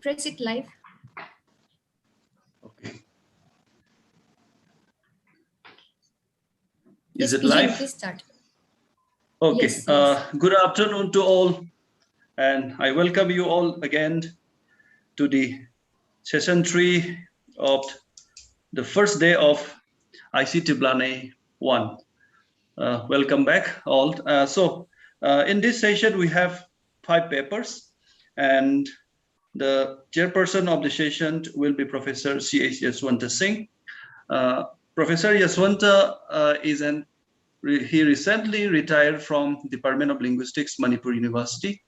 Press it live. Okay. Yes, Is it live? Please start. Okay. Yes, yes. Good afternoon to all, and I welcome you all again to the session 3 of the first day of iCTiBLANEI-1. Welcome back all. In this session we have 5 papers, and the chairperson of the session will be Professor C.H. Yaswanta Singh. Professor Yaswanta he recently retired from Department of Linguistics, Manipur University.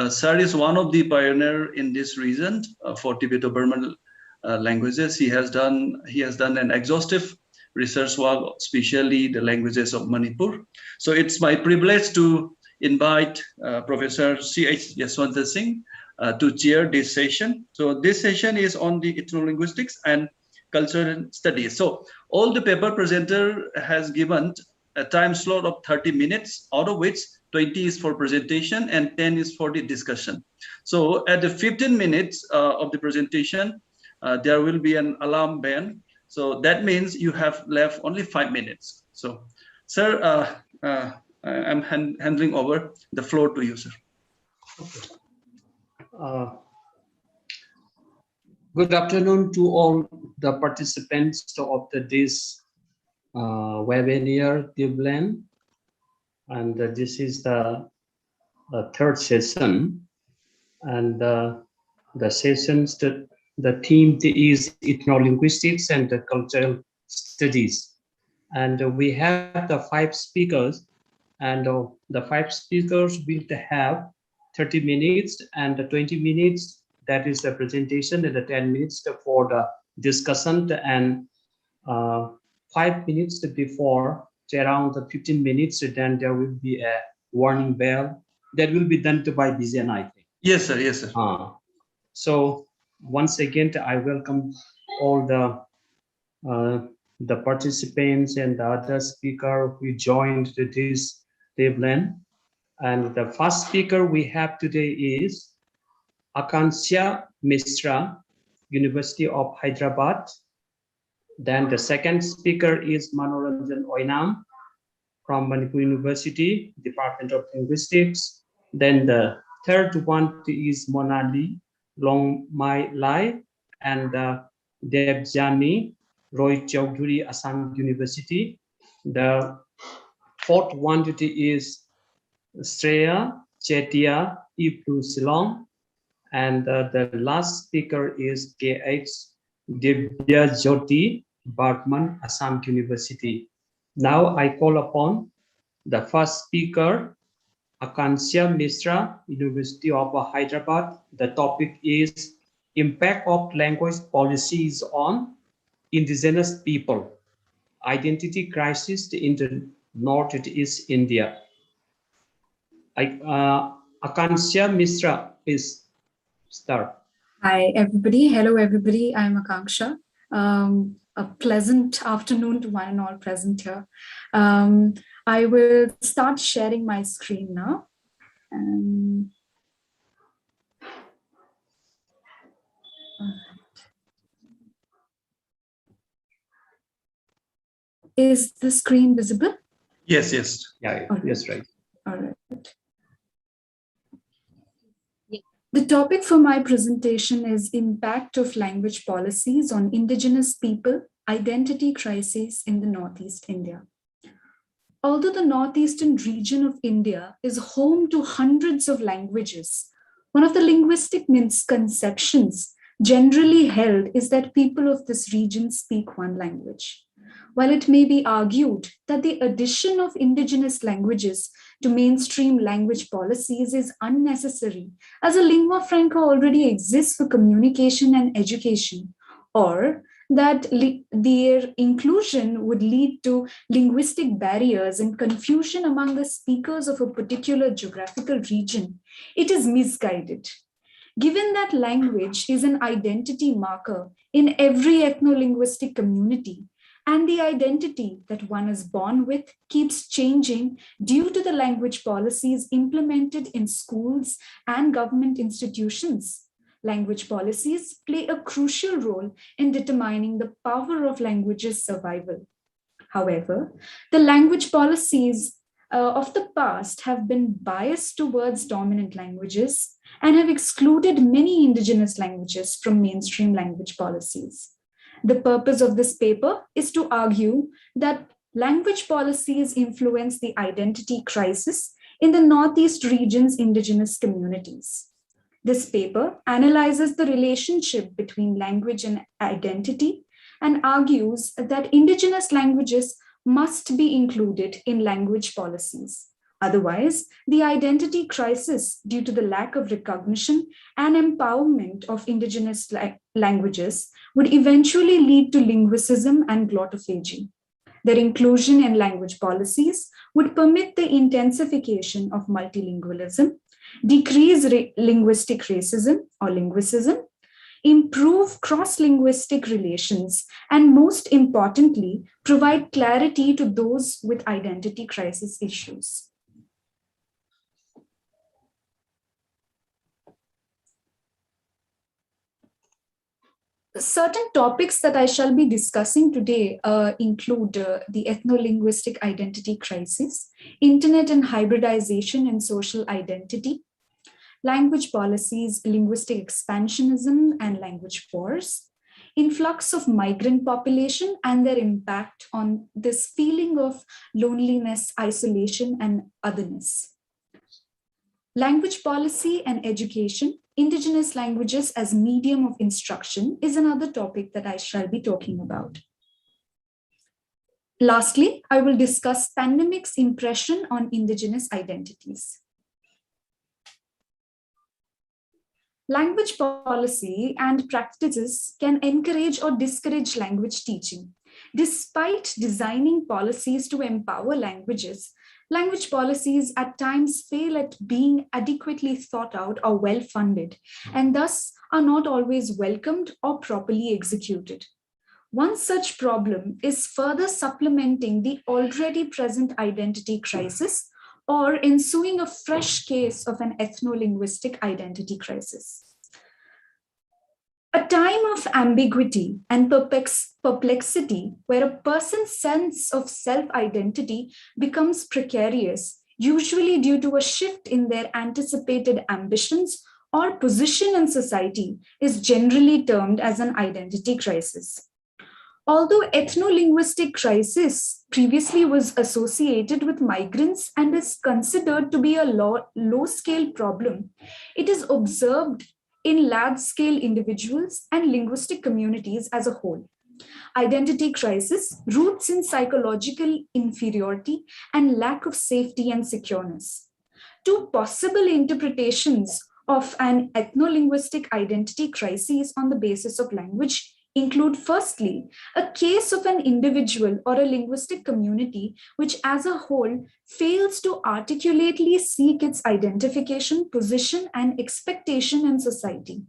Sir is one of the pioneers in this region for Tibeto-Burman languages. He has done an exhaustive research work, especially the languages of Manipur. So it's my privilege to invite Professor C.H. Yaswanta Singh to chair this session. So this session is on the ethnolinguistics and cultural studies. So all the paper presenter has given a time slot of 30 minutes, out of which 20 is for presentation and 10 is for the discussion. So at the 15 minutes of the presentation, there will be an alarm bell. So that means you have left only 5 minutes. So, sir, I'm handing over the floor to you, sir. Okay. Good afternoon to all the participants of this webinar, iCTiBLANEI, and this is the third session, and the sessions that the theme is ethnolinguistics and the cultural studies, and we have the 5 speakers, and the 5 speakers will have 30 minutes and 20 minutes, that is the presentation, and the 10 minutes for the discussion, and 5 minutes before, around the 15 minutes, then there will be a warning bell that will be done by Vision, I think. Yes, sir. Yes, sir. So once again, I welcome all the participants and the other speaker who joined this iCTiBLANEI. And the first speaker we have today is Akansha Mishra, University of Hyderabad. Then the second speaker is Manoranjan Oinam from Manipur University, Department of Linguistics. Then the third one is Monali Longmai Lai and Debjani Roy Chowdhury, Assam University. The fourth one is Shreya Chetia, Ipu Silong. And the last speaker is K.H. Tibeto-Burman, Assam University. Now I call upon the first speaker, Akansha Mishra, University of Hyderabad. The topic is Impact of Language Policies on Indigenous People, Identity Crisis in the Northeast India. Akansha Mishra, please start. Hi, everybody. Hello, everybody. I'm Akanksha. A pleasant afternoon to one and all present here. I will start sharing my screen now. Is the screen visible? Yes, yes. Yeah, yes, right. All right. The topic for my presentation is Impact of Language Policies on Indigenous People, Identity Crisis in the Northeast India. Although the northeastern region of India is home to hundreds of languages, one of the linguistic misconceptions generally held is that people of this region speak one language. While it may be argued that the addition of indigenous languages to mainstream language policies is unnecessary, as a lingua franca already exists for communication and education, or that their inclusion would lead to linguistic barriers and confusion among the speakers of a particular geographical region, it is misguided. Given that language is an identity marker in every ethno-linguistic community, and the identity that one is born with keeps changing due to the language policies implemented in schools and government institutions, Language policies play a crucial role in determining the power of language's survival. However, the language policies of the past have been biased towards dominant languages and have excluded many indigenous languages from mainstream language policies. The purpose of this paper is to argue that language policies influence the identity crisis in the Northeast region's indigenous communities. This paper analyzes the relationship between language and identity and argues that indigenous languages must be included in language policies. Otherwise, the identity crisis due to the lack of recognition and empowerment of indigenous languages would eventually lead to linguicism and glottophagy. Their inclusion in language policies would permit the intensification of multilingualism, decrease linguistic racism or linguicism, improve cross-linguistic relations, and most importantly, provide clarity to those with identity crisis issues. Certain topics that I shall be discussing today include the ethnolinguistic identity crisis, internet and hybridization and social identity, language policies, linguistic expansionism and language wars, influx of migrant population and their impact on this feeling of loneliness, isolation, and otherness. Language policy and education, indigenous languages as medium of instruction is another topic that I shall be talking about. Lastly, I will discuss pandemic's impression on indigenous identities. Language policy and practices can encourage or discourage language teaching. Despite designing policies to empower languages, language policies at times fail at being adequately thought out or well-funded, and thus are not always welcomed or properly executed. One such problem is further supplementing the already present identity crisis or ensuing a fresh case of an ethno-linguistic identity crisis. A time of ambiguity and perplexity where a person's sense of self-identity becomes precarious, usually due to a shift in their anticipated ambitions or position in society, is generally termed as an identity crisis. Although ethno-linguistic crisis previously was associated with migrants and is considered to be a low-scale problem, it is observed in large-scale individuals and linguistic communities as a whole. Identity crisis roots in psychological inferiority and lack of safety and secureness. Two possible interpretations of an ethno-linguistic identity crisis on the basis of language include, firstly, a case of an individual or a linguistic community which as a whole fails to articulately seek its identification, position, and expectation in society.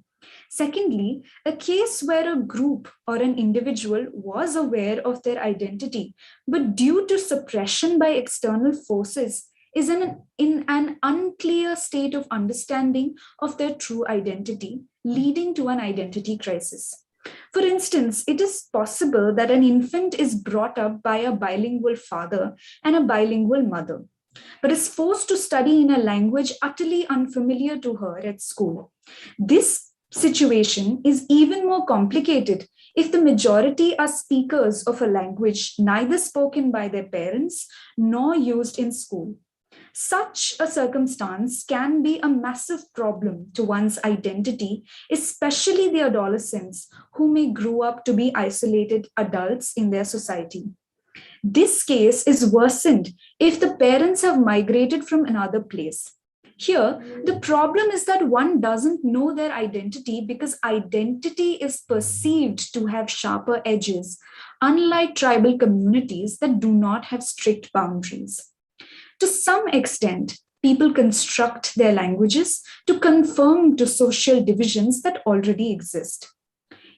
Secondly, a case where a group or an individual was aware of their identity, but due to suppression by external forces, is in an unclear state of understanding of their true identity, leading to an identity crisis. For instance, it is possible that an infant is brought up by a bilingual father and a bilingual mother, but is forced to study in a language utterly unfamiliar to her at school. This situation is even more complicated if the majority are speakers of a language neither spoken by their parents nor used in school. Such a circumstance can be a massive problem to one's identity, especially the adolescents who may grow up to be isolated adults in their society. This case is worsened if the parents have migrated from another place. Here, the problem is that one doesn't know their identity because identity is perceived to have sharper edges, unlike tribal communities that do not have strict boundaries. To some extent, people construct their languages to conform to social divisions that already exist.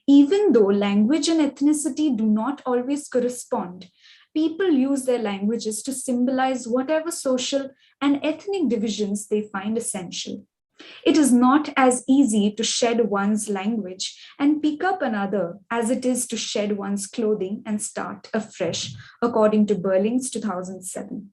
Even though language and ethnicity do not always correspond, people use their languages to symbolize whatever social and ethnic divisions they find essential. It is not as easy to shed one's language and pick up another as it is to shed one's clothing and start afresh, according to Berling's 2007.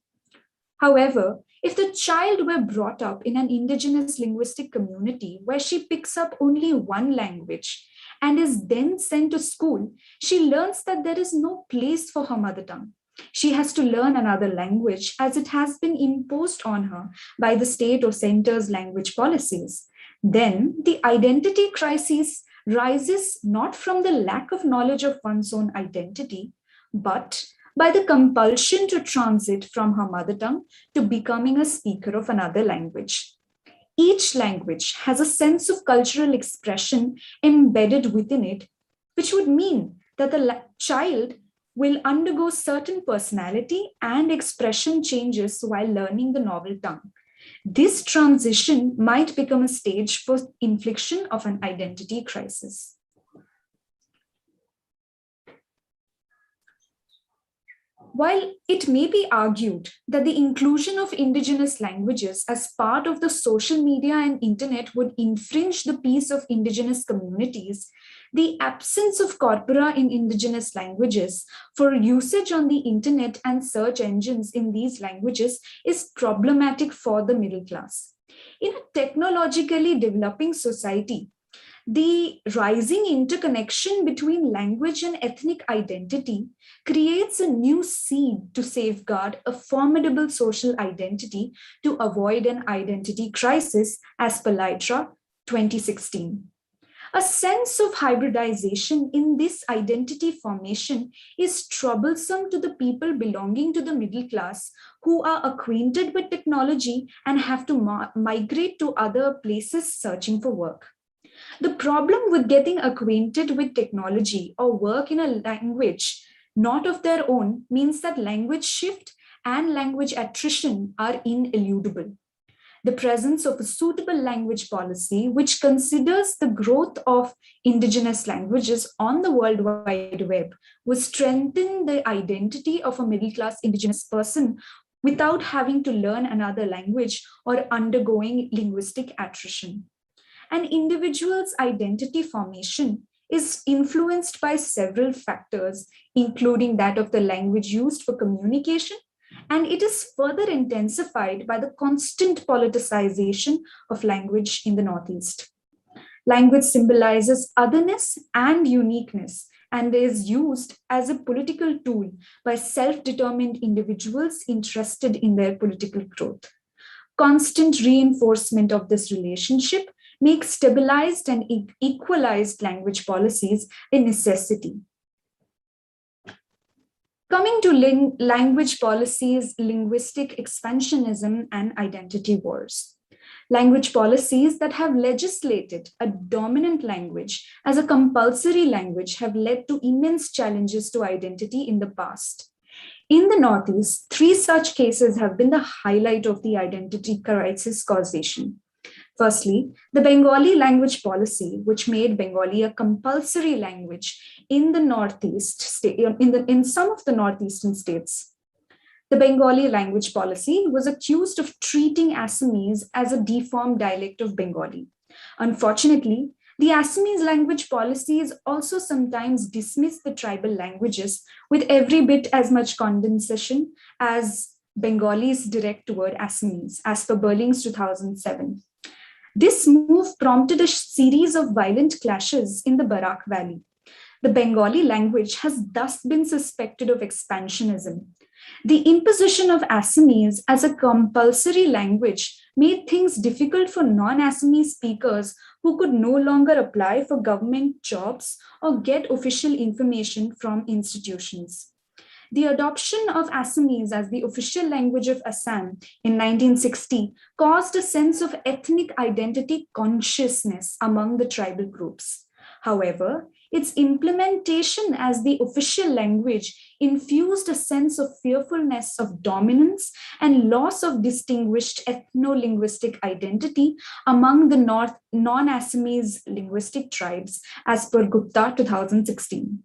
However, if the child were brought up in an indigenous linguistic community where she picks up only one language and is then sent to school, she learns that there is no place for her mother tongue. She has to learn another language as it has been imposed on her by the state or center's language policies. Then the identity crisis rises not from the lack of knowledge of one's own identity, but by the compulsion to transit from her mother tongue to becoming a speaker of another language. Each language has a sense of cultural expression embedded within it, which would mean that the child will undergo certain personality and expression changes while learning the novel tongue. This transition might become a stage for infliction of an identity crisis. While it may be argued that the inclusion of indigenous languages as part of the social media and internet would infringe the peace of indigenous communities, the absence of corpora in indigenous languages for usage on the internet and search engines in these languages is problematic for the middle class. In a technologically developing society, the rising interconnection between language and ethnic identity creates a new seed to safeguard a formidable social identity to avoid an identity crisis, as per LITRA 2016. A sense of hybridization in this identity formation is troublesome to the people belonging to the middle class who are acquainted with technology and have to migrate to other places searching for work. The problem with getting acquainted with technology or work in a language not of their own means that language shift and language attrition are ineludible. The presence of a suitable language policy, which considers the growth of indigenous languages on the World Wide Web, would strengthen the identity of a middle-class indigenous person without having to learn another language or undergoing linguistic attrition. An individual's identity formation is influenced by several factors, including that of the language used for communication, and it is further intensified by the constant politicization of language in the Northeast. Language symbolizes otherness and uniqueness and is used as a political tool by self-determined individuals interested in their political growth. Constant reinforcement of this relationship makes stabilized and equalized language policies a necessity. Coming to language policies, linguistic expansionism, and identity wars. Language policies that have legislated a dominant language as a compulsory language have led to immense challenges to identity in the past. In the Northeast, 3 such cases have been the highlight of the identity crisis causation. Firstly, the Bengali language policy, which made Bengali a compulsory language in the Northeast state, in some of the Northeastern states. The Bengali language policy was accused of treating Assamese as a deformed dialect of Bengali. Unfortunately, the Assamese language policies also sometimes dismiss the tribal languages with every bit as much condescension as Bengalis direct toward Assamese, as per Berling's 2007. This move prompted a series of violent clashes in the Barak Valley. The Bengali language has thus been suspected of expansionism. The imposition of Assamese as a compulsory language made things difficult for non-Assamese speakers who could no longer apply for government jobs or get official information from institutions. The adoption of Assamese as the official language of Assam in 1960 caused a sense of ethnic identity consciousness among the tribal groups. However, its implementation as the official language infused a sense of fearfulness of dominance and loss of distinguished ethno-linguistic identity among the non-Assamese linguistic tribes, as per Gupta 2016.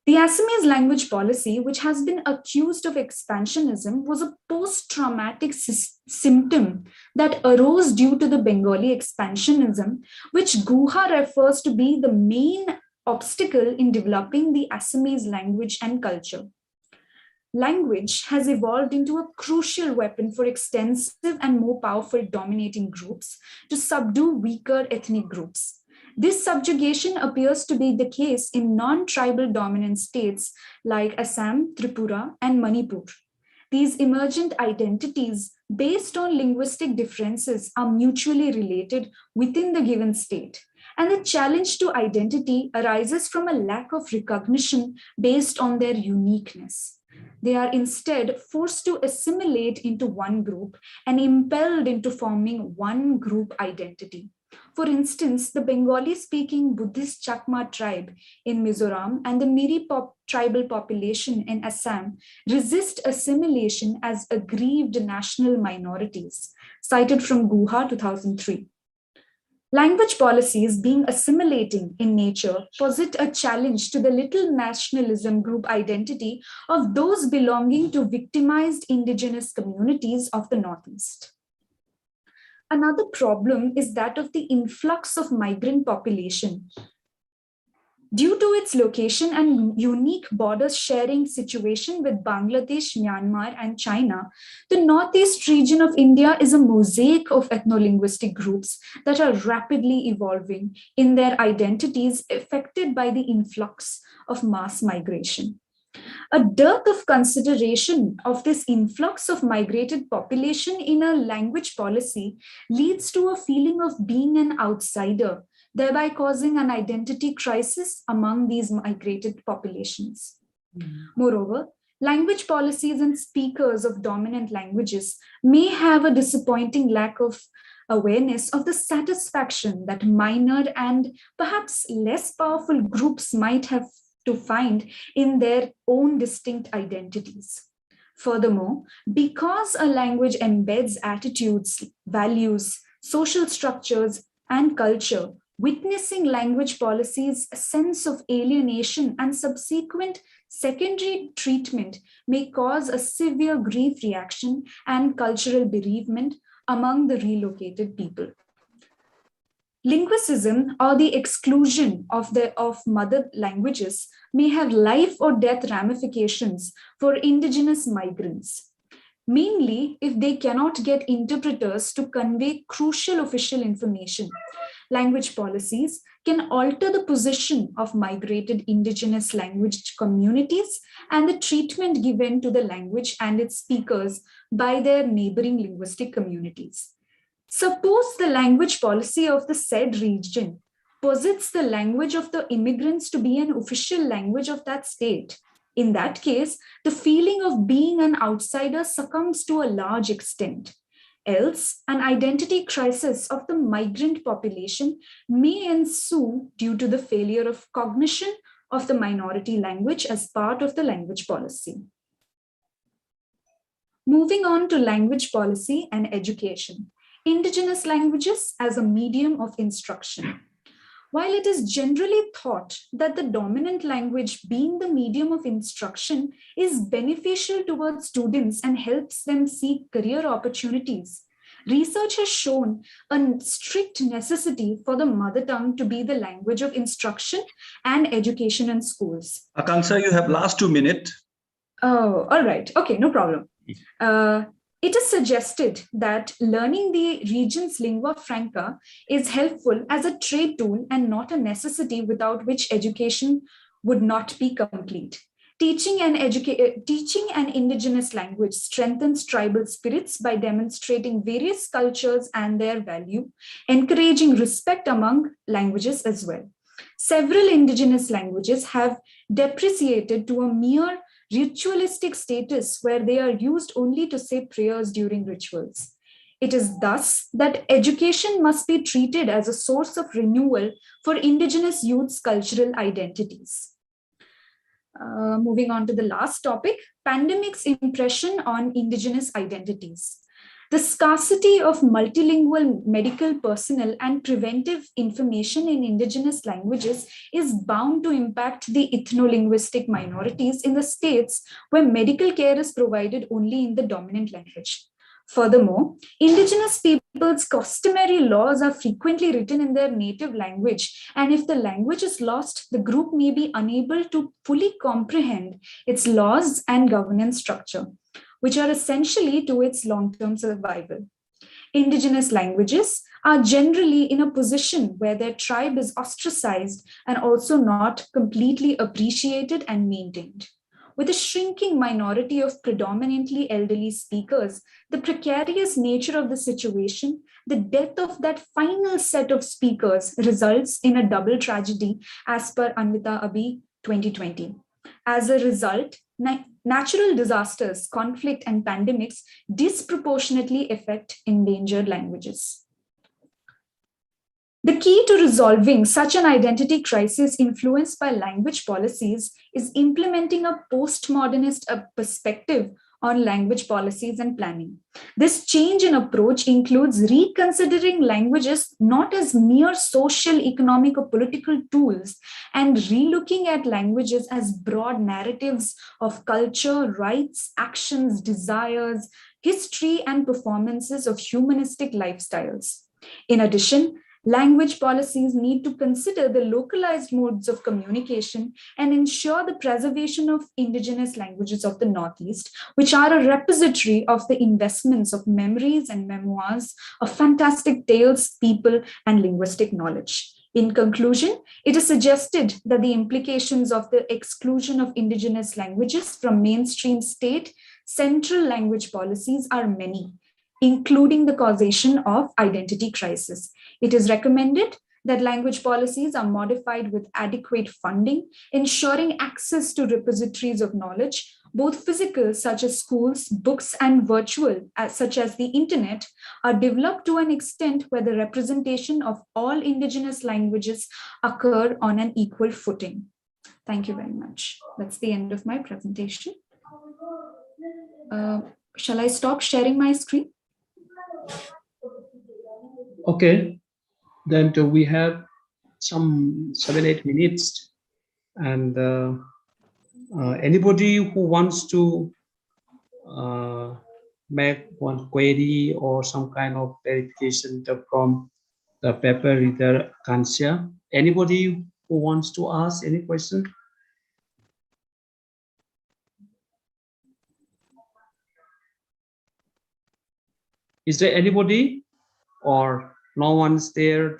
The Assamese language policy, which has been accused of expansionism, was a post-traumatic symptom that arose due to the Bengali expansionism, which Guha refers to be the main obstacle in developing the Assamese language and culture. Language has evolved into a crucial weapon for extensive and more powerful dominating groups to subdue weaker ethnic groups. This subjugation appears to be the case in non-tribal dominant states like Assam, Tripura, and Manipur. These emergent identities based on linguistic differences are mutually related within the given state. And the challenge to identity arises from a lack of recognition based on their uniqueness. They are instead forced to assimilate into one group and impelled into forming one group identity. For instance, the Bengali-speaking Buddhist Chakma tribe in Mizoram and the Miri tribal population in Assam resist assimilation as aggrieved national minorities, cited from Guha 2003. Language policies, being assimilating in nature, posit a challenge to the little nationalism group identity of those belonging to victimized indigenous communities of the Northeast. Another problem is that of the influx of migrant population. Due to its location and unique borders sharing situation with Bangladesh, Myanmar, and China, the Northeast region of India is a mosaic of ethnolinguistic groups that are rapidly evolving in their identities affected by the influx of mass migration. A dearth of consideration of this influx of migrated population in a language policy leads to a feeling of being an outsider, thereby causing an identity crisis among these migrated populations. Moreover, language policies and speakers of dominant languages may have a disappointing lack of awareness of the satisfaction that minor and perhaps less powerful groups might have to find in their own distinct identities. Furthermore, because a language embeds attitudes, values, social structures, and culture, witnessing language policies' sense of alienation and subsequent secondary treatment may cause a severe grief reaction and cultural bereavement among the relocated people. Linguicism, or the exclusion of mother languages, may have life or death ramifications for indigenous migrants, mainly if they cannot get interpreters to convey crucial official information. Language policies can alter the position of migrated indigenous language communities and the treatment given to the language and its speakers by their neighboring linguistic communities. Suppose the language policy of the said region posits the language of the immigrants to be an official language of that state. In that case, the feeling of being an outsider succumbs to a large extent. Else, an identity crisis of the migrant population may ensue due to the failure of cognition of the minority language as part of the language policy. Moving on to language policy and education. Indigenous languages as a medium of instruction. While it is generally thought that the dominant language being the medium of instruction is beneficial towards students and helps them seek career opportunities, research has shown a strict necessity for the mother tongue to be the language of instruction and education in schools. Akanksha, you have last 2 minutes. Oh, all right. Okay, no problem. It is suggested that learning the region's lingua franca is helpful as a trade tool and not a necessity without which education would not be complete. Teaching an indigenous language strengthens tribal spirits by demonstrating various cultures and their value, encouraging respect among languages as well. Several indigenous languages have depreciated to a mere ritualistic status where they are used only to say prayers during rituals. It is thus that education must be treated as a source of renewal for indigenous youth's cultural identities. Moving on to the last topic, pandemic's impression on indigenous identities. The scarcity of multilingual medical personnel and preventive information in indigenous languages is bound to impact the ethnolinguistic minorities in the states where medical care is provided only in the dominant language. Furthermore, indigenous people's customary laws are frequently written in their native language, and if the language is lost, the group may be unable to fully comprehend its laws and governance structure, which are essentially to its long-term survival. Indigenous languages are generally in a position where their tribe is ostracized and also not completely appreciated and maintained. With a shrinking minority of predominantly elderly speakers, the precarious nature of the situation, the death of that final set of speakers results in a double tragedy as per Anvita Abhi 2020. As a result, natural disasters, conflict, and pandemics disproportionately affect endangered languages. The key to resolving such an identity crisis influenced by language policies is implementing a postmodernist perspective on language policies and planning. This change in approach includes reconsidering languages not as mere social, economic, or political tools, and relooking at languages as broad narratives of culture, rights, actions, desires, history, and performances of humanistic lifestyles. In addition, language policies need to consider the localized modes of communication and ensure the preservation of indigenous languages of the Northeast, which are a repository of the investments of memories and memoirs of fantastic tales, people, and linguistic knowledge. In conclusion, it is suggested that the implications of the exclusion of indigenous languages from mainstream state central language policies are many, including the causation of identity crisis. It is recommended that language policies are modified with adequate funding, ensuring access to repositories of knowledge, both physical, such as schools, books, and virtual, such as the internet, are developed to an extent where the representation of all indigenous languages occur on an equal footing. Thank you very much. That's the end of my presentation. Shall I stop sharing my screen? Okay, then we have some 7-8 minutes, and anybody who wants to make one query or some kind of verification from the paper reader Kansya, anybody who wants to ask any question? Is there anybody, or no one's there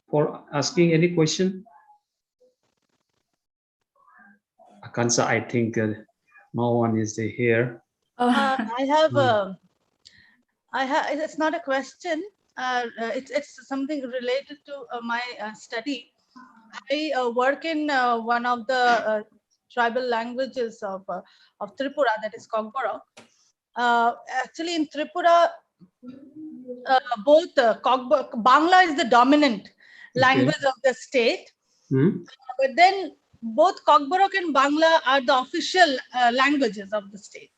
for asking any question? Akansa, I think no one is here. I have. It's not a question. It's something related to my study. I work in one of the tribal languages of Tripura, that is Kokborok. Actually, in Tripura, both Bangla is the dominant language of the state, but then both Kokborok and Bangla are the official languages of the state.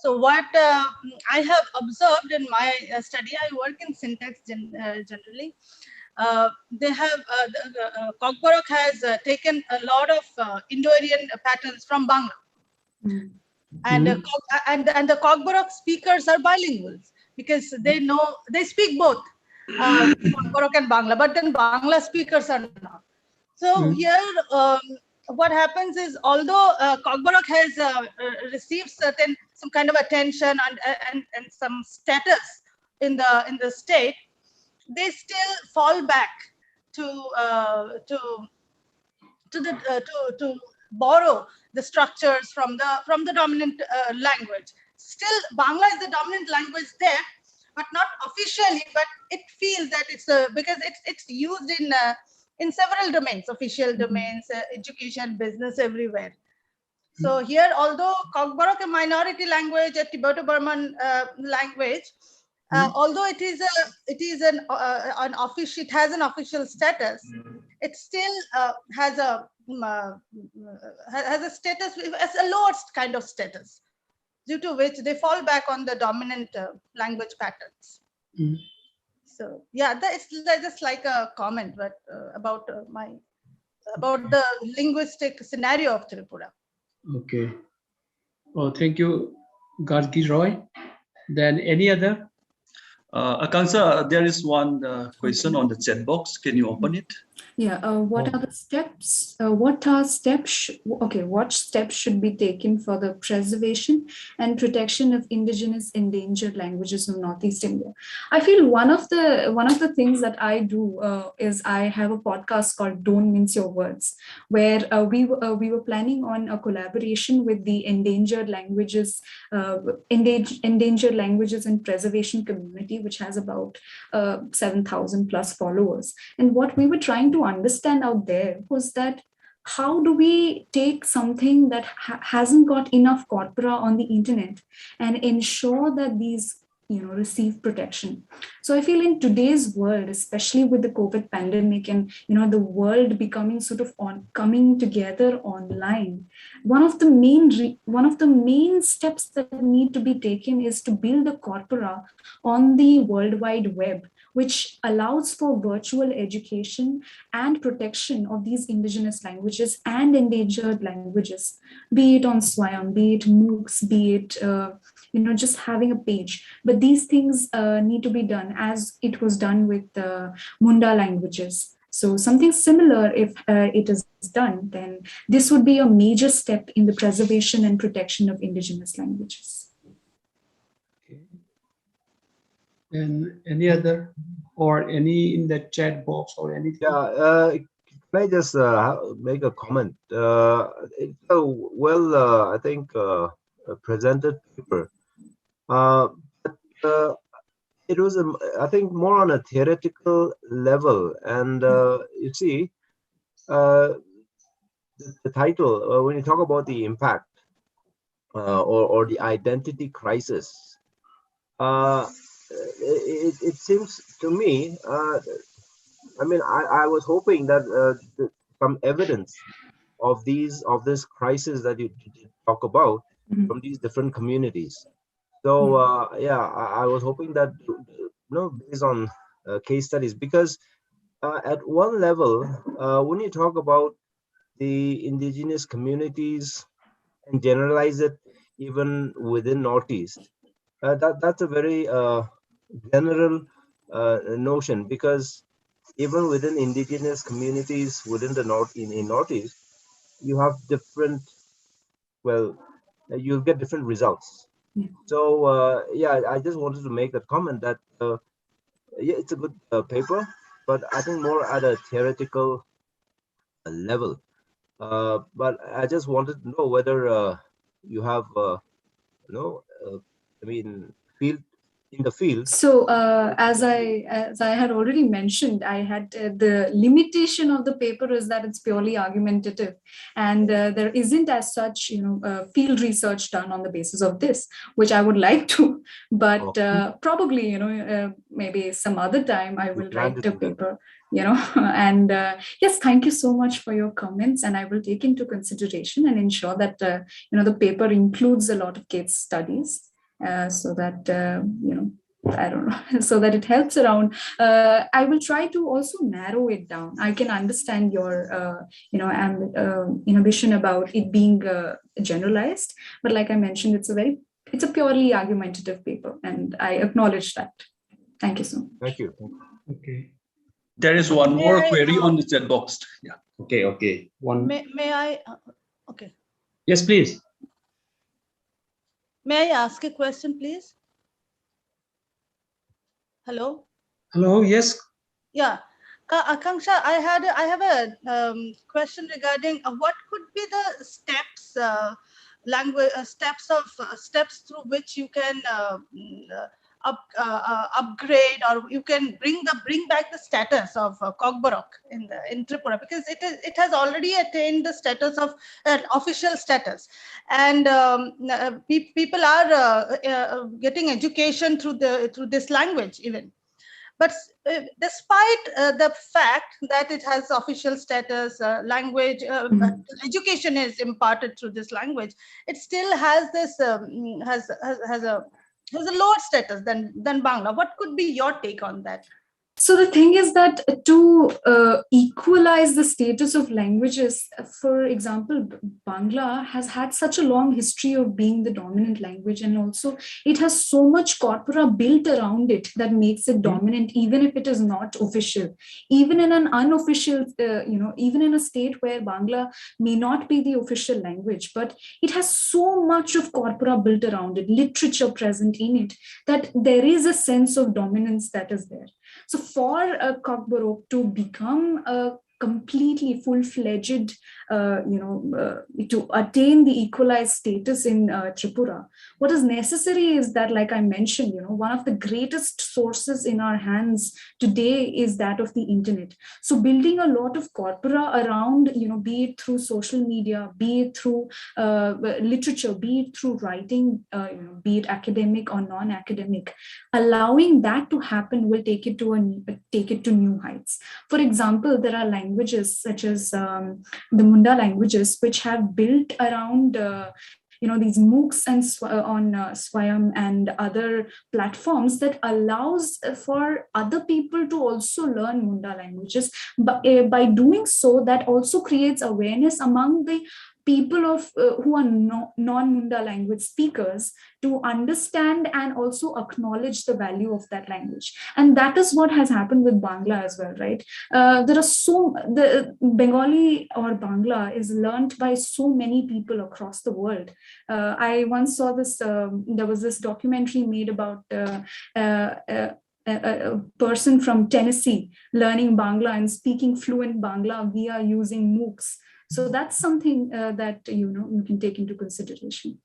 So what I have observed in my study, I work in syntax generally. They have Kokborok has taken a lot of Indo-Aryan patterns from Bangla, and the Kokborok speakers are bilinguals because they speak both Kokborok and Bangla, but then Bangla speakers are not. So here, what happens is, although Kokborok has received some kind of attention and some status in the state, they still fall back to borrow the structures from the dominant language. Still, Bangla is the dominant language there, but not officially. But it feels that it's because it's used in several domains, official domains, education, business, everywhere. So here, although Kokborok a minority language, a Tibeto-Burman language, although it has an official status, it still has a status as a lower kind of status. due to which they fall back on the dominant language patterns. So yeah, that's just like a comment, but about the linguistic scenario of Tripura. Okay. Oh, thank you, Gargi Roy. Then any other? Akanksha, there is one question on the chat box. Can you open it? Yeah. What are the steps? What steps should be taken for the preservation and protection of indigenous endangered languages of Northeast India? I feel one of the things that I do is I have a podcast called "Don't Mince Your Words," where we were planning on a collaboration with the endangered languages and preservation community, which has about 7,000 plus followers. And what we were trying to understand out there was that how do we take something that hasn't got enough corpora on the internet and ensure that these receive protection. So I feel in today's world, especially with the COVID pandemic and the world becoming sort of coming together online, one of the main steps that need to be taken is to build a corpora on the World Wide Web, which allows for virtual education and protection of these indigenous languages and endangered languages, be it on Swayam, be it MOOCs, be it just having a page. But these things need to be done as it was done with the Munda languages. So something similar, if it is done, then this would be a major step in the preservation and protection of indigenous languages. Okay. And any other, or any in the chat box or anything? Yeah, can I just make a comment? It's a I think, presented paper. But it was, I think, more on a theoretical level. And you see, the title, when you talk about the impact or the identity crisis, it seems to me, I mean, I was hoping that some evidence of this crisis that you talk about from these different communities. So yeah, I was hoping that based on case studies, because at one level, when you talk about the indigenous communities and generalize it even within Northeast, that's a very general notion, because even within indigenous communities within the in Northeast, you have different, you'll get different results. So yeah, I just wanted to make that comment that yeah, it's a good paper, but I think more at a theoretical level. But I just wanted to know whether you have I mean, in the field. So as I had already mentioned, I had the limitation of the paper is that it's purely argumentative, and there isn't as such field research done on the basis of this, which I would like to, but probably maybe some other time I will write a paper, and yes, thank you so much for your comments, and I will take into consideration and ensure that the paper includes a lot of case studies. So that I don't know, so that it helps around. I will try to also narrow it down. I can understand your inhibition about it being generalized, but like I mentioned, it's a purely argumentative paper, and I acknowledge that. Thank you so much. Thank you. Okay. There is one more query on the chat box. Yeah. Okay. One. May I? Okay. Yes, please. May I ask a question, please? Hello. Hello. Yes. Yeah, Akanksha, I have a question regarding what could be the steps, steps through which you can upgrade, or you can bring back the status of Kogborok in Tripura, because it has already attained the status of official status, and people are getting education through this language even. But despite the fact that it has official status, language, education is imparted through this language, it still has this has a lower status than Bangla. What could be your take on that? So the thing is that to equalize the status of languages, for example, Bangla has had such a long history of being the dominant language, and also it has so much corpora built around it that makes it dominant, even if it is not official. Even in an unofficial, even in a state where Bangla may not be the official language, but it has so much of corpora built around it, literature present in it, that there is a sense of dominance that is there. So for a Kokborok to become a completely full-fledged, to attain the equalized status in Tripura, what is necessary is that, like I mentioned, one of the greatest sources in our hands today is that of the internet. So building a lot of corpora around, be it through social media, be it through literature, be it through writing, be it academic or non-academic, allowing that to happen will take it to new heights. For example, there are languages such as the Munda languages, which have built around these MOOCs and on Swayam and other platforms that allows for other people to also learn Munda languages. But by doing so, that also creates awareness among the people of who are non-Munda language speakers to understand and also acknowledge the value of that language. And that is what has happened with Bangla as well, right? The Bengali or Bangla is learnt by so many people across the world. I once saw this, there was this documentary made about a person from Tennessee learning Bangla and speaking fluent Bangla via using MOOCs. So that's something that you can take into consideration.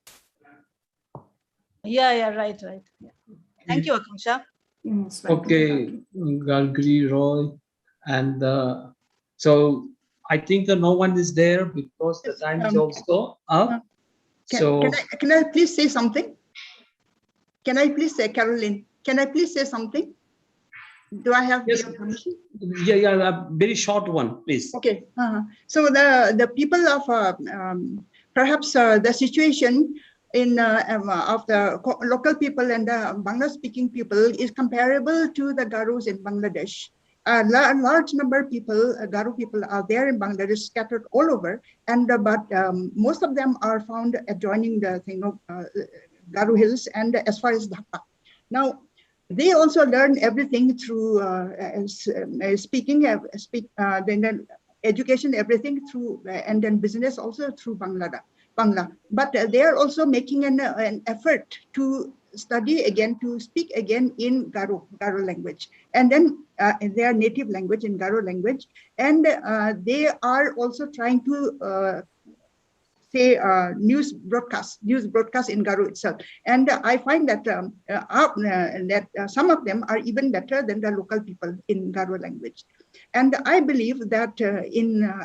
Yeah, right. Yeah. Thank you, Akanksha. Okay, Galgri, Roy, and so I think that no one is there because the time is also up. Can I please say something? Can I please say, Caroline? Can I please say something? Do I have your permission? Yeah, a very short one, please. Okay. So the people of perhaps the situation in of the local people and the Bangla-speaking people is comparable to the Garus in Bangladesh. A large number of people, Garu people, are there in Bangladesh, scattered all over, and but most of them are found adjoining the thing of Garu Hills and as far as Dhaka. Now, they also learn everything through then education, everything through, and then business also through Bangla. But they are also making an effort to study again, to speak again in Garo language, and then in their native language, in Garo language, and they are also trying to say news broadcast in Garo itself. And I find that some of them are even better than the local people in Garo language. And I believe that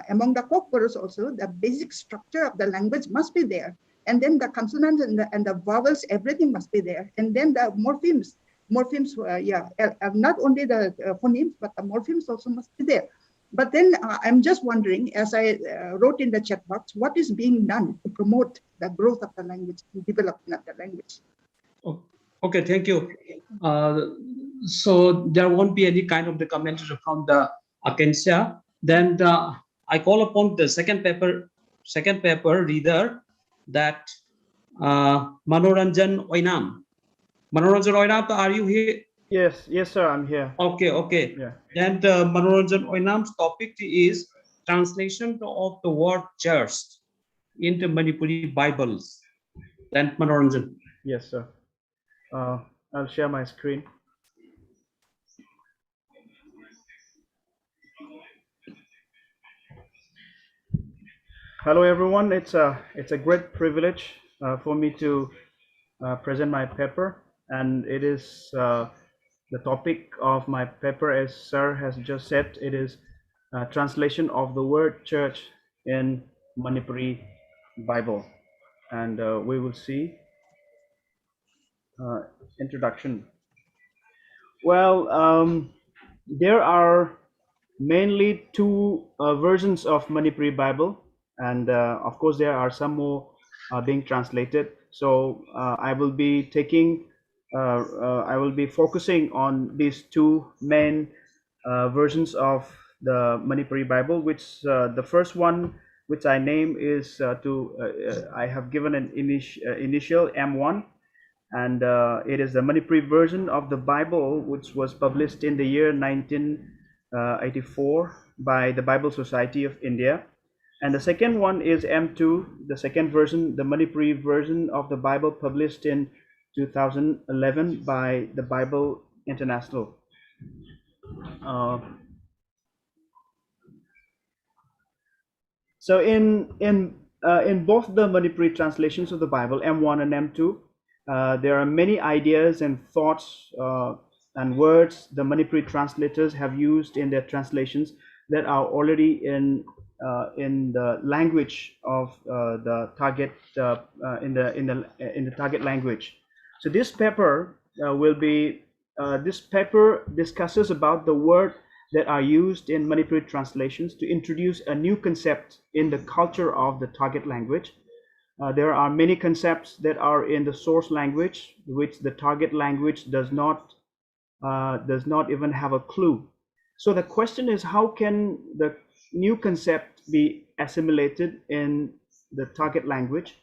among the Kokboros also, the basic structure of the language must be there. And then the consonants and the vowels, everything must be there. And then the morphemes, not only the phonemes, but the morphemes also must be there. But then I'm just wondering, as I wrote in the chat box, what is being done to promote the growth of the language, the development of the language? Okay, thank you. So there won't be any kind of the commentary from the Akanksha. Then I call upon the second paper reader, that Manoranjan Oinam. Manoranjan Oinam, are you here? Yes, sir, I'm here. Okay. Yeah. And Manoranjan Oinam's topic is translation of the word church into Manipuri Bibles. Then Manoranjan. Yes, sir. I'll share my screen. Hello, everyone. It's a great privilege for me to present my paper, and it is the topic of my paper, as sir has just said, it is translation of the word church in Manipuri Bible. And we will see introduction. Well, there are mainly two versions of Manipuri Bible, and of course there are some more being translated. So I will be I will be focusing on these two main versions of the Manipuri Bible, which the first one, which I name is I have given an initial M1, and it is the Manipuri version of the Bible, which was published in the year 1984 by the Bible Society of India. And the second one is M2, the second version, the Manipuri version of the Bible, published in 2011 by the Bible International. So in both the Manipuri translations of the Bible, M1 and M2, there are many ideas and thoughts and words the Manipuri translators have used in their translations that are already in the language of the target in the target language. So this paper this paper discusses about the word that are used in Manipuri translations to introduce a new concept in the culture of the target language. There are many concepts that are in the source language, which the target language does not even have a clue. So the question is, how can the new concept be assimilated in the target language?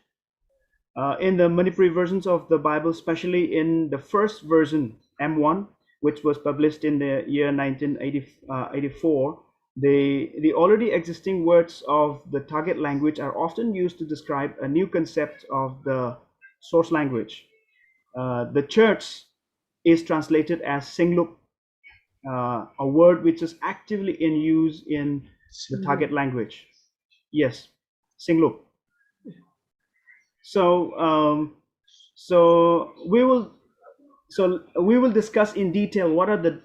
In the Manipuri versions of the Bible, especially in the first version, M1, which was published in the year 1984, the already existing words of the target language are often used to describe a new concept of the source language. The church is translated as Singlup, a word which is actively in use in the target language. Yes, Singlup. So we will discuss in detail what are the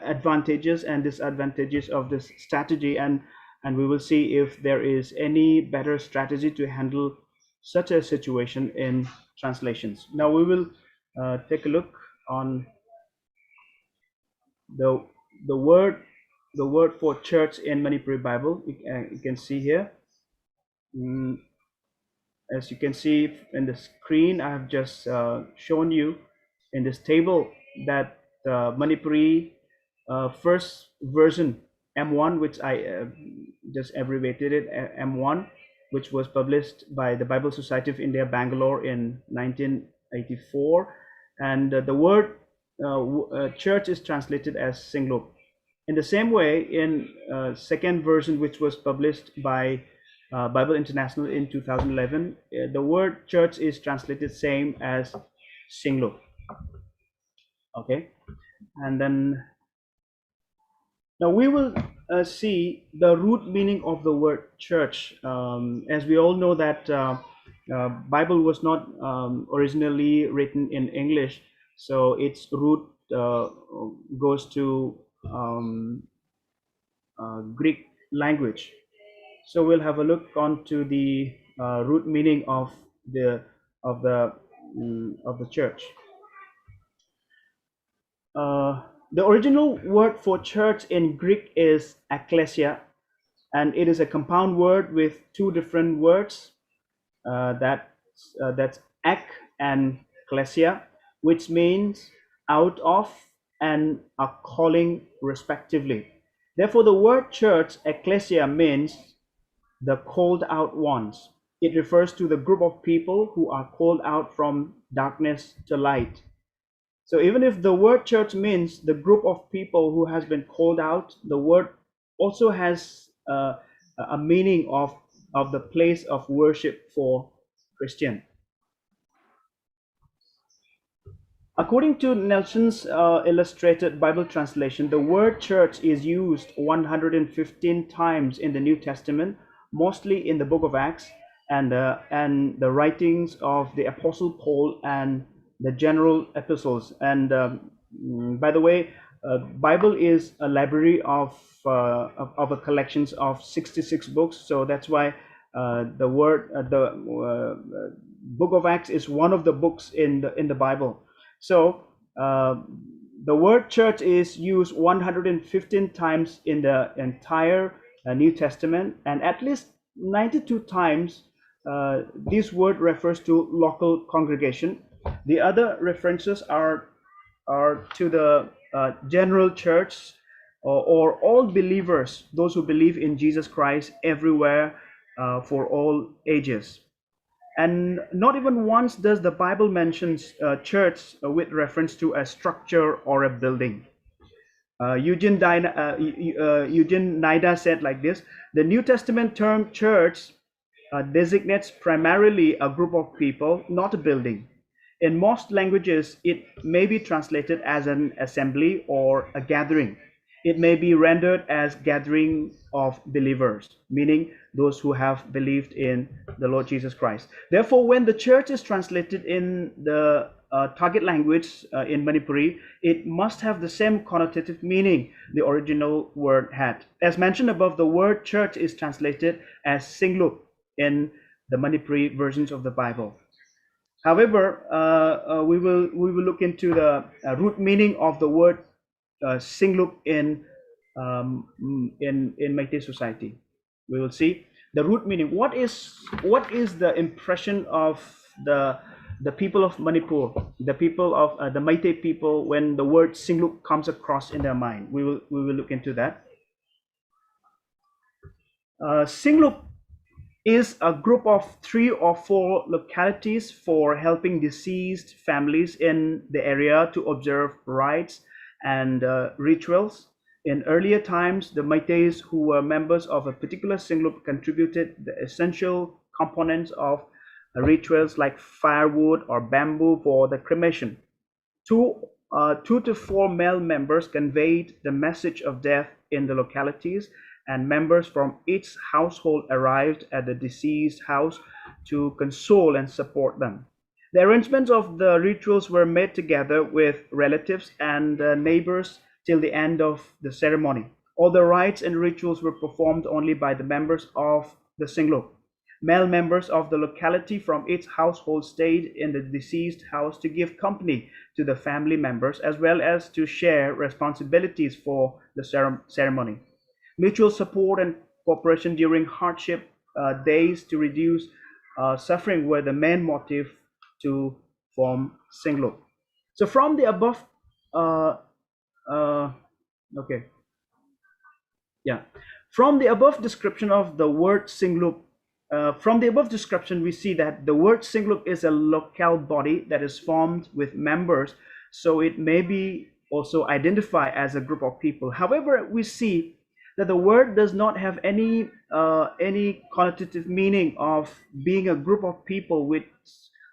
advantages and disadvantages of this strategy, and we will see if there is any better strategy to handle such a situation in translations. Now we will take a look on the word for church in Manipuri Bible. You can see here. As you can see in the screen, I have just shown you in this table that Manipuri first version M1, which I just abbreviated it M1, which was published by the Bible Society of India, Bangalore in 1984, and the word church is translated as Singlup. In the same way, in second version, which was published by Bible International in 2011, the word church is translated same as Singlup. Okay, and then now we will see the root meaning of the word church. As we all know that Bible was not originally written in English, so its root goes to Greek language. So we'll have a look onto the root meaning of the church. The original word for church in Greek is ekklesia, and it is a compound word with two different words that's ek and klesia, which means out of and a calling respectively. Therefore, the word church, ekklesia, means the called out ones. It refers to the group of people who are called out from darkness to light. So even if the word church means the group of people who has been called out, the word also has a meaning of the place of worship for Christian. According to Nelson's illustrated Bible translation, the word church is used 115 times in the New Testament, mostly in the book of Acts and the writings of the Apostle Paul and the general epistles. And by the way, Bible is a library of a collections of 66 books. So that's why the book of Acts is one of the books in the Bible. So The word church is used 115 times in the entire New Testament, and at least 92 times this word refers to local congregation. The other references are to the general church, or all believers, those who believe in Jesus Christ everywhere, for all ages. And not even once does the Bible mentions church with reference to a structure or a building. Eugene Nida said like this: the New Testament term church designates primarily a group of people, not a building. In most languages, it may be translated as an assembly or a gathering. It may be rendered as gathering of believers, meaning those who have believed in the Lord Jesus Christ. Therefore, when the church is translated in the target language in Manipuri, it must have the same connotative meaning the original word had. As mentioned above, the word church is translated as Singlup in the Manipuri versions of the Bible. However, we will look into the root meaning of the word Singlup in Meitei society. We will see the root meaning. What is the impression of the people of Manipur, the people of the Meitei people, when the word Singlup comes across in their mind? We will look into that. Singlup is a group of 3 or 4 localities for helping deceased families in the area to observe rites and rituals. In earlier times, the Meiteis who were members of a particular Singlup contributed the essential components of rituals like firewood or bamboo for the cremation. 2 to 4 male members conveyed the message of death in the localities, and members from each household arrived at the deceased house to console and support them. The arrangements of the rituals were made together with relatives and neighbors till the end of the ceremony. All the rites and rituals were performed only by the members of the Singlup. Male members of the locality from each household stayed in the deceased house to give company to the family members, as well as to share responsibilities for the ceremony. Mutual support and cooperation during hardship days to reduce suffering were the main motive to form Singlup. So from the above, from the above description of the word Singlup, we see that the word Singlup is a locale body that is formed with members, so it may be also identified as a group of people. However, we see that the word does not have any connotative meaning of being a group of people, which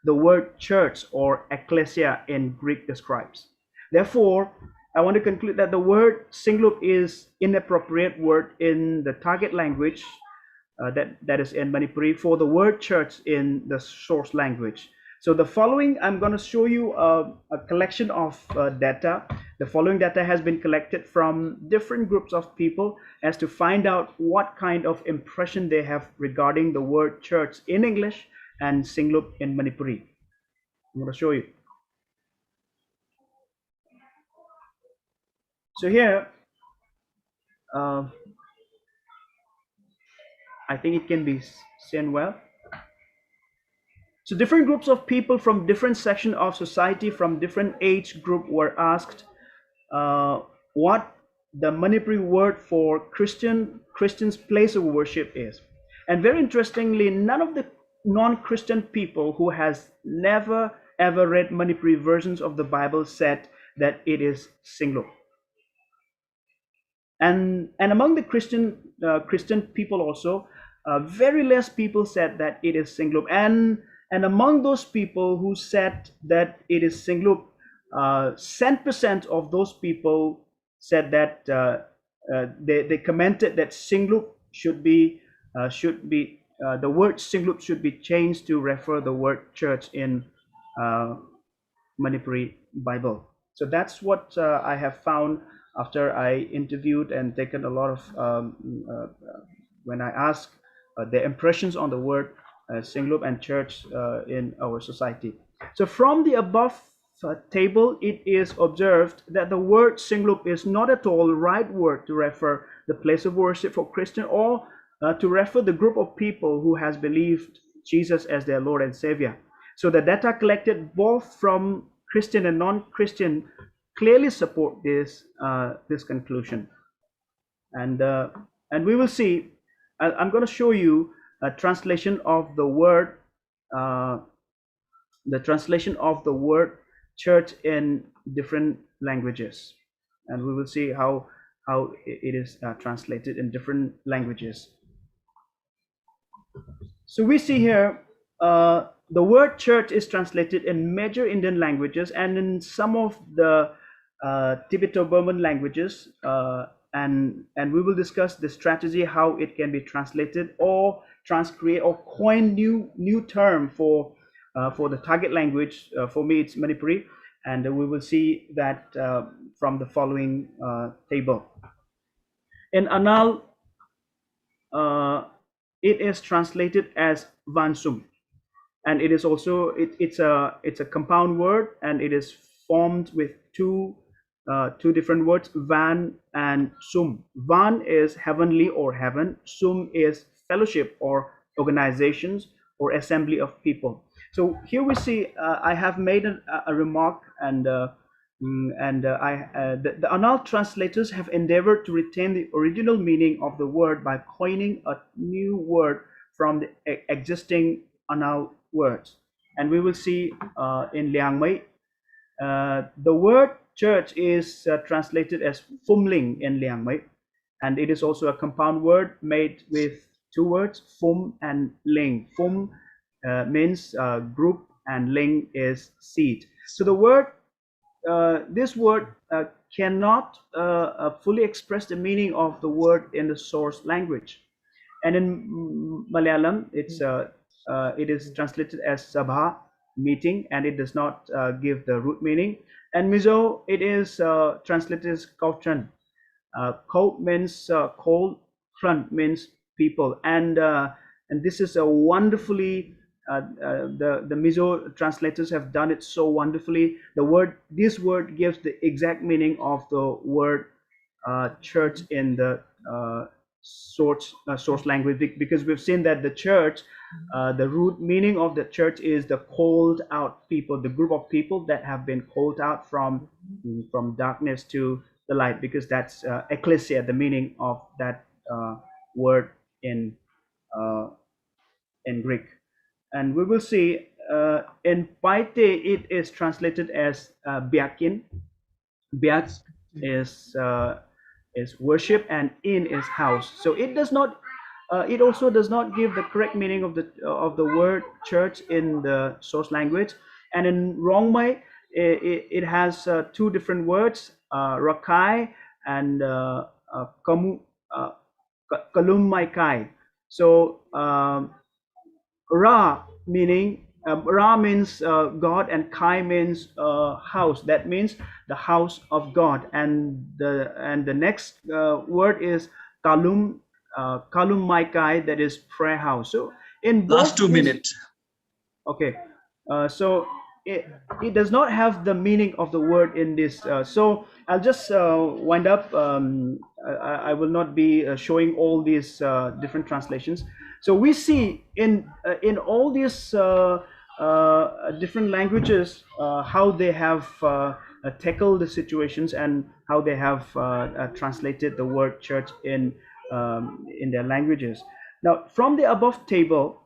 the word church or ecclesia in Greek describes. Therefore, I want to conclude that the word Singlup is inappropriate word in the target language, that is in Manipuri, for the word church in the source language. So the following, I'm going to show you a collection of data. The following data has been collected from different groups of people as to find out what kind of impression they have regarding the word church in English and Singlup in Manipuri. I'm going to show you. So here, I think it can be seen well. So different groups of people from different section of society, from different age group, were asked what the Manipuri word for Christian's place of worship is. And very interestingly, none of the non-Christian people who has never ever read Manipuri versions of the Bible said that it is Singlup. And among the Christian people also, very less people said that it is Singlup. And among those people who said that it is Singlup, 10% of those people said that they commented that Singlup should be the word Singlup should be changed to refer the word church in Manipuri Bible. So that's what I have found after I interviewed and taken a lot of when I asked their impressions on the word Singlup and church in our society. So from the above table, it is observed that the word Singlup is not at all the right word to refer the place of worship for Christian, or to refer the group of people who has believed Jesus as their Lord and Savior. So the data collected both from Christian and non-Christian clearly support this conclusion. And we will see. I'm going to show you a translation of the word church in different languages, and we will see how it is translated in different languages. So we see here the word church is translated in major Indian languages and in some of the Tibeto-Burman languages, and we will discuss the strategy, how it can be translated or transcreate or coin new term for the target language. For me, it's Manipuri, and we will see that from the following table. In Anal, it is translated as Vansum, and it is also it's a compound word, and it is formed with two different words, Van and Sum. Van is heavenly or heaven. Sum is fellowship or organizations or assembly of people. So here we see I have made a remark, and the Anal translators have endeavored to retain the original meaning of the word by coining a new word from the existing Anal words. And we will see in Liang Mei, the word church is translated as Phumling in Liang Mei, and it is also a compound word made with two words, Phum and Ling. Phum means group, and Ling is seed. So the word, this word cannot fully express the meaning of the word in the source language. And in Malayalam, it is translated as Sabha, meeting, and it does not give the root meaning. And Mizo, it is translated as Kautran. Kaut means cold, Tran means people, and this is a wonderfully the Mizo translators have done it so wonderfully. This word gives the exact meaning of the word church in the source language, because we've seen that the church, the root meaning of the church is the called out people, the group of people that have been called out from darkness to the light, because that's ecclesia, the meaning of that word in Greek. And we will see in Paite it is translated as Biakin. Biak is worship, and in is house. So it does not. It also does not give the correct meaning of the word church in the source language. And in Rongmai, it has two different words, Rakai and Kalummaikai. So Ra meaning Ra means God, and Kai means house. That means the house of God. And the next word is Kalum Maikai, that is prayer house. So in both last 2 minutes. Okay, so it does not have the meaning of the word in this. So I'll just wind up. I will not be showing all these different translations. So we see in all these different languages how they have tackled the situations, and how they have translated the word church in their languages. Now, from the above table,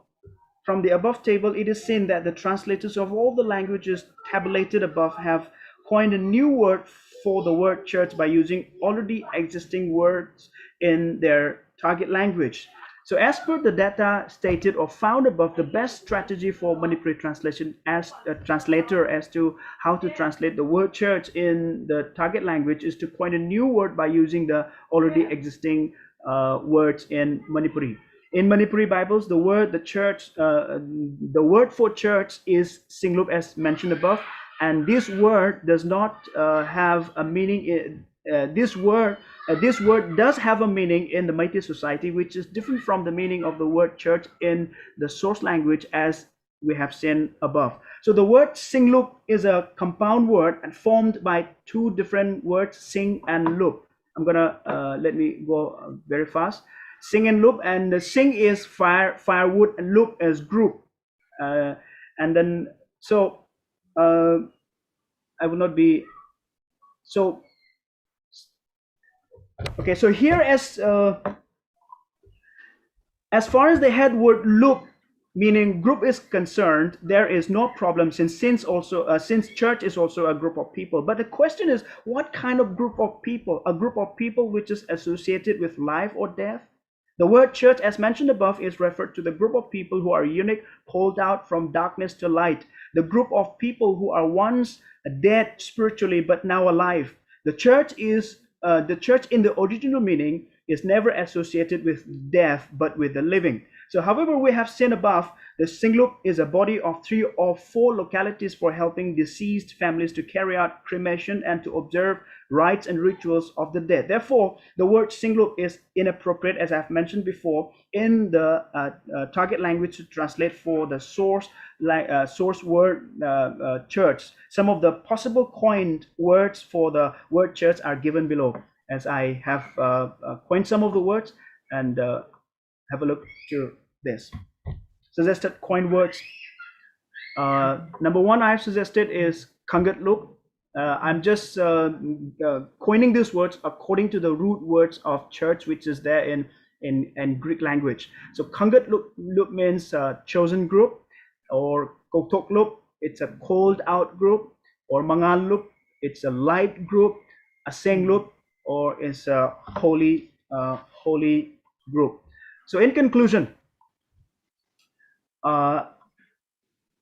it is seen that the translators of all the languages tabulated above have coined a new word for the word church by using already existing words in their target language. So as per the data stated or found above, the best strategy for Manipuri translation as a translator as to how to translate the word church in the target language is to coin a new word by using the already existing words in Manipuri. In Manipuri Bibles, the word for church is Singlup, as mentioned above, and this word does not have a meaning. This word does have a meaning in the Meitei society, which is different from the meaning of the word church in the source language, as we have seen above. So the word Singlup is a compound word and formed by two different words, sing and loop. I'm gonna let me go very fast. Sing and loop, and the sing is firewood, and loop is group. And then so I will not be so okay. So here as far as the head word loop, meaning group, is concerned, there is no problem since church is also a group of people. But the question is, what kind of group of people? A group of people which is associated with life or death? The word church, as mentioned above, is referred to the group of people who are unique, called out from darkness to light. The group of people who are once dead spiritually but now alive. The church in the original meaning is never associated with death but with the living. So however we have seen above, the Singlup is a body of 3 or 4 localities for helping deceased families to carry out cremation and to observe rites and rituals of the dead. Therefore, the word Singlup is inappropriate, as I've mentioned before, in the target language to translate for the source word church. Some of the possible coined words for the word church are given below, as I have coined some of the words, and have a look to this. Suggested coined words. Number 1 I've suggested is Kangat Look. I'm just coining these words according to the root words of church, which is there in Greek language. So Kangat Look means chosen group, or Kotok Look, it's a called out group, or Mangal Look, it's a light group, Aseng Look, or it's a holy group. So in conclusion,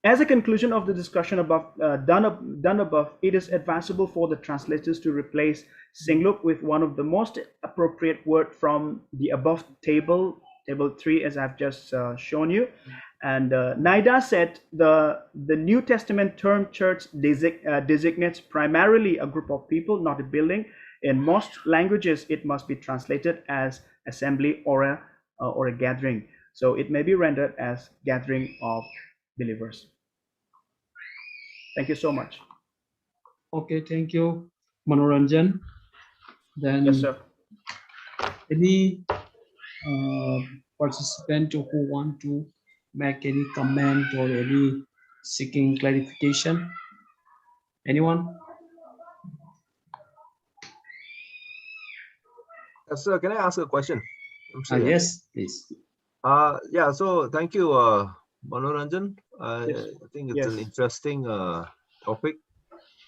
as a conclusion of the discussion above, done above, it is advisable for the translators to replace Singlup with one of the most appropriate word from the above table 3, as I've just shown you. And Naida said the New Testament term church designates primarily a group of people, not a building. In most languages, it must be translated as assembly or a gathering. So it may be rendered as gathering of believers. Thank you so much. Okay, thank you, Manoranjan. Then Yes, sir. Any participant who want to make any comment or any seeking clarification? Anyone? Sir, can I ask a question? Yes, please. Yeah, so thank you, Manoranjan. Yes. I think it's an interesting topic.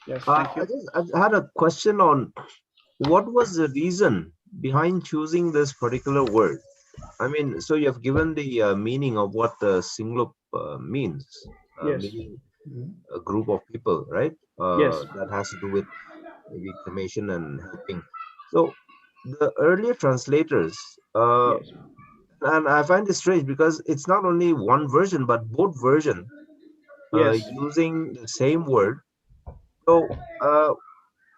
Yes, thank you. I had a question on what was the reason behind choosing this particular word. I mean, so you have given the meaning of what the Singlup means, meaning a group of people, right? Yes. That has to do with maybe cremation and helping. So the earlier translators, and I find this strange because it's not only one version, but both versions using the same word. So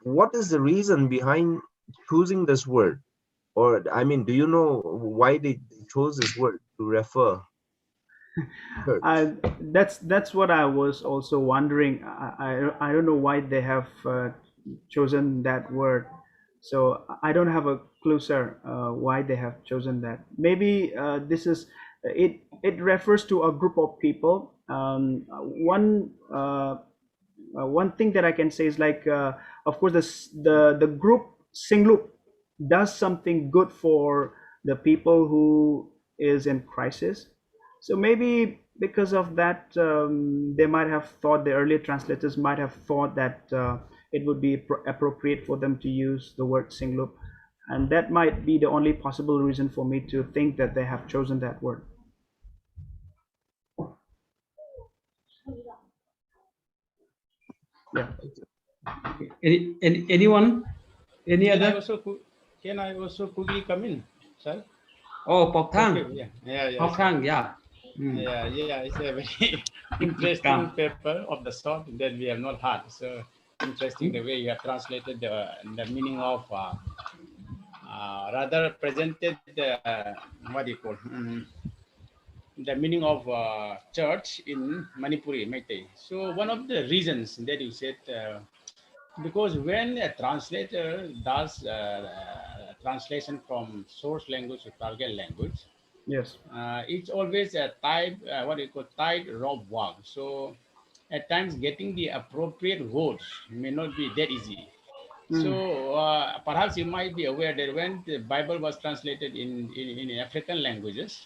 what is the reason behind choosing this word? Or, I mean, do you know why they chose this word to refer? That's what I was also wondering. I don't know why they have chosen that word. So I don't have a clue, sir, why they have chosen that. Maybe this is it. It refers to a group of people. One thing that I can say is like, of course, the group Singlup does something good for the people who is in crisis. So maybe because of that, they might have thought, the earlier translators might have thought that it would be appropriate for them to use the word Singlup, and that might be the only possible reason for me to think that they have chosen that word. Yeah. Anyone? Any other? Can I also quickly come in, sir? Oh, Popthang. Okay, yeah. Popthang, yeah. Yeah. It's a very interesting paper of the sort that we have not had. So interesting the way you have translated the meaning of, rather presented what do you call? the meaning of church in Manipuri, Meitei. So one of the reasons that you said, because when a translator does translation from source language to target language, Yes. it's always a type, what you call tight rope walk. So at times getting the appropriate words may not be that easy. So perhaps you might be aware that when the Bible was translated in African languages,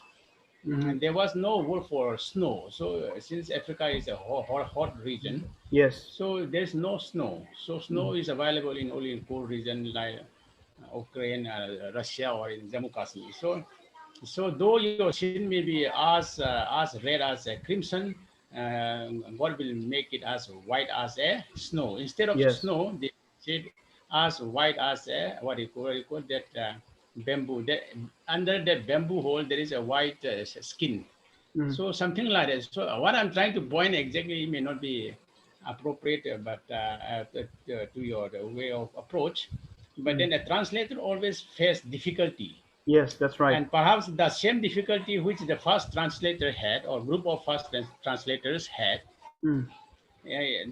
there was no word for snow. So since Africa is a hot region, Yes. so there's no snow. So snow is available in only in cold region like Ukraine, Russia, or in Jammu Kashmir. So though your sin may be as red as a crimson, God will make it as white as a snow. Instead of Yes. snow, they said as white as a what do you call that bamboo. That under that bamboo hole there is a white skin. So something like that. So what I'm trying to point exactly may not be appropriate, but to your way of approach. But then a translator always face difficulty, Yes, that's right. and perhaps the same difficulty which the first translator had, or group of first translators had,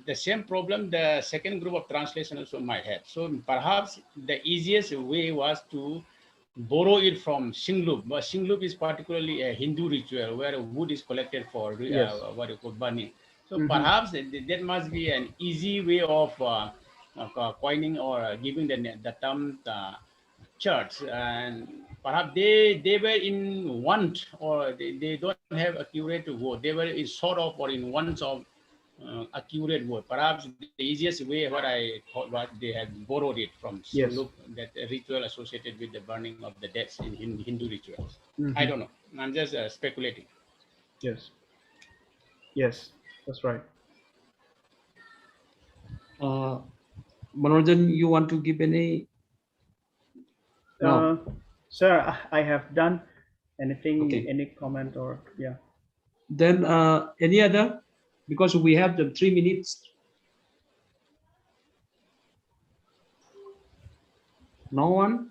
the same problem the second group of translation also might have. So perhaps the easiest way was to borrow it from Singlup. But Singlup is particularly a Hindu ritual where wood is collected for Yes. what you call burning. So perhaps that must be an easy way of coining or giving the term church. And perhaps they were in want, or they don't have accurate word. They were in sort of or in wants of accurate word. Perhaps the easiest way what I thought was they had borrowed it from Yes. Singlup, that ritual associated with the burning of the dead in Hindu rituals. I don't know. I'm just speculating. Yes. Yes, that's right. Manojan, you want to give any? No. Sir, I have done anything, Okay. any comment or yeah. Then any other? Because we have the 3 minutes. No one?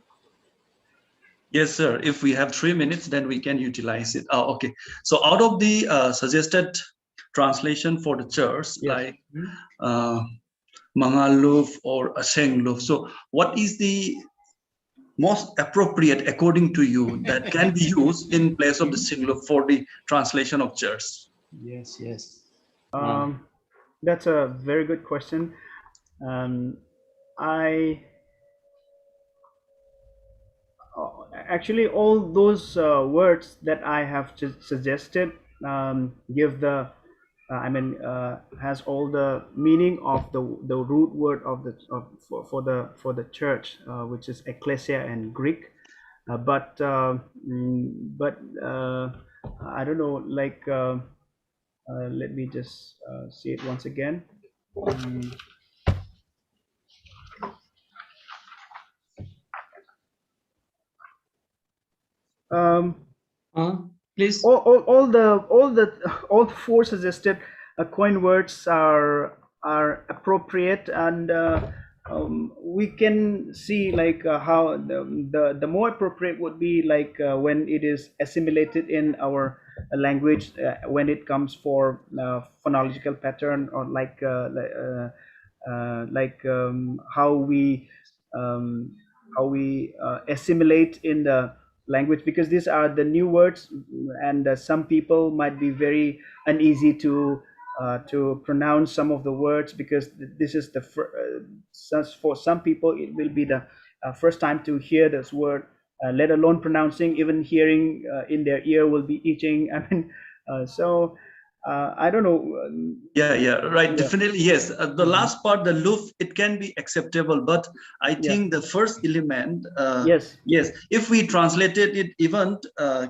Yes, sir. If we have 3 minutes, then we can utilize it. Okay. So out of the suggested translation for the church, Yes. like Mangaluf or Asengluf, so what is the most appropriate according to you that can be used in place of the Singluf for the translation of church? Yes, yes. That's a very good question. Actually, all those words that I have suggested give the has all the meaning of the root word of the for the church, which is ecclesia in Greek. But I don't know, like let me just see it once again. Please. All the four suggested coin words are appropriate, and we can see like how the more appropriate would be like when it is assimilated in our language, when it comes for phonological pattern, or like how we assimilate in the language, because these are the new words, and some people might be very uneasy to pronounce some of the words, because this is the for some people it will be the first time to hear this word, let alone pronouncing. Even hearing in their ear will be itching. I mean, so I don't know. Yeah, right. Definitely, yes. The last part, the luf, it can be acceptable, but I think the first element, yes, if we translated it, even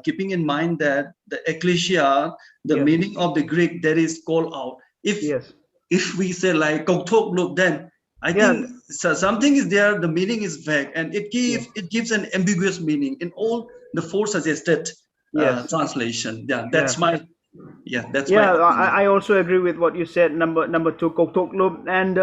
keeping in mind that the ecclesia, the meaning of the Greek, there is call out. If we say like koktok luf, then I think something is there. The meaning is vague, and it gives an ambiguous meaning in all the four suggested translation. Yeah, that's my. Yeah, that's I also agree with what you said. Number two, Koktoklub, and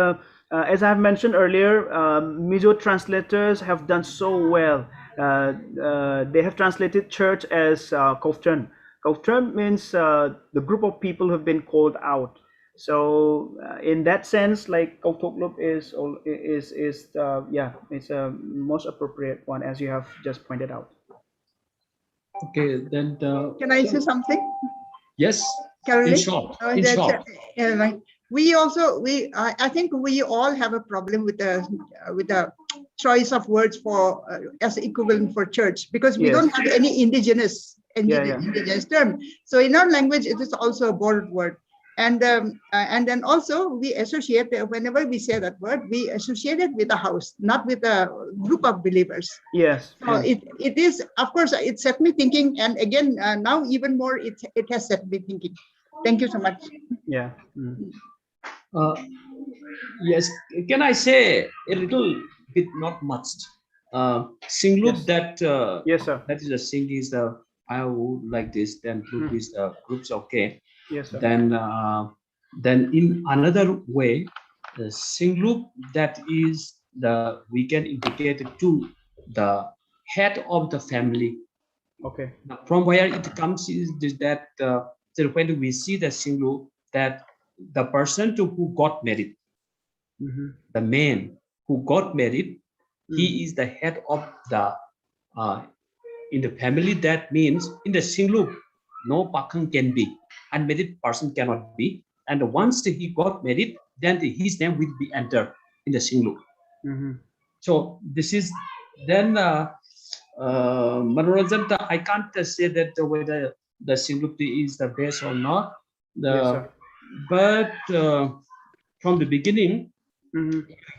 as I've mentioned earlier, Mizo translators have done so well. They have translated church as Koftan. Kautrem means the group of people who have been called out. So in that sense, like Kautoklub is yeah, it's a most appropriate one, as you have just pointed out. Okay, then Can I say something? yes, Caroline? in short, in short. Like I think we all have a problem with the choice of words for as equivalent for church, because we don't have any indigenous term. So in our language, it is also a borrowed word. And then also we associate, whenever we say that word, we associate it with a house, not with a group of believers. Yes. So it is, of course, it set me thinking, and again now even more it has set me thinking. Thank you so much. Yeah. Yes, can I say a little bit, not much. Singloop, that yes, sir. That is a sing is the I would like this, then group is the groups, okay. Yes, sir. Then in another way, the Singloop, that is the we can indicate it to the head of the family. Okay. Now, from where it comes is that so when we see the Singloop, that the person to who got married, the man who got married, he is the head of the in the family. That means in the Singloop, no Pakang can be, unmarried person cannot be, and once he got married, then his name will be entered in the Singloop. So this is then Manoranjan, I can't say that whether the Singloop is the best or not. But from the beginning,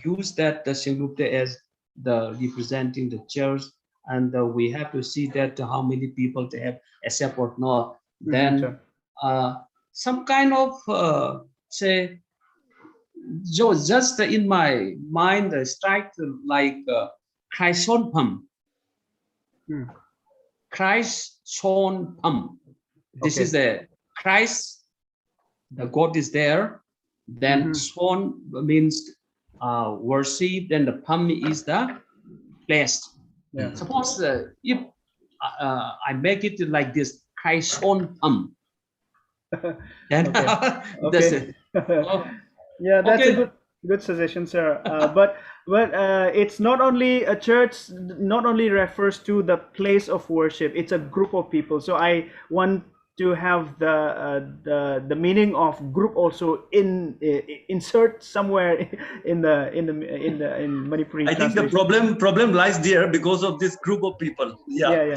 use that the Singloop as the representing the church, and we have to see that how many people they have accept or not. Then some kind of say, just in my mind strike like Christ on Pum. Christ on Pum. This is the Christ, the God is there. Then Swan means worship, then the Pum is the place. Suppose if I make it like this, Christ on Pum. Then that's it. Yeah, that's a good suggestion, sir. But it's not only a church, not only refers to the place of worship. It's a group of people. So I want to have the meaning of group also insert somewhere in Manipuri. I think the problem lies there because of this group of people. Yeah.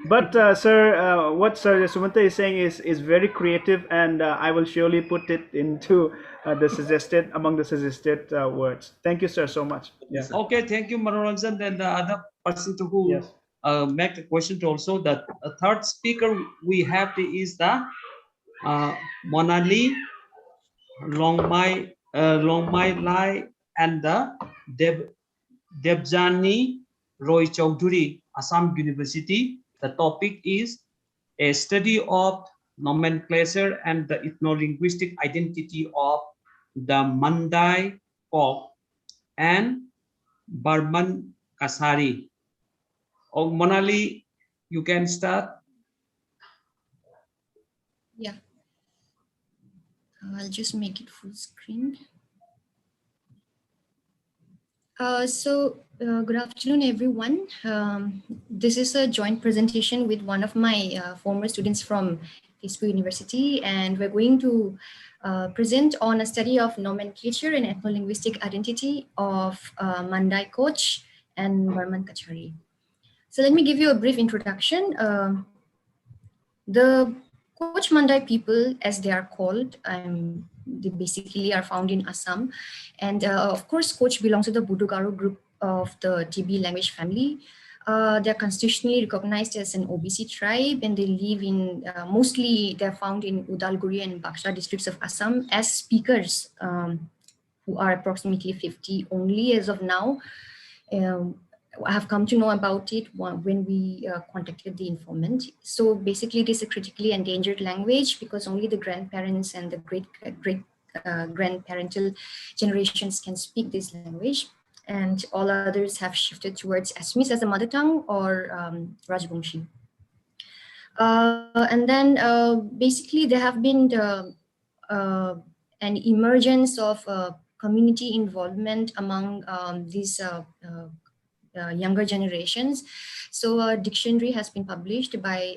But sir, what Sir Sumanta is saying is very creative, and I will surely put it into among the suggested words. Thank you, sir, so much. Yeah. Okay, thank you, Manoranjan. Then the other person to who make the question also, that third speaker we have is the Monali Longmai Lai and the Debjani Roy Chowdhury, Assam University. The topic is a study of nomenclature and the ethnolinguistic identity of the Mandai Kok and Burman Kasari. Oh, Monali, you can start. Yeah. I'll just make it full screen. Good afternoon, everyone. This is a joint presentation with one of my former students from Tesu University, and we're going to present on a study of nomenclature and ethnolinguistic identity of Mandai Koch and Burman Kachari. So let me give you a brief introduction. The Koch Mandai people, as they are called, they basically are found in Assam. And of course, Koch belongs to the Budugaro group of the TB language family. They're constitutionally recognized as an OBC tribe, and they live in, mostly they're found in Udalguri and Baksha districts of Assam as speakers, who are approximately 50 only as of now. I have come to know about it when we contacted the informant. So basically, it is a critically endangered language because only the grandparents and the great grandparental generations can speak this language, and all others have shifted towards Assamese as a mother tongue or Rajbangshi. And then basically there have been an emergence of community involvement among these younger generations. So a dictionary has been published by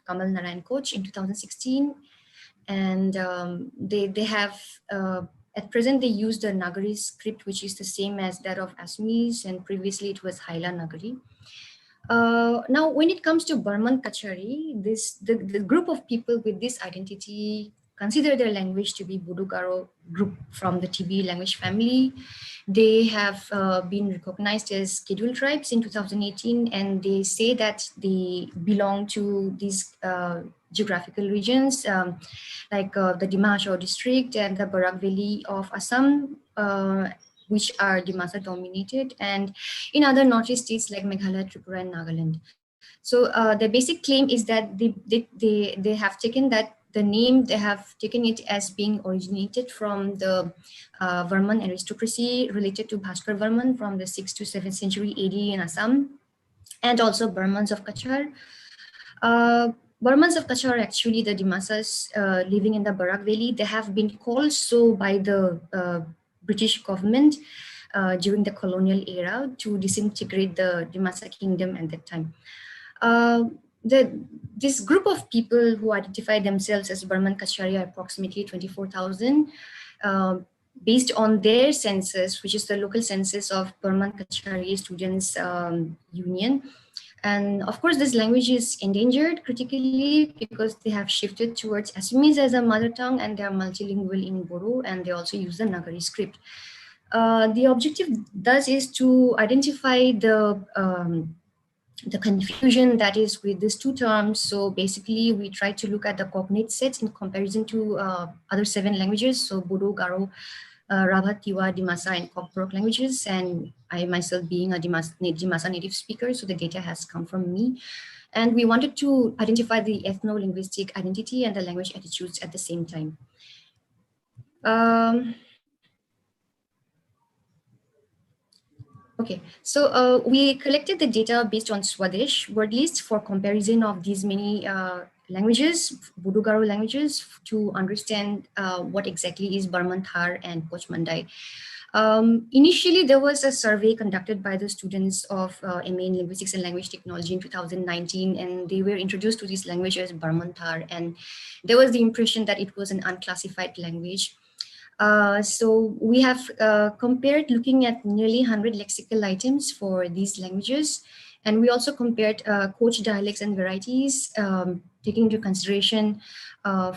Kamal Narayan Koch in 2016, and they have at present they use the Nagari script, which is the same as that of Assamese, and previously it was Haila Nagari. Now, when it comes to Burman Kachari, the group of people with this identity consider their language to be Bodo Garo group from the Tibi language family. They have been recognized as scheduled tribes in 2018, and they say that they belong to these geographical regions like the Dimashq district and the Barak Valley of Assam, which are Dimasa dominated, and in other northeast states like Meghalaya, Tripura, and Nagaland. So the basic claim is that they have taken that the name, they have taken it as being originated from the Burman aristocracy related to Bhaskar Burman from the 6th to 7th century AD in Assam, and also Burmans of Kachar. Burmans of Kachar are actually the Dimasas living in the Barak Valley. They have been called so by the British government during the colonial era to disintegrate the Dimasa kingdom at that time. This group of people who identify themselves as Burman Kachari are approximately 24,000. Based on their census, which is the local census of Burman Kachari Students Union. And of course, this language is endangered critically because they have shifted towards Assamese as a mother tongue, and they are multilingual in Bodo, and they also use the Nagari script. The objective thus is to identify the confusion that is with these two terms. So basically, we try to look at the cognate sets in comparison to other 7 languages. So Bodo, Garo, Rabha, Tiwa, Dimasa, and Kokborok languages. And I myself being a Dimasa native speaker, so the data has come from me. And we wanted to identify the ethno-linguistic identity and the language attitudes at the same time. Okay, so we collected the data based on Swadesh word list for comparison of these many languages, Bodo Garo languages, to understand what exactly is Burman Thar and Koch Mandai. Initially, there was a survey conducted by the students of MA in Linguistics and Language Technology in 2019, and they were introduced to this language as Burman Thar, and there was the impression that it was an unclassified language. So we have compared looking at nearly 100 lexical items for these languages. And we also compared Koch dialects and varieties, taking into consideration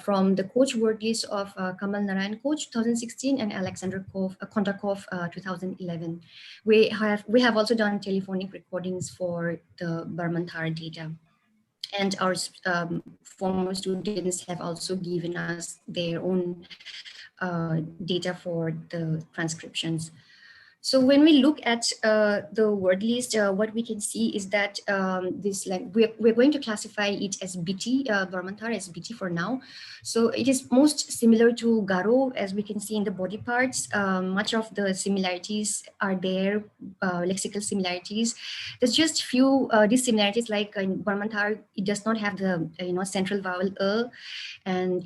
from the Koch word list of Kamal Narayan Koch 2016 and Alexander Kondakov 2011. We have also done telephonic recordings for the Burman Thar data. And our former students have also given us their own data for the transcriptions. So when we look at the word list, what we can see is that this, like, we're going to classify it as BT, Burman Thar as BT for now. So it is most similar to Garo, as we can see in the body parts. Much of the similarities are there, lexical similarities. There's just few dissimilarities, like in Burman Thar, it does not have the central vowel and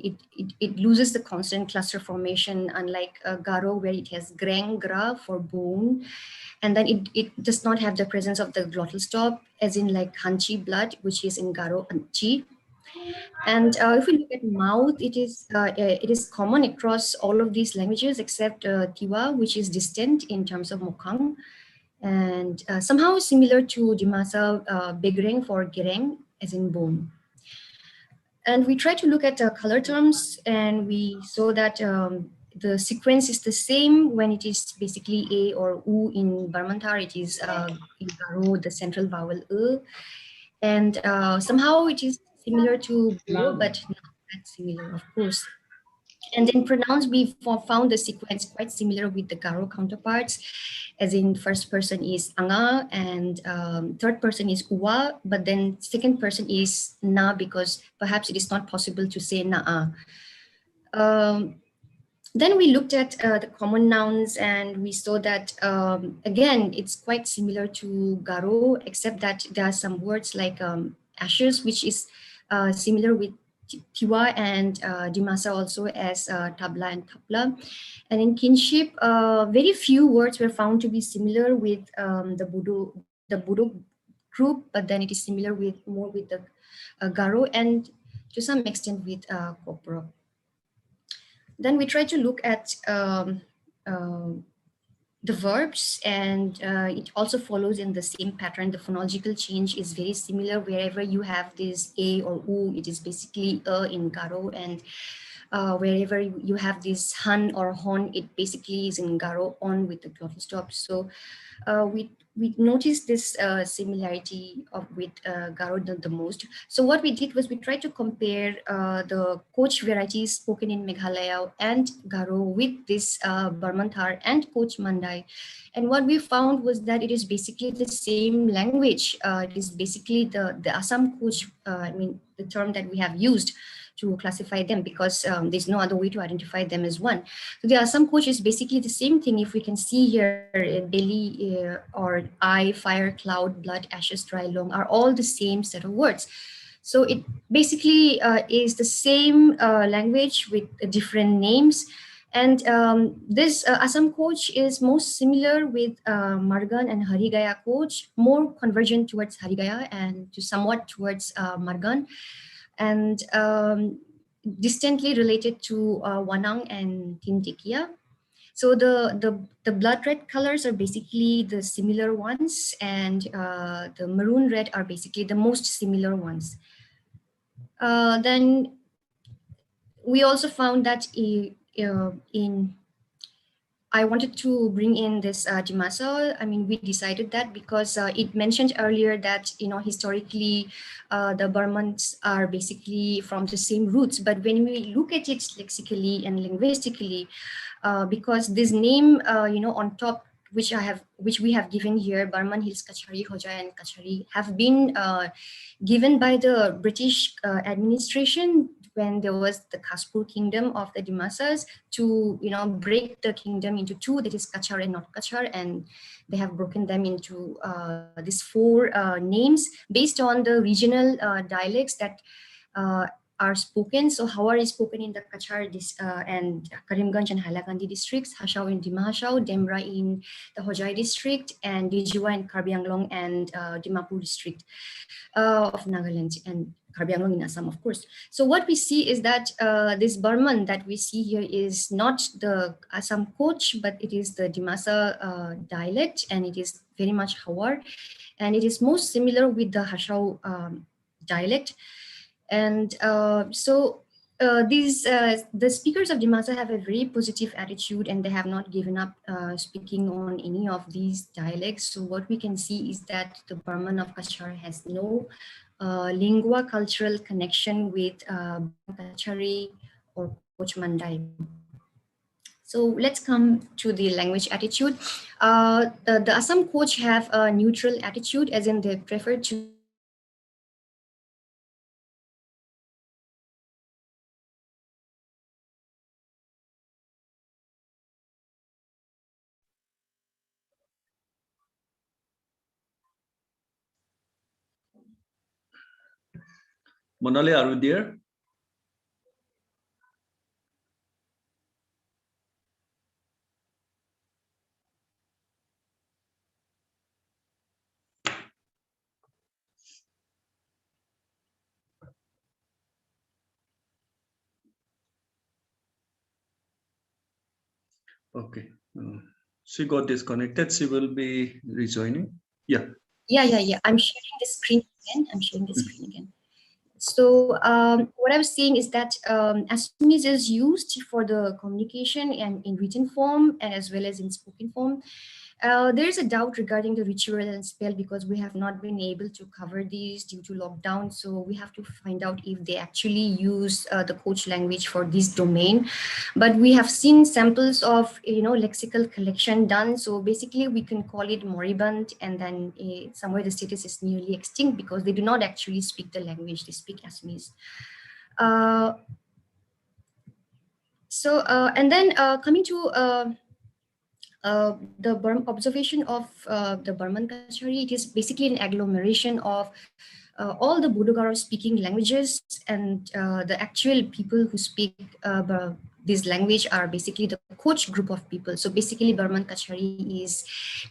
it loses the consonant cluster formation, unlike Garo, where it has greng, gra for bone, and then it does not have the presence of the glottal stop, as in like Hanchi blood, which is in Garo Anchi. And if we look at mouth, it is common across all of these languages except Tiwa, which is distant in terms of Mokang, and somehow similar to Dimasa Begreng for Gereng, as in bone. And we tried to look at color terms, and we saw that the sequence is the same when it is basically A or U in Burman Thar. It is in Garo, the central vowel and somehow it is similar to Bodo, but not that similar, of course. And then pronouns, we found the sequence quite similar with the Garo counterparts, as in first person is Anga and third person is Uwa, but then second person is Na, because perhaps it is not possible to say Na'a. Then we looked at the common nouns, and we saw that, again, it's quite similar to Garo, except that there are some words like ashes, which is similar with Tiwa and Dimasa also as Tabla and Tapla. And in kinship, very few words were found to be similar with the Bodo group, but then it is similar with more with the Garo and to some extent with Kopro. Then we try to look at the verbs, and it also follows in the same pattern. The phonological change is very similar wherever you have this A or U, it is basically in Garo, and wherever you have this Han or Hon, it basically is in Garo on with the glottal stop. So we noticed this similarity with Garo the most. So what we did was we tried to compare the Koch varieties spoken in Meghalaya and Garo with this Burman Thar and Koch Mandai. And what we found was that it is basically the same language. It is basically the Assam Koch, I mean, the term that we have used to classify them, because there's no other way to identify them as one. So the Assam Koch is basically the same thing. If we can see here, Delhi or I, fire, cloud, blood, ashes, dry, long are all the same set of words. So it basically is the same language with different names. And this Assam Koch is most similar with Margan and Harigaya Koch, more convergent towards Harigaya and to somewhat towards Margan, and distantly related to Wanang and Tintikia. So the blood red colors are basically the similar ones, and the maroon red are basically the most similar ones. Then we also found that I wanted to bring in this Dimasa. I mean, we decided that because it mentioned earlier that, you know, historically the Burmans are basically from the same roots. But when we look at it lexically and linguistically, because this name, you know, on top, which we have given here, Burman Hills Kachari, Hoja and Kachari, have been given by the British administration when there was the Kaspur kingdom of the Dimasas to, you know, break the kingdom into two, that is Kachar and not Kachar, and they have broken them into these four names based on the regional dialects that are spoken. So Hawar is spoken in the Kachar and Karimganj and Hailakandi districts, Hashau in Dima Hashau, Demra in the Hojai district, and Dijua in Karbi Anglong and Dimapur district of Nagaland, and Karbi Anglong in Assam, of course. So what we see is that this Burman that we see here is not the Assam Koch, but it is the Dimasa dialect, and it is very much Hawar, and it is most similar with the Hashau dialect. And the speakers of Dimasa have a very positive attitude, and they have not given up speaking on any of these dialects. So what we can see is that the Burman of Kachar has no lingua cultural connection with Kachari or Koch Mandai. So let's come to the language attitude. The Assam Koch have a neutral attitude, as in they prefer to Monali, are you there? Okay. She got disconnected. She will be rejoining. Yeah. Yeah. I'm sharing the screen again. So what I was saying is that Assamese is used for the communication and in written form and as well as in spoken form. There is a doubt regarding the ritual and spell because we have not been able to cover these due to lockdown. So we have to find out if they actually use the Koch language for this domain. But we have seen samples of, lexical collection done. So basically we can call it moribund, and then somewhere the status is nearly extinct because they do not actually speak the language, they speak Assamese. And then coming to the observation of the Burman Kachari, it is basically an agglomeration of all the Bodo-Garo speaking languages and the actual people who speak this language are basically the Koch group of people. So basically Burman Kachari is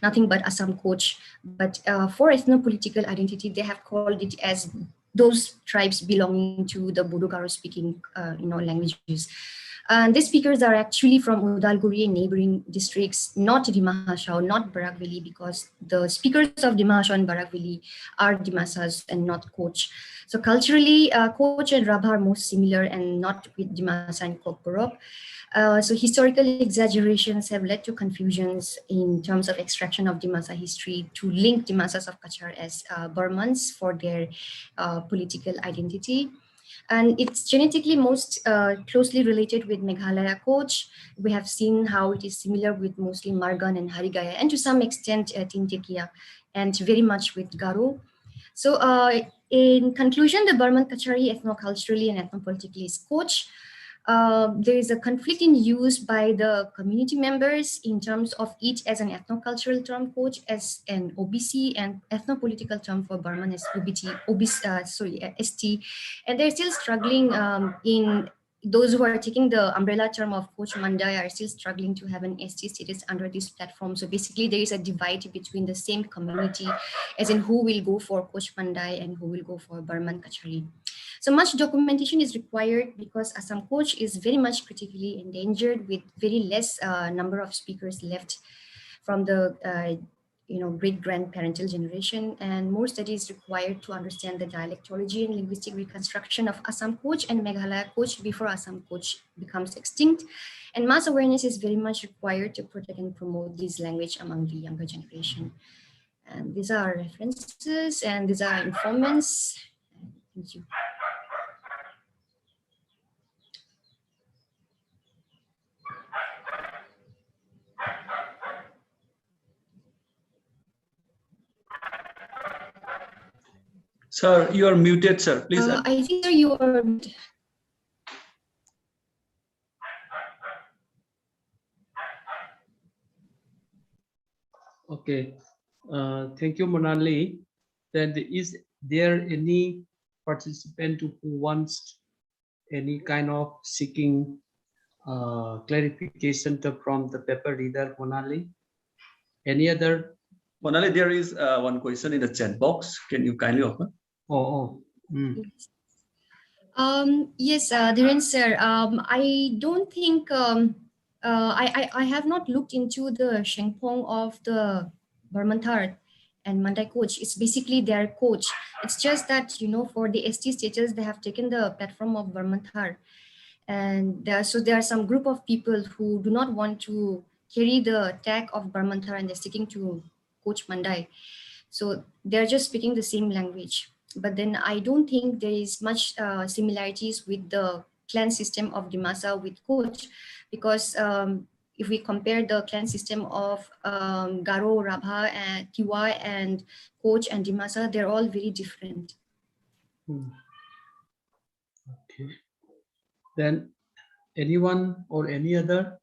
nothing but Assam Koch, but for ethno-political identity, they have called it as those tribes belonging to the Bodo-Garo speaking languages. And these speakers are actually from Udalguri and neighboring districts, not Dima Hasao, not Barak Valley, because the speakers of Dima Hasao and Barak Valley are Dimasas and not Koch. So culturally, Koch and Rabha are most similar and not with Dimasa and Kokborok. So historical exaggerations have led to confusions in terms of extraction of Dimasa history to link Dimasas of Kachar as Burmans for their political identity. And it's genetically most closely related with Meghalaya Koch. We have seen how it is similar with mostly Margan and Harigaya, and to some extent Tintekia, and very much with Garo. So in conclusion, the Burman Kachari ethno-culturally and ethno-politically is Koch. There is a conflict in use by the community members in terms of it as an ethno-cultural term, Koch as an OBC, and ethno-political term for Burman as ST. And they're still struggling in those who are taking the umbrella term of Koch Mandai are still struggling to have an ST status under this platform. So basically there is a divide between the same community, as in who will go for Koch Mandai and who will go for Burman Kachari. So much documentation is required because Assam Koch is very much critically endangered with very less number of speakers left from the great-grandparental generation, and more studies required to understand the dialectology and linguistic reconstruction of Assam Koch and Meghalaya Koch before Assam Koch becomes extinct. And mass awareness is very much required to protect and promote this language among the younger generation. And these are references and these are informants. Thank you. Sir, you are muted, sir. Please. I think you are. Okay. Thank you, Monali. Then is there any participant who wants any kind of seeking clarification from the paper reader, Monali? Any other? Monali, there is one question in the chat box. Can you kindly open? Yes, Dhiren sir. I don't think I have not looked into the Shengpong of the Burmantar and Mandai Koch. It's basically their coach. It's just that, for the ST status, they have taken the platform of Burmantar. And so there are some group of people who do not want to carry the tag of Burmantar and they're sticking to Koch Mandai. So they're just speaking the same language. But then I don't think there is much similarities with the clan system of Dimasa with Koch, because if we compare the clan system of Garo, Rabha, and Tiwa, and Koch and Dimasa, they're all very different. Okay. Then anyone or any other?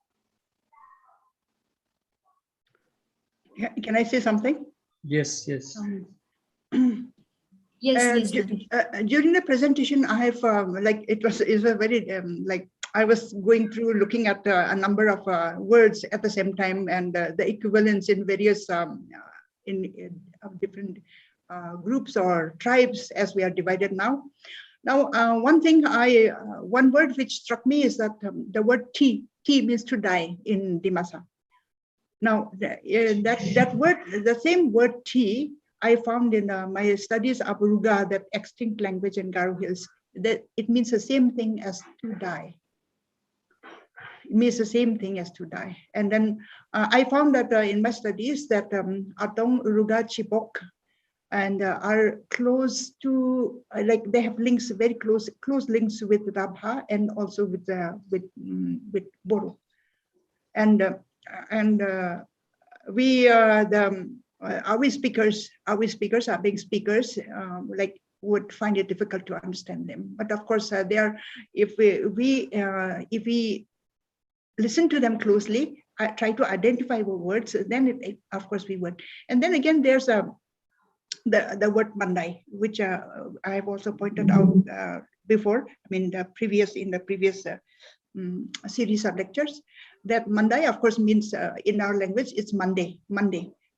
Can I say something? Yes, yes. Yes, during the presentation, I have it was a very I was going through looking at a number of words at the same time and the equivalents in various different groups or tribes as we are divided now. Now, one word which struck me is that the word "ti" means to die in Dimasa. Now, that word, the same word "ti," I found in my studies of Ruga, that extinct language in Garo Hills, that it means the same thing as to die. It means the same thing as to die. And then I found that in my studies that Atong, Ruga, Chibok, and are close to, they have links, very close links with Rabha and also with Boro. And our speakers are being speakers, would find it difficult to understand them. But of course, if we listen to them closely, try to identify the words, then of course we would. And then again, there's the word Mandai, which I have also pointed out before. I mean, in the previous series of lectures, that Mandai, of course, means in our language it's Monday,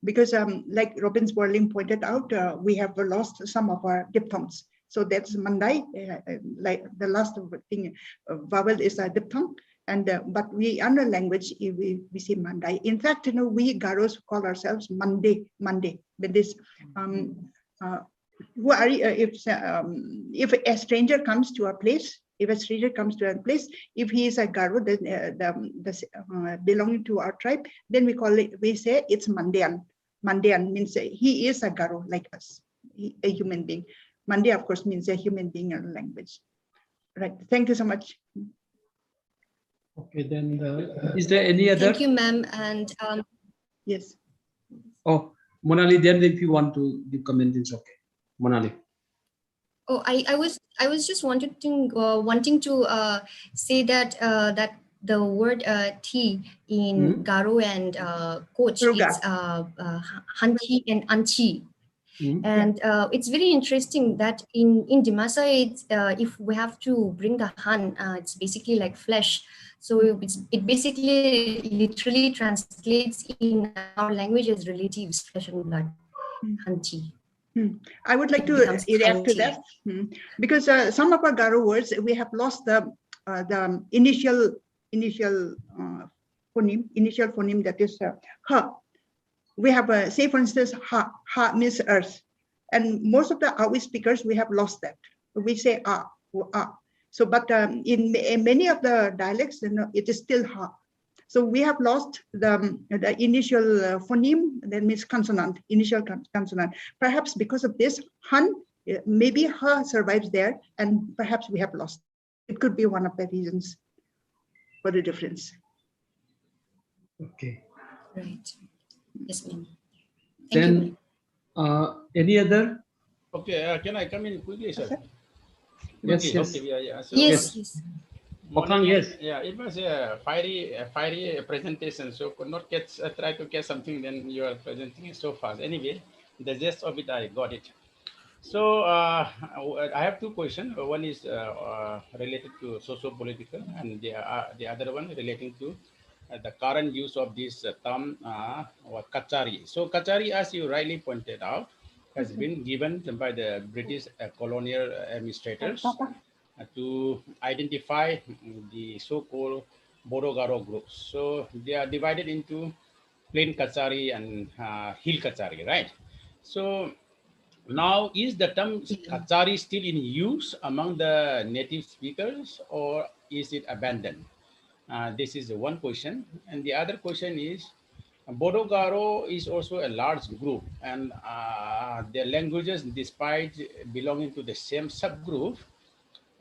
because like Robin Sperling pointed out, we have lost some of our diphthongs. So that's Mandai, like the last thing, vowel is a diphthong. And but we under language we say Mandai. In fact, we Garos call ourselves Monday. But this who are if a stranger comes to a place, if he is a Garo, then belonging to our tribe, then we say it's Mandaean. Mandaean means he is a Garo like us, a human being. Mandai, of course, means a human being in language. Right. Thank you so much. Okay, then is there any other? Thank you, ma'am. And yes. Oh, Monali, then if you want to give comment, it's okay. Monali. Oh, I was just wanting to say that that the word tea in Garo and Koch is hanchi and anchi. And it's very interesting that in Dimasa, it's, if we have to bring the han, it's basically like flesh. So it basically literally translates in our language as relatives, flesh and blood, hanchi. I would like to react to that because some of our Garo words we have lost the initial phoneme, that is ha. We have say for instance ha means earth, and most of the Awi speakers we have lost that. We say ah. So but in many of the dialects it is still ha. So we have lost the initial phoneme, that means consonant, initial consonant. Perhaps because of this, han, maybe ha survives there, and perhaps we have lost. It could be one of the reasons for the difference. Okay. Right. Yes, ma'am. Then, any other? Okay, can I come in quickly, sir? Yes, quickly. yes. Okay, yeah. So, yes. Okang, yes. Yeah, it was a fiery presentation, so could not try to get something, then you are presenting it so fast. Anyway, the gist of it, I got it. So I have two questions. One is related to socio-political, and the other one relating to the current use of this term kachari. So kachari, as you rightly pointed out, has been given by the British colonial administrators to identify the so-called Bodo-Garo groups. So they are divided into plain Kachari and hill Kachari, right? So now, is the term Kachari still in use among the native speakers, or is it abandoned? This is one question. And the other question is, Bodo-Garo is also a large group, and their languages, despite belonging to the same subgroup,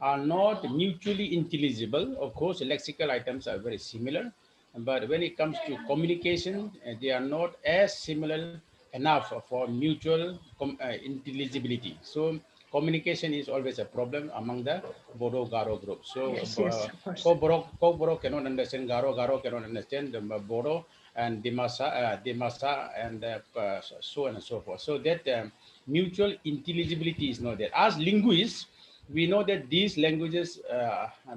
are not mutually intelligible. Of course, lexical items are very similar, but when it comes to communication, they are not as similar enough for mutual intelligibility. So communication is always a problem among the Bodo-Garo group. So Ko-Boro cannot understand Garo, Garo cannot understand the Bodo, and Dimasa, and so on and so forth. So that mutual intelligibility is not there. As linguists, we know that these languages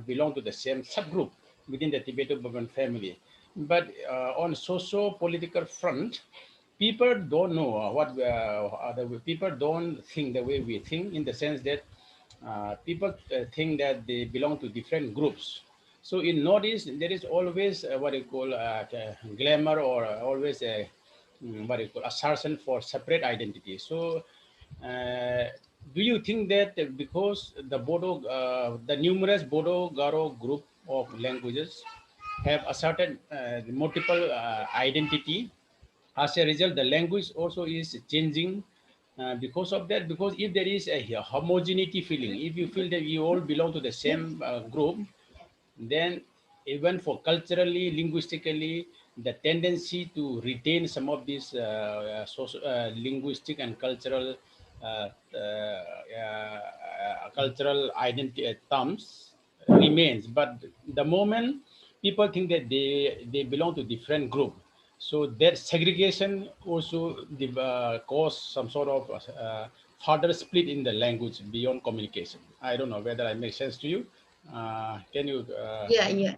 belong to the same subgroup within the Tibeto-Burman family. But on socio-political front, people don't know people don't think the way we think, in the sense that people think that they belong to different groups. So in Northeast, there is always what you call glamour, or always a what you call assertion for separate identity. So do you think that because the numerous Bodo-Garo group of languages have asserted multiple identity, as a result, the language also is changing because of that? Because if there is a homogeneity feeling, if you feel that you all belong to the same group, then even for culturally, linguistically, the tendency to retain some of these linguistic and cultural cultural identity terms remains. But the moment people think that they belong to different group, So that segregation also cause some sort of further split in the language beyond communication. I don't know whether I make sense to you. Can you? Yeah.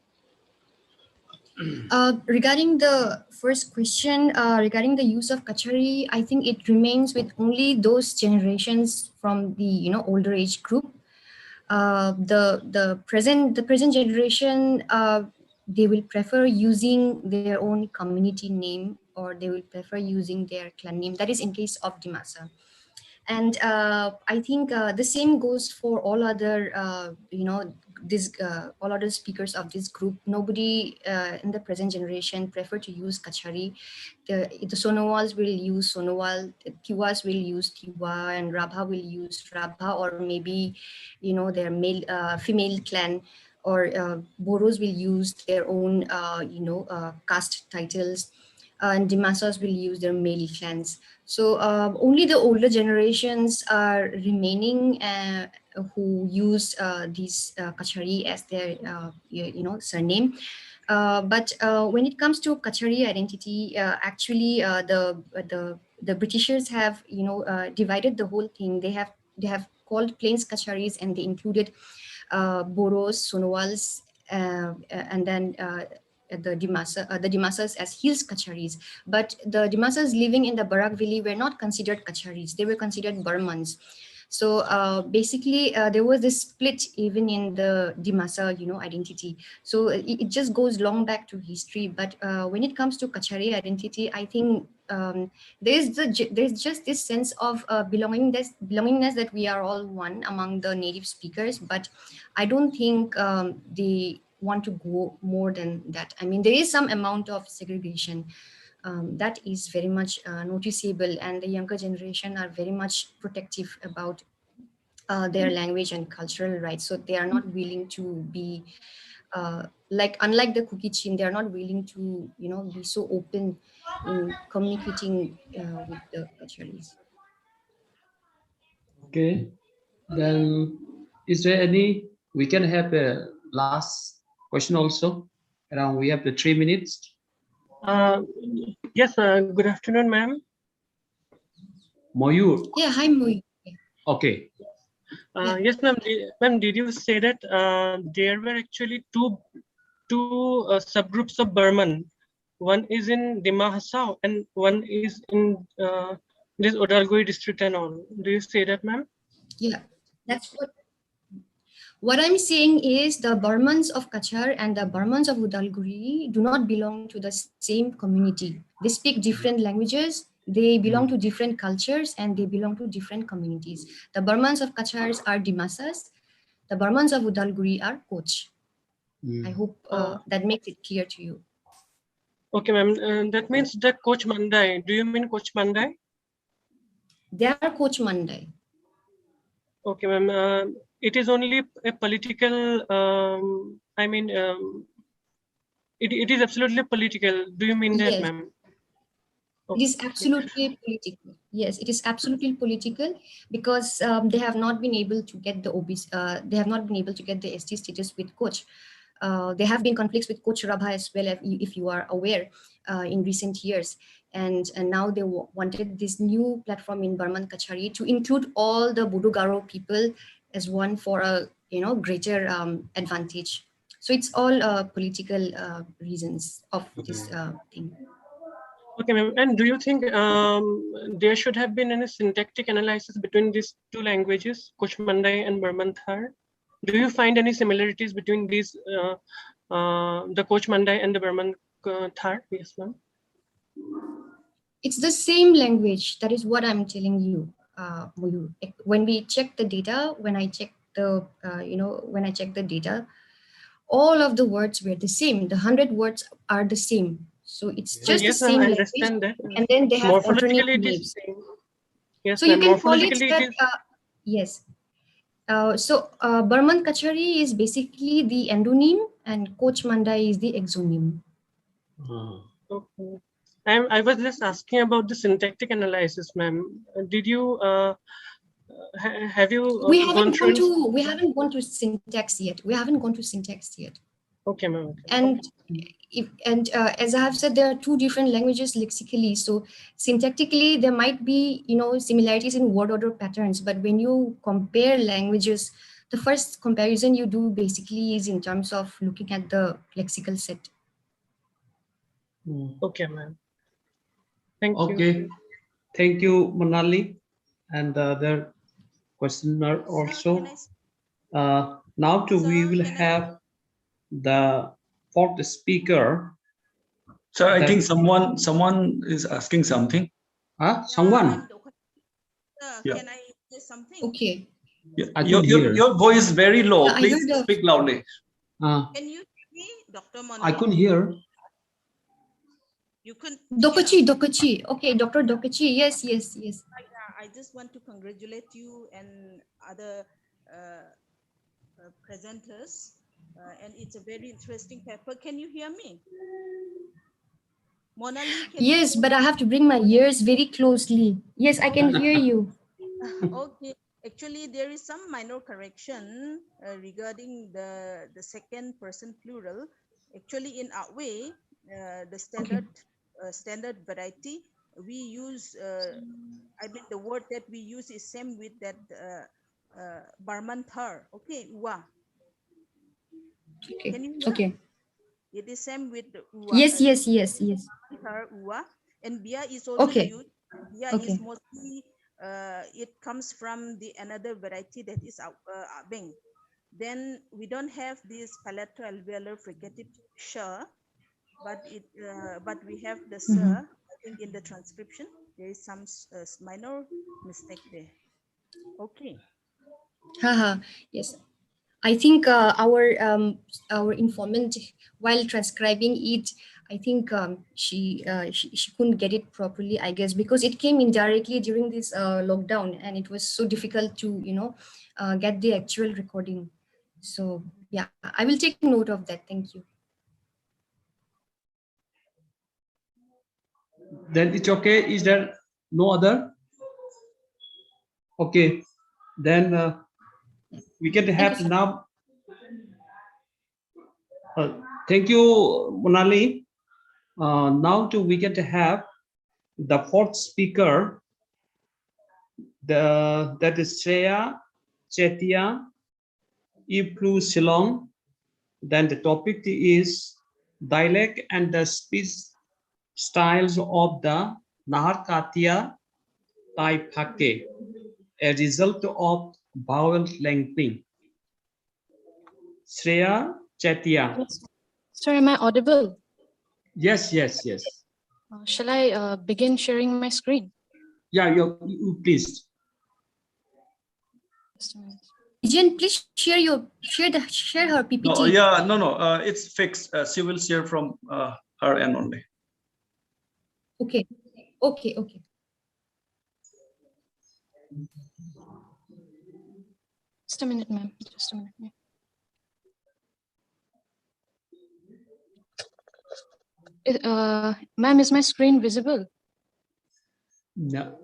Regarding the first question, regarding the use of Kachari, I think it remains with only those generations from the older age group. The present generation, they will prefer using their own community name, or they will prefer using their clan name. That is in case of Dimasa. And I think the same goes for all other all other speakers of this group. Nobody in the present generation prefer to use Kachari. The Sonowals will use Sonowal, Tiwas will use Tiwa, and Rabha will use Rabha, or maybe their male female clan, or Boros will use their own caste titles, and Dimasas will use their male clans. So only the older generations are remaining who use these Kachari as their surname. But when it comes to Kachari identity, actually the Britishers have divided the whole thing. They have called plains Kacharis, and they included Boros, Sonowals, and then the Dimasas as hills Kacharis. But the Dimasas living in the Barak Valley were not considered Kacharis. They were considered Burmans. So basically, there was this split even in the Dimasa, identity. So it just goes long back to history. But when it comes to Kachari identity, I think there's just this sense of belongingness that we are all one among the native speakers. But I don't think they want to go more than that. I mean, there is some amount of segregation that is very much noticeable, and the younger generation are very much protective about their language and cultural rights. So they are not willing to be unlike the Kukichin, they are not willing to be so open in communicating with the Kacharis. Okay, then is there any? We can have a last question also. Around we have the 3 minutes. Yes, good afternoon, ma'am. Moyur. Yeah, hi Moyur. Okay. Yes, ma'am. Ma'am, did you say that there were actually two subgroups of Burman? One is in Dimahasao and one is in this Odalguri district and all. Do you say that, ma'am? Yeah, that's what I'm saying is the Burmans of Kachar and the Burmans of Udalguri do not belong to the same community. They speak different languages, they belong to different cultures, and they belong to different communities. The Burmans of Kachar are Dimasas, the Burmans of Udalguri are Koch. I hope that makes it clear to you. Okay, ma'am. That means the Koch Mandai. Do you mean Koch Mandai? They are Koch Mandai. Okay, ma'am. It is only a political, it is absolutely political. Do you mean that, ma'am? It is absolutely political. Yes, it is absolutely political because they have not been able to get the they have not been able to get the ST status with Koch. There have been conflicts with Koch Rabha as well, if you are aware, in recent years. And now they wanted this new platform in Burman Kachari to include all the Bodo Garo people as one for a greater advantage. So it's all political reasons of this thing. Okay, ma'am. And do you think there should have been any syntactic analysis between these two languages, Koch Mandai and Burman Thar? Do you find any similarities between these, the Koch Mandai and the Burman Thar? Yes, ma'am. It's the same language. That is what I'm telling you, Moyur. When we check the data, when I check the, when I check the data, all of the words were the same. The 100 words are the same. So it's just the same I language. understand that. And then they have alternate names. Yes, so you can call it that. Yes. So Burman Kachari is basically the endonym, and Koch Mandai is the exonym. Okay. I was just asking about the syntactic analysis, ma'am. Did you have you? We haven't gone to syntax yet. We haven't gone to syntax yet. Okay, ma'am. And as I have said, there are two different languages lexically. So syntactically, there might be, similarities in word order patterns. But when you compare languages, the first comparison you do basically is in terms of looking at the lexical set. Okay, ma'am. Thank you. Okay. Thank you, Manali, and the other questioner also. Now we will have the fourth speaker. Sir, I think someone is asking something. Huh? Someone? Yeah. Can I say something? Okay. Yeah. Your voice is very low. Yeah, Please speak loudly. Can you hear me, Dr. Monali? I couldn't hear. You couldn't Dokuchi. Okay, Dr. Dokuchi. Yes. I just want to congratulate you and other presenters. And it's a very interesting paper. Can you hear me? Monali, yes, but I have to bring my ears very closely. Yes, I can hear you. Okay. Actually, there is some minor correction regarding the second person plural. Actually, in our way, the standard variety, we use, the word that we use is same with that Burman thar. Okay, uwa. Okay. Can you hear? Okay. It is same with the uwa. Yes. Thar, uwa. And bia is also used. Bia is mostly it comes from the another variety that is abeng. Then we don't have this palato-alveolar fricative sh, but we have the sir. I think in the transcription there is some minor mistake there. Okay. Yes. I think our informant, while transcribing it, I think she couldn't get it properly, I guess, because it came indirectly during this lockdown, and it was so difficult to get the actual recording. So yeah, I will take note of that. Thank you. Then it's okay. Is there no other? Okay. Then we can have now. Thank you, Monali. Now we get to have the fourth speaker. That is Shreya Chetia Iplu Shillong. Then the topic is dialect and the speech styles of the Naharkatia Taipake, a result of vowel lengthening. Shreya Chetia. Sir, am I audible? Yes. Shall I begin sharing my screen? Yeah, you please. Just a minute. Jen, please share her PPT. No. It's fixed. She will share from her end only. Okay. Just a minute, ma'am. Just a minute. Ma'am, is my screen visible? No.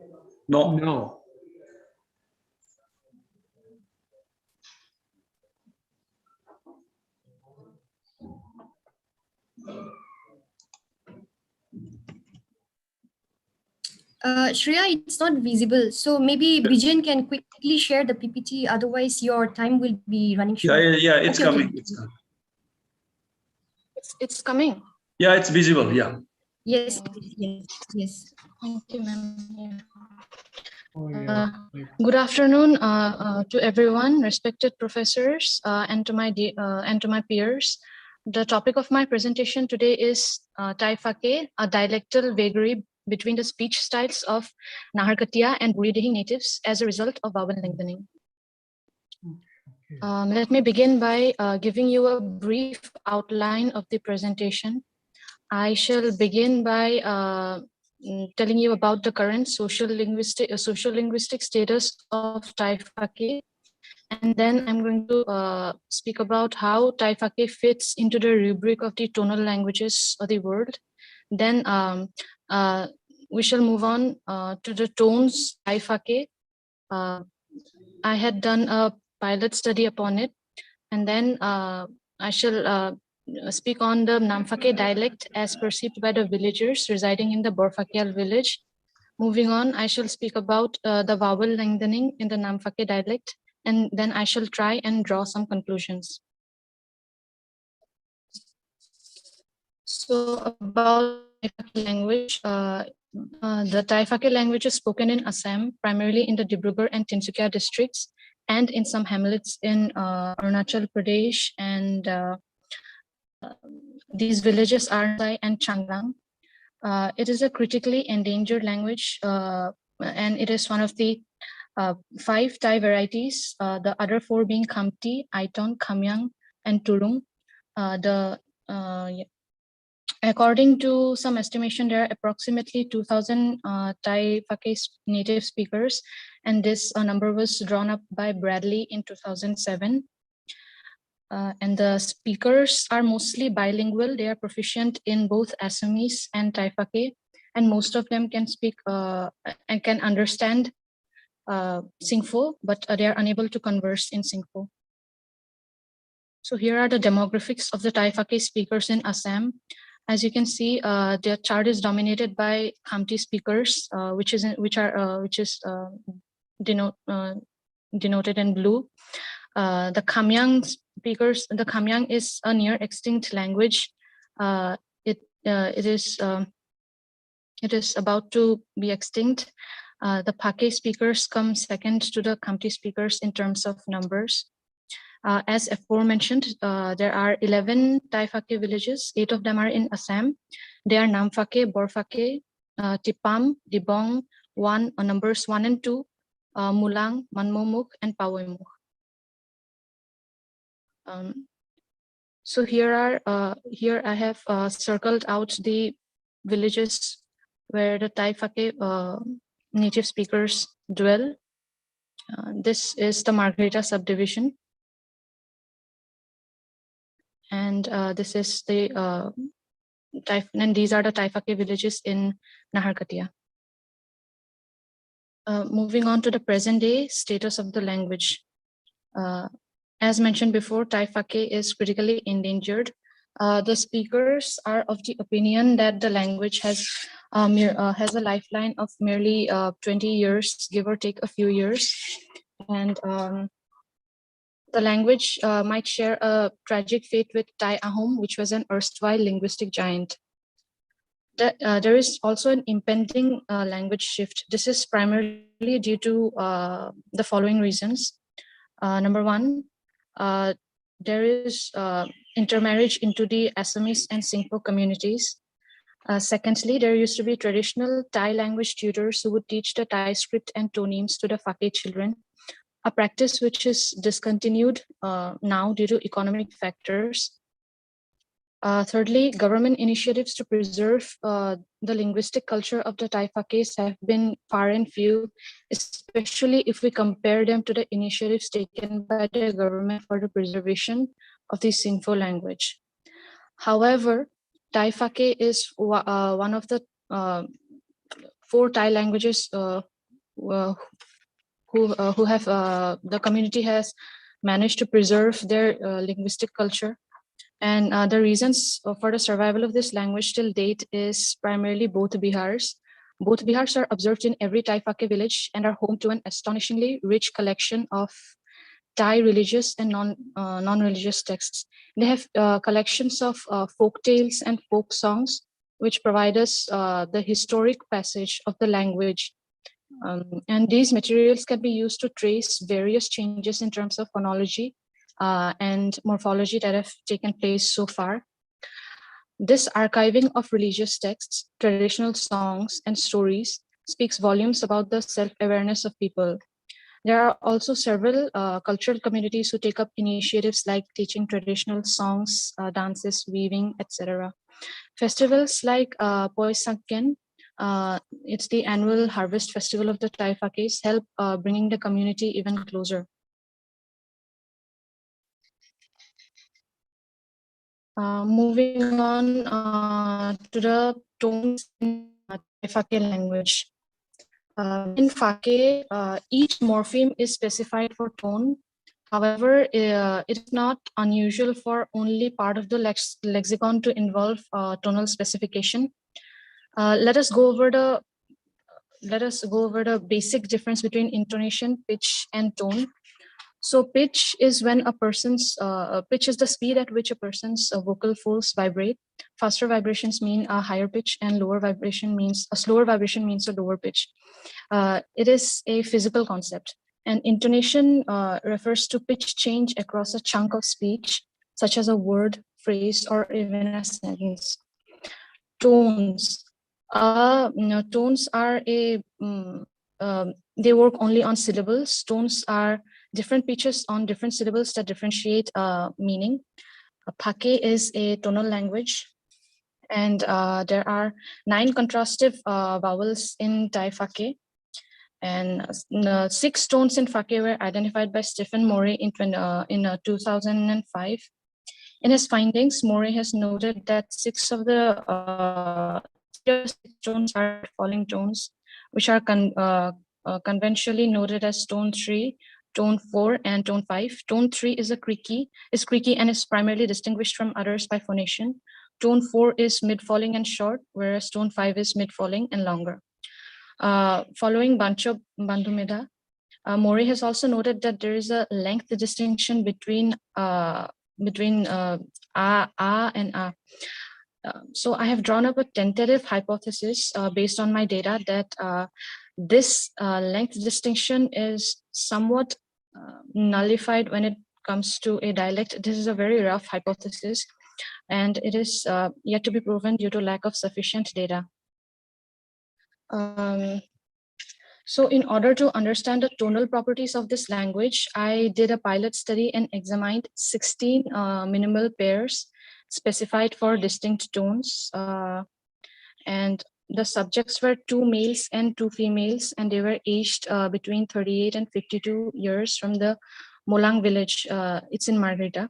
Shreya, it's not visible. So maybe Bijan can quickly share the PPT. Otherwise, your time will be running short. Yeah. It's coming. Okay. It's coming. It's coming. Yeah, it's visible. Yeah. Yes. Thank you, ma'am. Good afternoon to everyone, respected professors, and to my peers. The topic of my presentation today is Taifake, a dialectal vagary between the speech styles of Naharkatia and Buridihi natives as a result of vowel lengthening. Let me begin by giving you a brief outline of the presentation. I shall begin by telling you about the current social linguistic status of Taifake, and then I'm going to speak about how Taifake fits into the rubric of the tonal languages of the world. Then we shall move on to the tones Taifake. I had done a pilot study upon it, and then I shall speak on the Namphake dialect as perceived by the villagers residing in the Borfakial village. Moving on, I shall speak about the vowel lengthening in the Namphake dialect, and then I shall try and draw some conclusions. So about Taifake language, the Taifake language is spoken in Assam, primarily in the Dibrugarh and Tinsukia districts, and in some hamlets in Arunachal Pradesh, and these villages are Sai and Changlang. It is a critically endangered language, and it is one of the 5 Thai varieties, the other 4 being Khamti, Aiton, Khamyang, and Turung. According to some estimation, there are approximately 2,000 Taifake native speakers, and this number was drawn up by Bradley in 2007. And the speakers are mostly bilingual. They are proficient in both Assamese and Taifake, and most of them can speak and can understand Singpho, but they are unable to converse in Singpho. So here are the demographics of the Taifake speakers in Assam. As you can see, the chart is dominated by Khamti speakers, which is denoted in blue. The Khamyang speakers. The Khamyang is a near extinct language. It is about to be extinct. The Phake speakers come second to the Khamti speakers in terms of numbers. As aforementioned, there are 11 Taifake villages. 8 of them are in Assam. They are Namphake, Borphake, Tipam, Dibong, numbers 1 and 2, Mulang, Manmomuk, and Pawoimuk. So here I have circled out the villages where the Taifake native speakers dwell. This is the Margarita subdivision. And this is the and these are the Taifake villages in Naharkatia. Moving on to the present day status of the language. As mentioned before, Taifake is critically endangered. The speakers are of the opinion that the language has a lifeline of merely 20 years, give or take a few years. And the language might share a tragic fate with Tai Ahom, which was an erstwhile linguistic giant. There is also an impending language shift. This is primarily due to the following reasons. Number 1, there is intermarriage into the Assamese and Singpho communities. Secondly, there used to be traditional Thai language tutors who would teach the Thai script and tonemes to the Phake children, a practice which is discontinued now due to economic factors. Thirdly, government initiatives to preserve the linguistic culture of the Taifakes have been far and few, especially if we compare them to the initiatives taken by the government for the preservation of the Singpho language. However, Taifake is one of the 4 Thai languages who have the community has managed to preserve their linguistic culture. And the reasons for the survival of this language till date is primarily both Bihars. Both Bihars are observed in every Taifake village and are home to an astonishingly rich collection of Thai religious and non-religious texts. They have collections of folk tales and folk songs, which provide us the historic passage of the language. And these materials can be used to trace various changes in terms of phonology and morphology that have taken place so far. This archiving of religious texts, traditional songs, and stories speaks volumes about the self-awareness of people. There are also several cultural communities who take up initiatives like teaching traditional songs, dances, weaving, etc. Festivals like Poi Sanken, it's the annual harvest festival of the Taifakes, help bringing the community even closer. Moving on to the tones in Taifake language. In Phake, each morpheme is specified for tone. However, it is not unusual for only part of the lexicon to involve tonal specification. Let us go over the basic difference between intonation, pitch, and tone. So pitch is when a person's pitch is the speed at which a person's vocal folds vibrate. Faster vibrations mean a higher pitch, and slower vibration means a lower pitch. It is a physical concept. And intonation refers to pitch change across a chunk of speech, such as a word, phrase, or even a sentence. Tones. Tones are they work only on syllables. Tones are different pitches on different syllables that differentiate meaning. Phake is a tonal language, and there are 9 contrastive vowels in Thai Phake. And 6 tones in Phake were identified by Stephen Morey in 2005. In his findings, Morey has noted that 6 of the tones are falling tones, which are conventionally noted as tone 3, tone 4, and tone 5. Tone 3 is creaky and is primarily distinguished from others by phonation. Tone 4 is mid-falling and short, whereas tone 5 is mid-falling and longer. Following Bancho Bandhumeda, Morey has also noted that there is a length distinction between a and a. So I have drawn up a tentative hypothesis based on my data that this length distinction is somewhat nullified when it comes to a dialect. This is a very rough hypothesis, and it is yet to be proven due to lack of sufficient data. So in order to understand the tonal properties of this language, I did a pilot study and examined 16 minimal pairs specified for distinct tones. And the subjects were 2 males and 2 females, and they were aged between 38 and 52 years from the Molang village. It's in Margarita.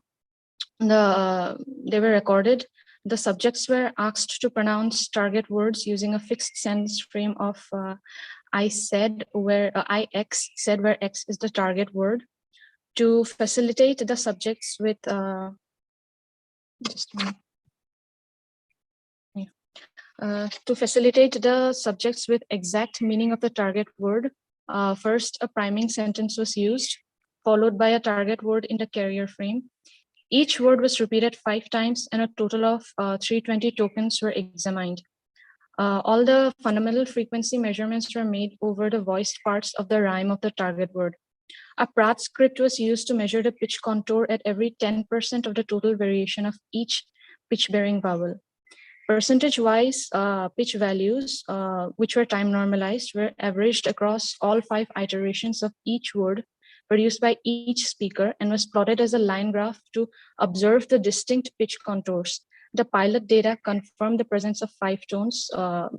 They were recorded. The subjects were asked to pronounce target words using a fixed sentence frame of I said where IX said where X is the target word. To facilitate the subjects with to facilitate the subjects with exact meaning of the target word, first a priming sentence was used, followed by a target word in the carrier frame. Each word was repeated 5 times, and a total of 320 tokens were examined. All the fundamental frequency measurements were made over the voiced parts of the rhyme of the target word. A Pratt script was used to measure the pitch contour at every 10% of the total variation of each pitch-bearing vowel. Percentage-wise, pitch values, which were time normalized, were averaged across all 5 iterations of each word produced by each speaker and was plotted as a line graph to observe the distinct pitch contours. The pilot data confirmed the presence of 5 tones, the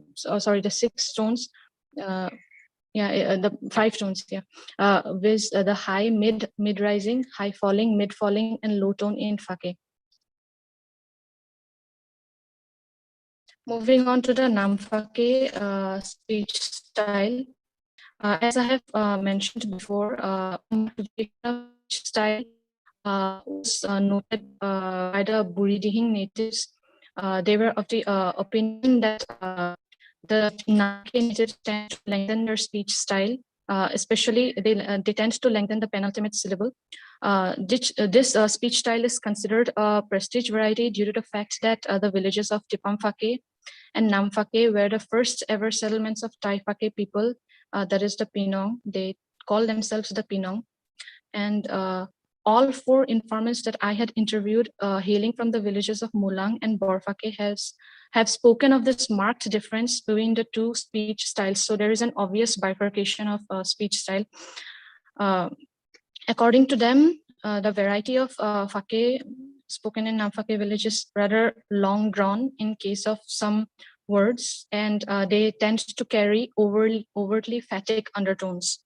6 tones, the 5 tones, with the high, mid-rising, high falling, mid-falling, and low tone in Phake. Moving on to the Namphake speech style. As I have mentioned before, speech style was noted by the Buridihing natives. They were of the opinion that the Namphake natives tend to lengthen their speech style, especially they tend to lengthen the penultimate syllable. This speech style is considered a prestige variety due to the fact that the villages of Tipamphake and Namphake were the first ever settlements of Thai Phake people, that is the Pinong. They call themselves the Pinong. And all 4 informants that I had interviewed hailing from the villages of Mulang and Borphake have spoken of this marked difference between the 2 speech styles. So there is an obvious bifurcation of speech style. According to them, the variety of Phake spoken in Namphake village is rather long drawn in case of some words, and they tend to carry overtly phatic undertones.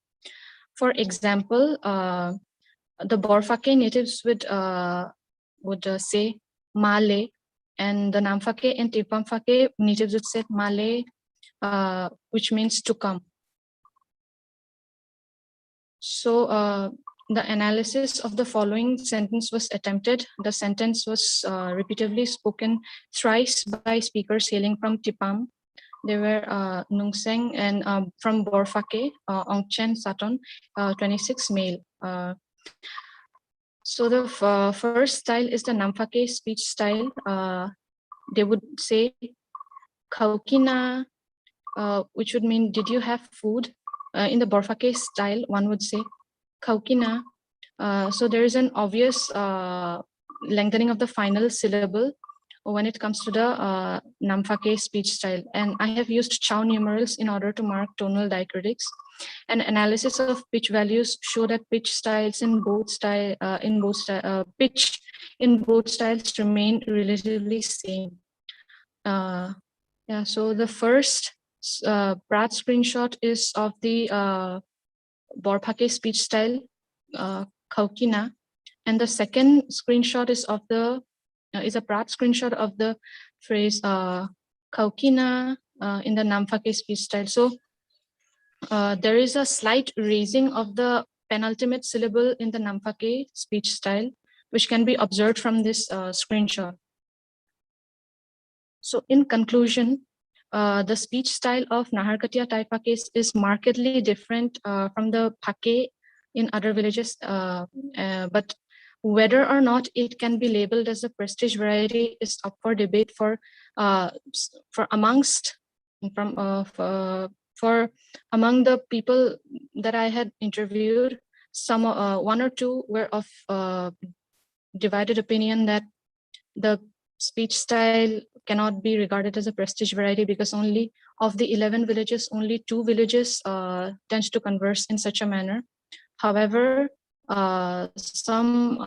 For example, the Borphake natives would say Male, and the Namphake and Tipamphake natives would say Male, which means to come. So the analysis of the following sentence was attempted. The sentence was repeatedly spoken thrice by speakers hailing from Tipam. They were Nungseng and from Borfake, Ongchen Saton, 26 male. So the first style is the Namfake speech style. They would say Kaukina, which would mean, did you have food? In the Borfake style, one would say Kaukina. So there is an obvious lengthening of the final syllable when it comes to the Namfake speech style. And I have used Chow numerals in order to mark tonal diacritics. An analysis of pitch values show that pitch styles in both pitch in both styles remain relatively same. Yeah, so the first Pratt screenshot is of the Borfake speech style, Kaukina, and the second screenshot is of the is a Pratt screenshot of the phrase Kaukina in the Namfake speech style. So there is a slight raising of the penultimate syllable in the Namfake speech style, which can be observed from this screenshot. So in conclusion, the speech style of Naharkatia Thai Pake is markedly different from the Pake in other villages, but whether or not it can be labeled as a prestige variety is up for debate for among the people that I had interviewed. Some one or two were of divided opinion that the speech style cannot be regarded as a prestige variety because only of the 11 villages, only 2 villages tend to converse in such a manner. However, some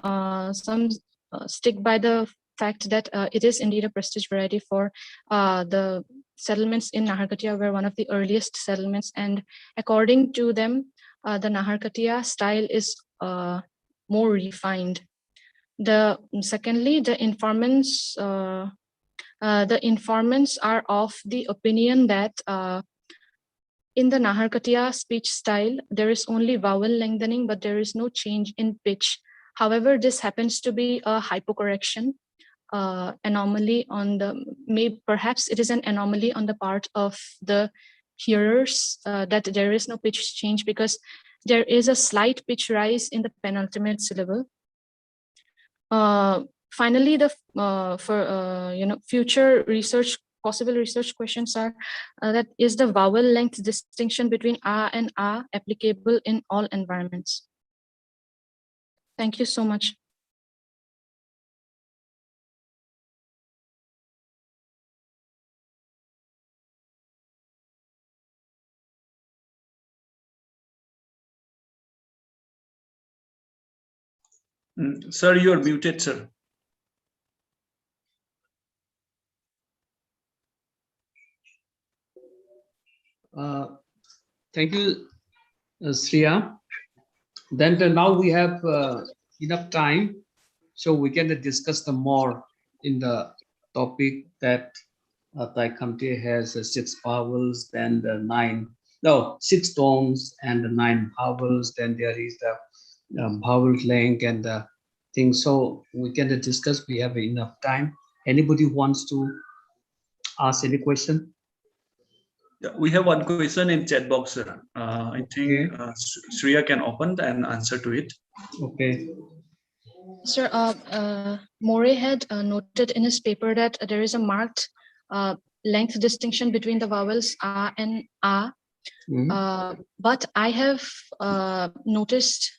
stick by the fact that it is indeed a prestige variety for the settlements in Naharkatia were one of the earliest settlements, and according to them, the Naharkatia style is more refined. Secondly, the informants are of the opinion that in the Naharkatia speech style, there is only vowel lengthening, but there is no change in pitch. However, this happens to be a hypocorrection anomaly on the, perhaps it is an anomaly on the part of the hearers that there is no pitch change because there is a slight pitch rise in the penultimate syllable. Finally, future research, possible research questions are that is the vowel length distinction between A and A applicable in all environments? Thank you so much. Sir, you are muted, sir. Thank you, Sriya. Then now we have enough time, so we can discuss the more in the topic that Thai Khmer has 6 vowels, then the 6 tones and the 9 vowels. Then there is the vowel length and the thing. So we can discuss. We have enough time. Anybody wants to ask any question? Yeah, we have one question in chat box, sir. I think Sriya can open and answer to it. Okay. Sir, Moray had noted in his paper that there is a marked length distinction between the vowels A and A. But I have noticed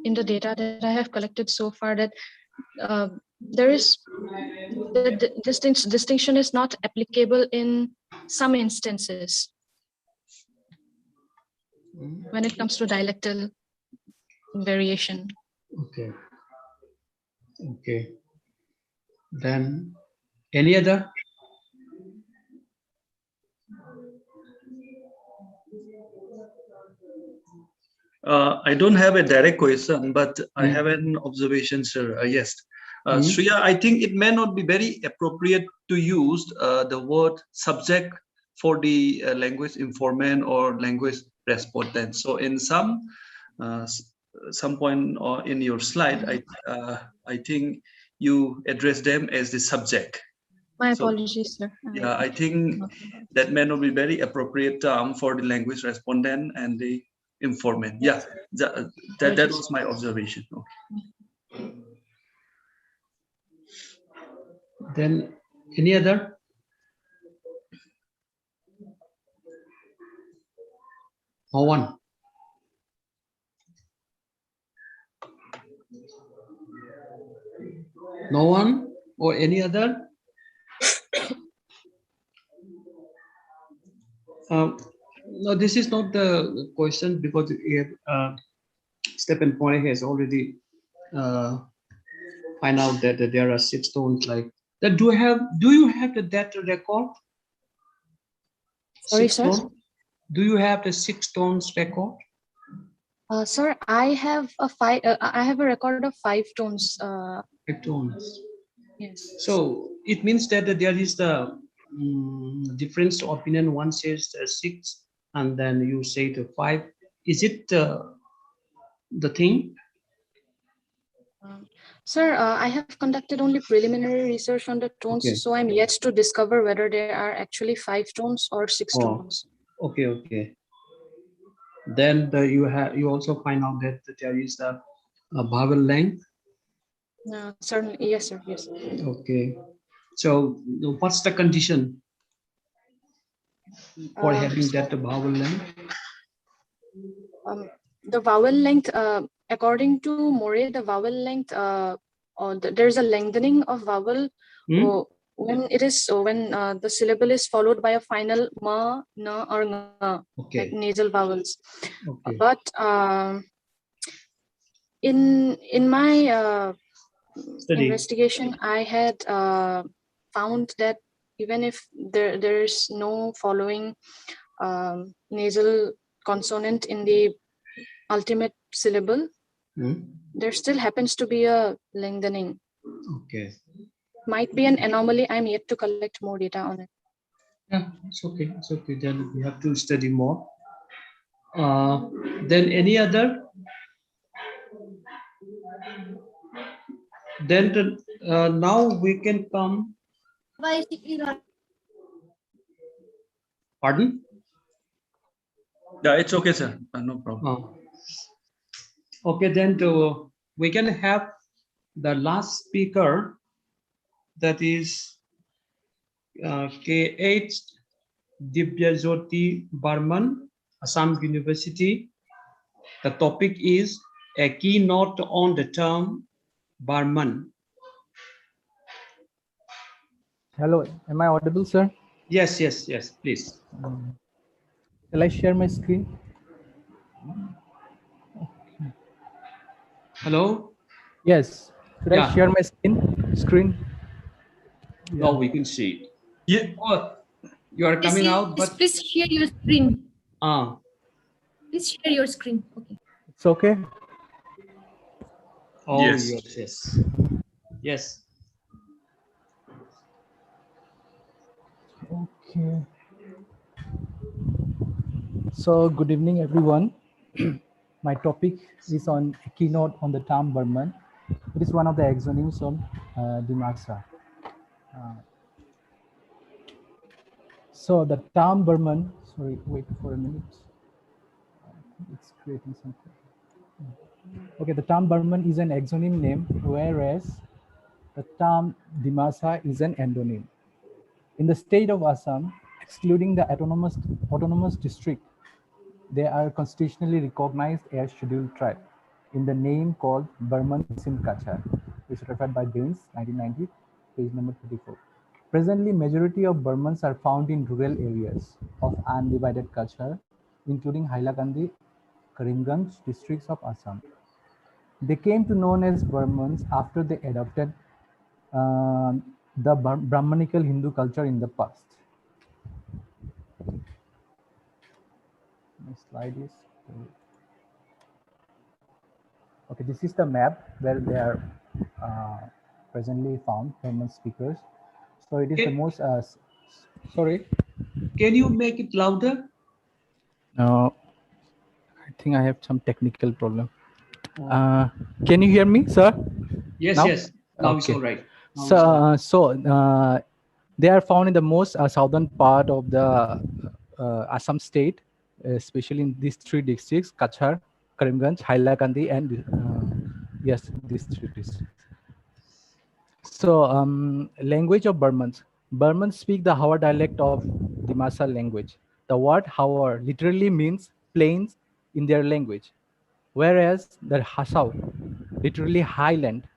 in the data that I have collected so far that there is the distinction is not applicable in some instances when it comes to dialectal variation. Okay. Okay. Then any other? I don't have a direct question, but I have an observation, sir. Yes. Sriya, I think it may not be very appropriate to use the word subject for the language informant or language respondent. So in some some point in your slide, I think you address them as the subject. My apologies, sir. Yeah, I think that may not be very appropriate term for the language respondent and the informant. Yeah, that was my observation. Okay. Then any other? No one. No one or any other? No, this is not the question because Stephen Poire has already find out that there are 6 tones like that. Do you have that record? Sorry, 6 sir. tones? Do you have the 6 tones record? Sir, I have a record of 5 tones. 5 tones. Yes. So it means that there is the difference of opinion. One says 6, and then you say the 5. Is it the thing? Sir, I have conducted only preliminary research on the tones, Okay. so I'm yet to discover whether there are actually 5 tones or 6 tones. Okay, okay. Then you also find out that there is a vowel length. Certainly, yes, sir. Yes. Okay. So what's the condition for having that vowel length? The vowel length, according to More, the vowel length, there's a lengthening of vowel when the syllable is followed by a final ma, na, or nga, like nasal vowels. Okay. But in my investigation, I had found that even if there's no following nasal consonant in the ultimate syllable, there still happens to be a lengthening. Okay. Might be an anomaly. I'm yet to collect more data on it. Yeah, it's okay. It's okay. Then we have to study more. Then any other? Then now we can come. Pardon? Yeah, it's okay, sir. No problem. Okay, then we can have the last speaker, that is Tibeto-Burman, Assam University. The topic is a keynote on the term Burman. Hello, am I audible, sir? Yes, yes, yes, please. Shall I share my screen? Okay. Hello? Yes. Should I share my screen? No, we can see. Yeah. Oh, you are coming out, but please share your screen. Please share your screen. Okay. It's okay. Oh, yes, yes. Yes. Okay. So, good evening, everyone. My topic is on a keynote on the term Burman. It is one of the exonyms of Dimasa. So the term Burman, sorry, wait for a minute. It's creating something. Okay, the term Burman is an exonym name, whereas the term Dimasa is an endonym. In the state of Assam, excluding the autonomous district, they are constitutionally recognized as scheduled tribe in the name called Burman Sim Kachar, which is referred by Baines, 1990, page number 34. Presently, majority of Burmans are found in rural areas of undivided culture, including Hailakandi, Karimganj districts of Assam. They came to known as Burmans after they adopted the Brahmanical Hindu culture in the past. My slide is okay. This is the map where they are presently found, Burman speakers. So it is the most. Sorry. Can you make it louder? I think I have some technical problem. Can you hear me, sir? Yes, Now? yes. Now it's Okay. all right. Now So, it's all right. they are found in the most southern part of the Assam state, especially in these three districts: Kachar, Karimganj, Hailakandi, and yes, these three districts. So, language of Burmans. Burmans speak the Hawa dialect of Dimasa language. The word Hawa literally means plains in their language, whereas the Hasau, literally highland,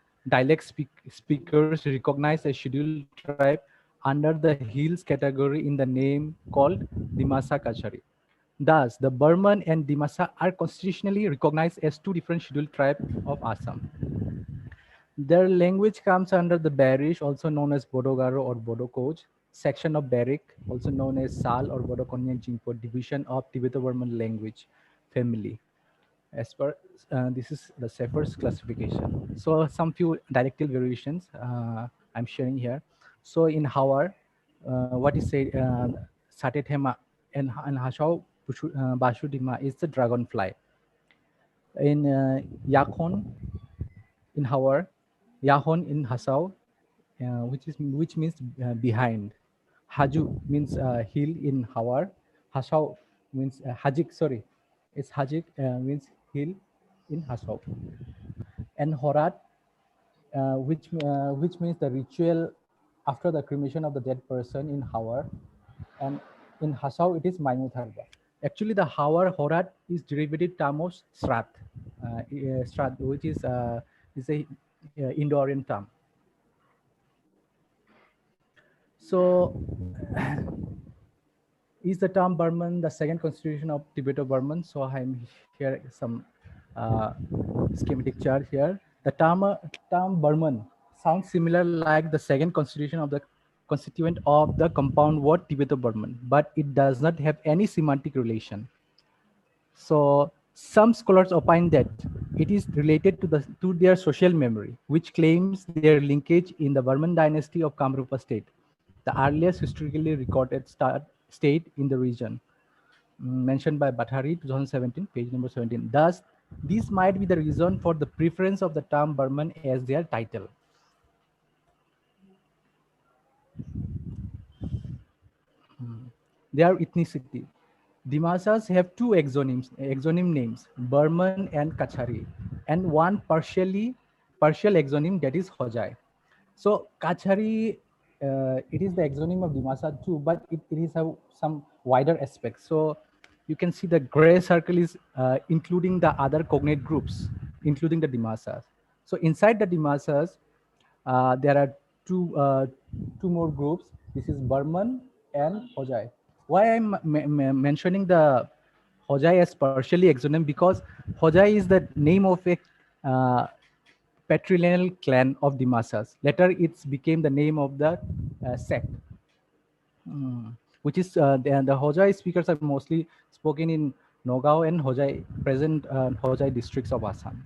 speakers recognize a scheduled tribe under the hills category in the name called Dimasa Kachari. Thus, the Burman and Dimasa are constitutionally recognized as two different scheduled tribes of Assam. Their language comes under the Barish, also known as Bodogaro or Bodo Koj, section of Barik, also known as Sal or Bodo Konyan Jingpo, division of Tibeto-Burman language family. As per this is the Safer's classification. So some few dialectal variations I'm sharing here. So in Hawar, what is said, Satethema and Hashao Bashudima is the dragonfly. In Yakon, in Hawar, Yahon in Hasau, which means behind. Haju means hill in Hawar. Hasau means Hajik. Sorry, it's Hajik means hill in Hasau. And Horat, which means the ritual after the cremation of the dead person in Hawar, and in Hasau it is Maimutharba. Actually, the Hawar Horat is derivative term of Srat, Srat, which is a Indo-Aryan term. So, is the term Burman the second constitution of Tibeto-Burman? So I'm here some schematic chart here. The term Burman sounds similar like the second constitution of the constituent of the compound word Tibeto-Burman, but it does not have any semantic relation. So some scholars opine that it is related to their social memory, which claims their linkage in the Burman dynasty of Kamrupa state, the earliest historically recorded state in the region, mentioned by Bhattari, 2017, page number 17. Thus, this might be the reason for the preference of the term Burman as their title. Their ethnicity. Dimasas have two exonym names, Burman and Kachari, and one partial exonym that is Hojai. So Kachari, it is the exonym of Dimasa too, but it is some wider aspects. So you can see the gray circle is including the other cognate groups, including the Dimasas. So inside the Dimasas, there are two more groups. This is Burman and Hojai. Why I'm mentioning the Hojai as partially exonym? Because Hojai is the name of a patrilineal clan of Dimasas. Later, it became the name of the sect, which is the Hojai speakers are mostly spoken in Nogao and Hojai, present Hojai districts of Assam.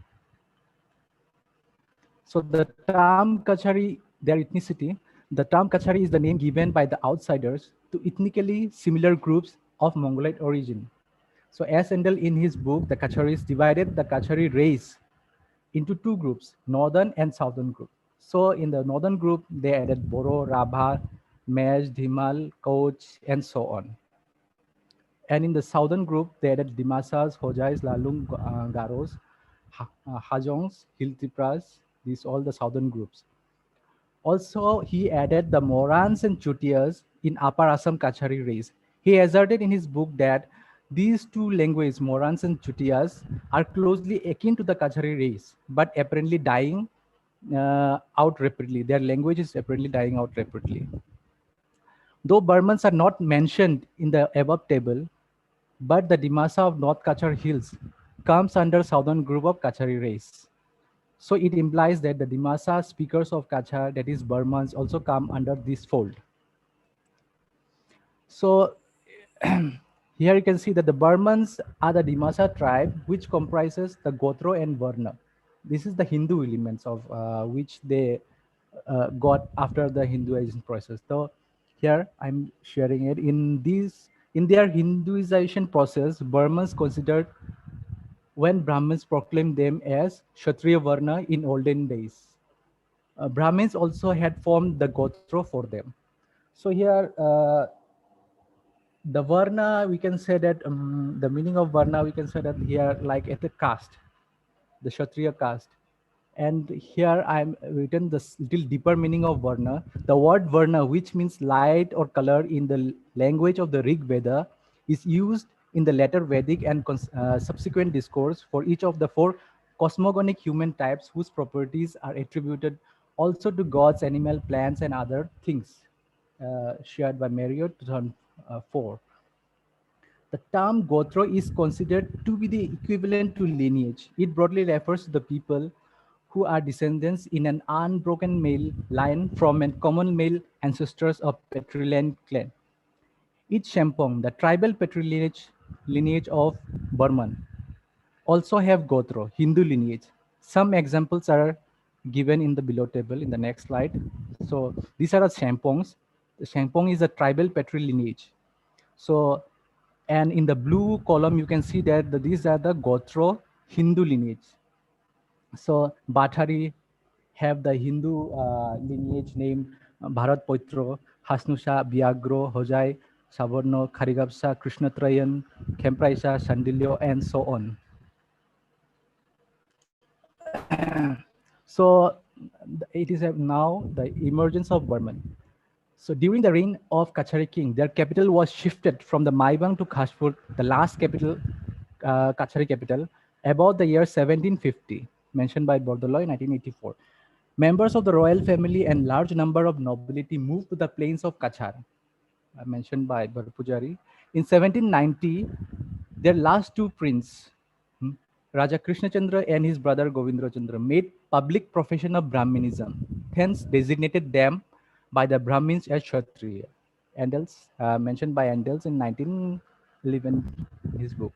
So the term Kachari, their ethnicity, the term Kachari is the name given by the outsiders to ethnically similar groups of Mongolite origin. So as Endel in his book, The Kacharis, divided the Kachari race into two groups, northern and southern group. So in the northern group, they added Boro, Rabha, Mej, Dhimal, Koch, and so on. And in the southern group, they added Dimasas, Hojais, Lalung, Garos, Hajongs, Hiltipras, these all the southern groups. Also, he added the Morans and Chutias in Upper Assam Kachari race. He asserted in his book that these two languages, Morans and Chutias, are closely akin to the Kachari race, but apparently dying out rapidly. Their language is apparently dying out rapidly. Though Burmans are not mentioned in the above table, but the Dimasa of North Kachar Hills comes under southern group of Kachari race. So it implies that the Dimasa speakers of Kachar, that is Burmans, also come under this fold. So here you can see that the Burmans are the Dimasa tribe, which comprises the Gotro and Varna. This is the Hindu elements of which they got after the Hinduization process. So here I'm sharing it. In their Hinduization process, Burmans considered when Brahmins proclaimed them as Kshatriya Varna in olden days. Brahmins also had formed the Gotro for them. So here, the Varna, we can say that the meaning of Varna, we can say that here like at the caste, the Kshatriya caste. And here I'm written this little deeper meaning of Varna. The word Varna, which means light or color in the language of the Rig Veda, is used in the later Vedic and subsequent discourse for each of the four cosmogonic human types whose properties are attributed also to gods, animal, plants, and other things, shared by Marriott 2004. The term Gotro is considered to be the equivalent to lineage. It broadly refers to the people who are descendants in an unbroken male line from a common male ancestors of patrilineal clan. Each Shampong, the tribal patrilineage of Burman, also have Gotro, Hindu lineage. Some examples are given in the below table in the next slide. So these are the Shampongs. The Shampong is a tribal patrilineage. So, and in the blue column, you can see that these are the Gotro Hindu lineage. So Bathari have the Hindu lineage name Bharat Poitro, Hasnusha, Biagro, Hojai, Savarno, Kharigapsa, Krishnatrayan, Kempraisa, Sandilyo, and so on. So it is now the emergence of Burman. So during the reign of Kachari king, their capital was shifted from the Maibang to Khashpur, the last capital, Kachari capital, about the year 1750, mentioned by Bordoloi in 1984. Members of the royal family and large number of nobility moved to the plains of Kachar, mentioned by Barpujari. In 1790, their last two princes, Raja Krishnachandra and his brother Govindrachandra, made public profession of Brahminism, hence designated them by the Brahmins as Kshatriya. Andels, mentioned by Andels in 1911 in his book.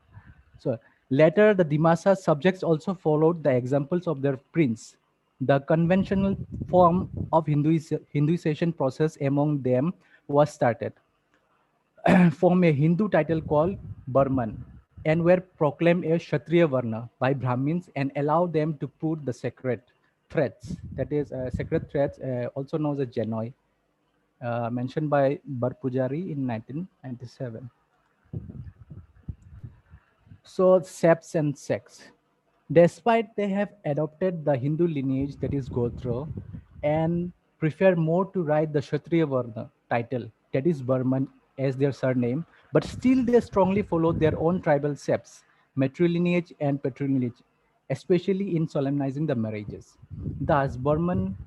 So later, the Dimasa subjects also followed the examples of their prince. The conventional form of Hinduization process among them was started. From a Hindu title called Burman, and were proclaimed as Kshatriya Varna by Brahmins and allowed them to put the sacred threads, that is sacred threads, also known as Janoi, mentioned by Barpujari in 1997. So septs and sects. Despite they have adopted the Hindu lineage, that is Gotro, and prefer more to write the Kshatriya Varna title, that is Burman, as their surname, but still they strongly follow their own tribal septs, matrilineage and patrilineage, especially in solemnizing the marriages. Thus, Burman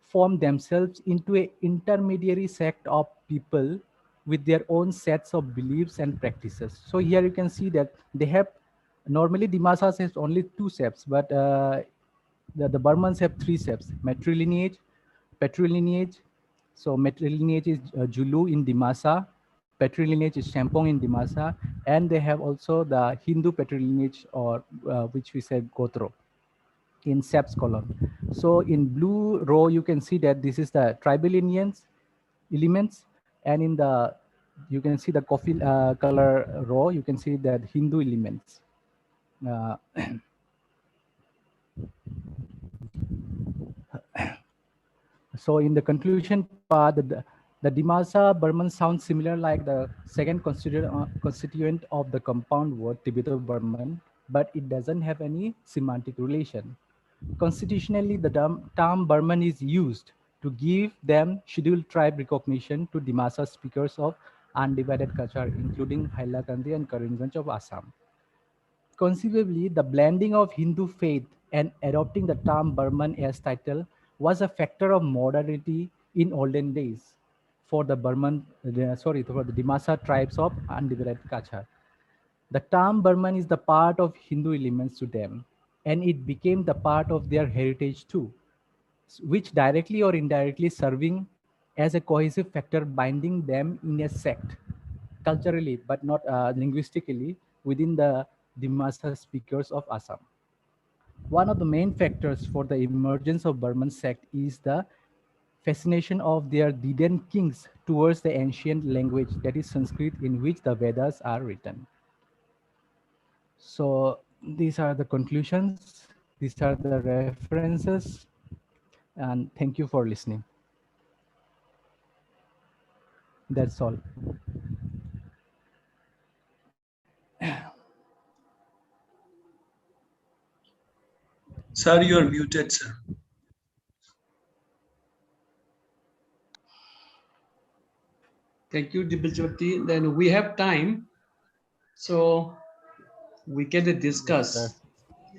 form themselves into an intermediary sect of people with their own sets of beliefs and practices. So here you can see that they have, normally Dimasas has only two septs, but the Burmans have three septs: matrilineage, patrilineage. So matrilineage is Julu in Dimasa, patrilineage is Shampong in Dimasa, and they have also the Hindu patrilineage, or which we said Gotro, in SEPS column. So in blue row, you can see that this is the tribal elements, and in the, you can see the coffee color row, you can see that Hindu elements. So in the conclusion part, the Dimasa Burman sounds similar like the second constituent of the compound word Tibeto-Burman, but it doesn't have any semantic relation. Constitutionally, the term Burman is used to give them scheduled tribe recognition to Dimasa speakers of undivided Kachar, including Hailakandi and Karimganj of Assam. Conceivably, the blending of Hindu faith and adopting the term Burman as title was a factor of modernity in olden days for the for the Dimasa tribes of undivided Kachar. The term Burman is the part of Hindu elements to them, and it became the part of their heritage too, which directly or indirectly serving as a cohesive factor binding them in a sect, culturally but not linguistically, within the Dimasa speakers of Assam. One of the main factors for the emergence of Burman sect is the fascination of their Didan kings towards the ancient language, that is Sanskrit, in which the Vedas are written. So these are the conclusions. These are the references. And thank you for listening. That's all. Sir, you are muted, sir. Thank you, Dibajoti. Then we have time, so we can discuss.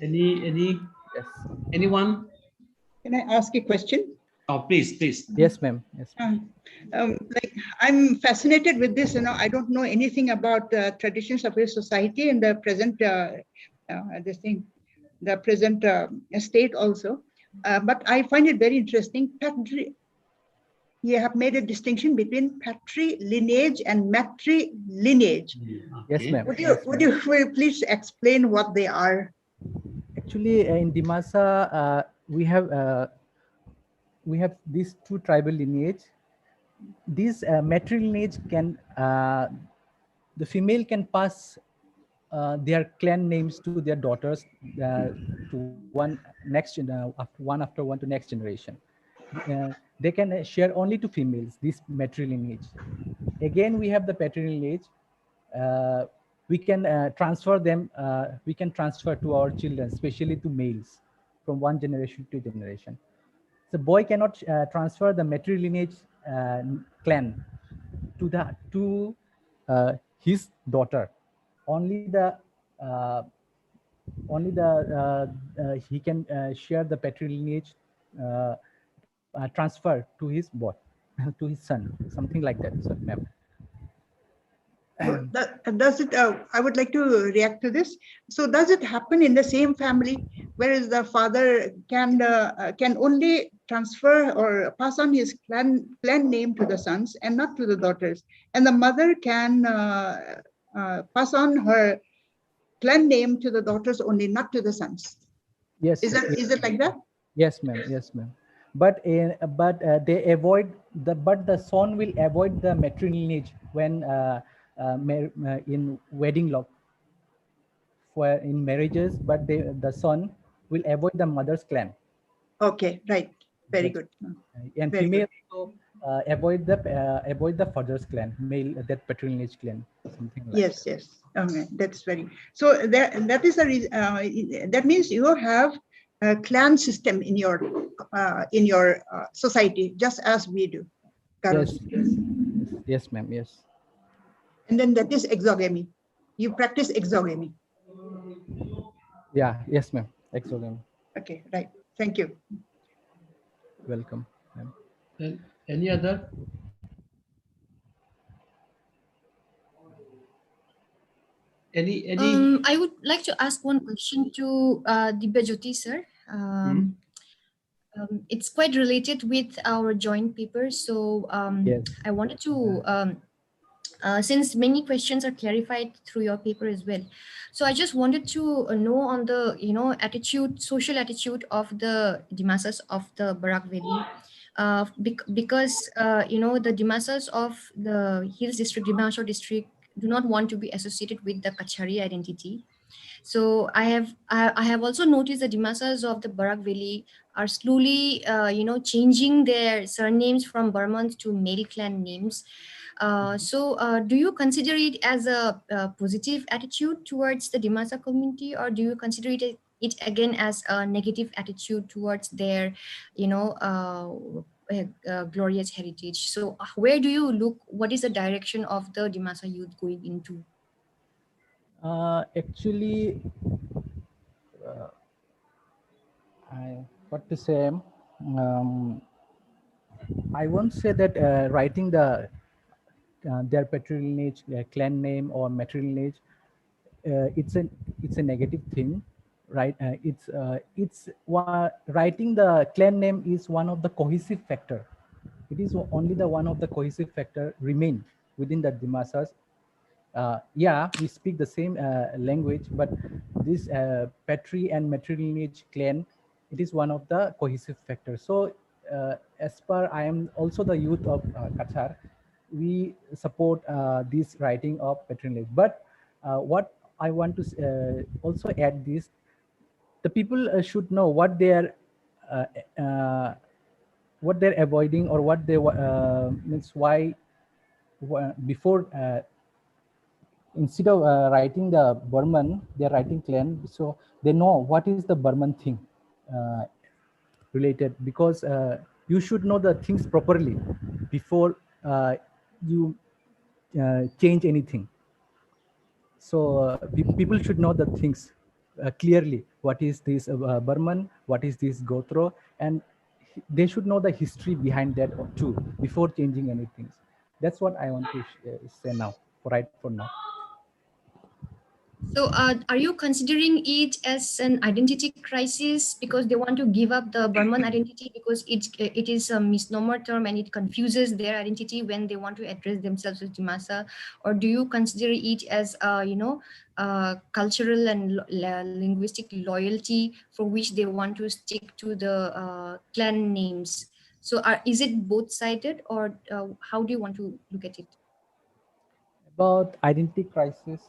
Yes, yes. Anyone? Can I ask a question? Oh, please. Yes, ma'am. Yes. Like I'm fascinated with this. I don't know anything about the traditions of a society in the present the present state also. But I find it very interesting. You have made a distinction between patrilineage and matrilineage. Yes, ma'am. Would you please explain what they are? Actually, in Dimasa, we have these two tribal lineage. This matrilineage can the female can pass their clan names to their daughters to one after one to next generation. They can share only to females this matrilineage. Again, we have the patrilineage. We can transfer them. We can transfer to our children, especially to males, from one generation to generation. So boy cannot transfer the matrilineage clan to his daughter. Only he can share the patrilineage transfer to his boy, to his son, something like that. So, ma'am. Does it? I would like to react to this. So, does it happen in the same family, whereas the father can only transfer or pass on his clan name to the sons and not to the daughters, and the mother can pass on her clan name to the daughters only, not to the sons? Yes. Is it like that? Yes, ma'am. Yes, ma'am. But they avoid the son will avoid the matrilineage when in wedding law for in marriages, but the son will avoid the mother's clan. Okay, right. Very good. And very female good. also avoid the father's clan, male that patrilineage clan, something like yes, that. Yes. Okay, that's very. So that is the reason. That means you have a clan system in your society, just as we do. Yes. Yes, ma'am. Yes. And then that is exogamy. You practice exogamy. Yeah. Yes, ma'am. Exogamy. Okay. Right. Thank you. Welcome. Any other? Any? I would like to ask one question to Dibajoti, sir. It's quite related with our joint paper. So yes. I wanted to, since many questions are clarified through your paper as well. So I just wanted to know on the, social attitude of the Dimasas of the Barak Valley. Because, the Dimasas of the Hills District, Dimashore District, do not want to be associated with the Kachari identity. So I have also noticed the Dimasas of the Barak Valley are slowly, changing their surnames from Burman to male clan names. So do you consider it as a positive attitude towards the Dimasa community, or do you consider it again as a negative attitude towards their, glorious heritage? So where do you look? What is the direction of the Dimasa youth going into? Actually, what to say? I won't say that writing their patrilineage, clan name or matrilineage, it's a negative thing, right? Writing the clan name is one of the cohesive factor. It is only the one of the cohesive factor remain within the Dimasas. Yeah, we speak the same language, but this patri and matrilineage clan, it is one of the cohesive factors. So as per, I am also the youth of Kachar, we support this writing of patrilineage. But what I want to also add this: the people should know uh, uh, what they're avoiding, or what they means why before. Instead of writing the Burman, they're writing clan, so they know what is the Burman thing uh, related, because you should know the things properly before you change anything. So people should know the things clearly. What is this Burman? What is this Gotro? And they should know the history behind that too before changing anything. That's what I want to say now, right for now. So are you considering it as an identity crisis because they want to give up the Burman identity because it is a misnomer term and it confuses their identity when they want to address themselves as Dimasa? Or do you consider it as cultural and linguistic loyalty for which they want to stick to the clan names? So is it both-sided, or how do you want to look at it? About identity crisis,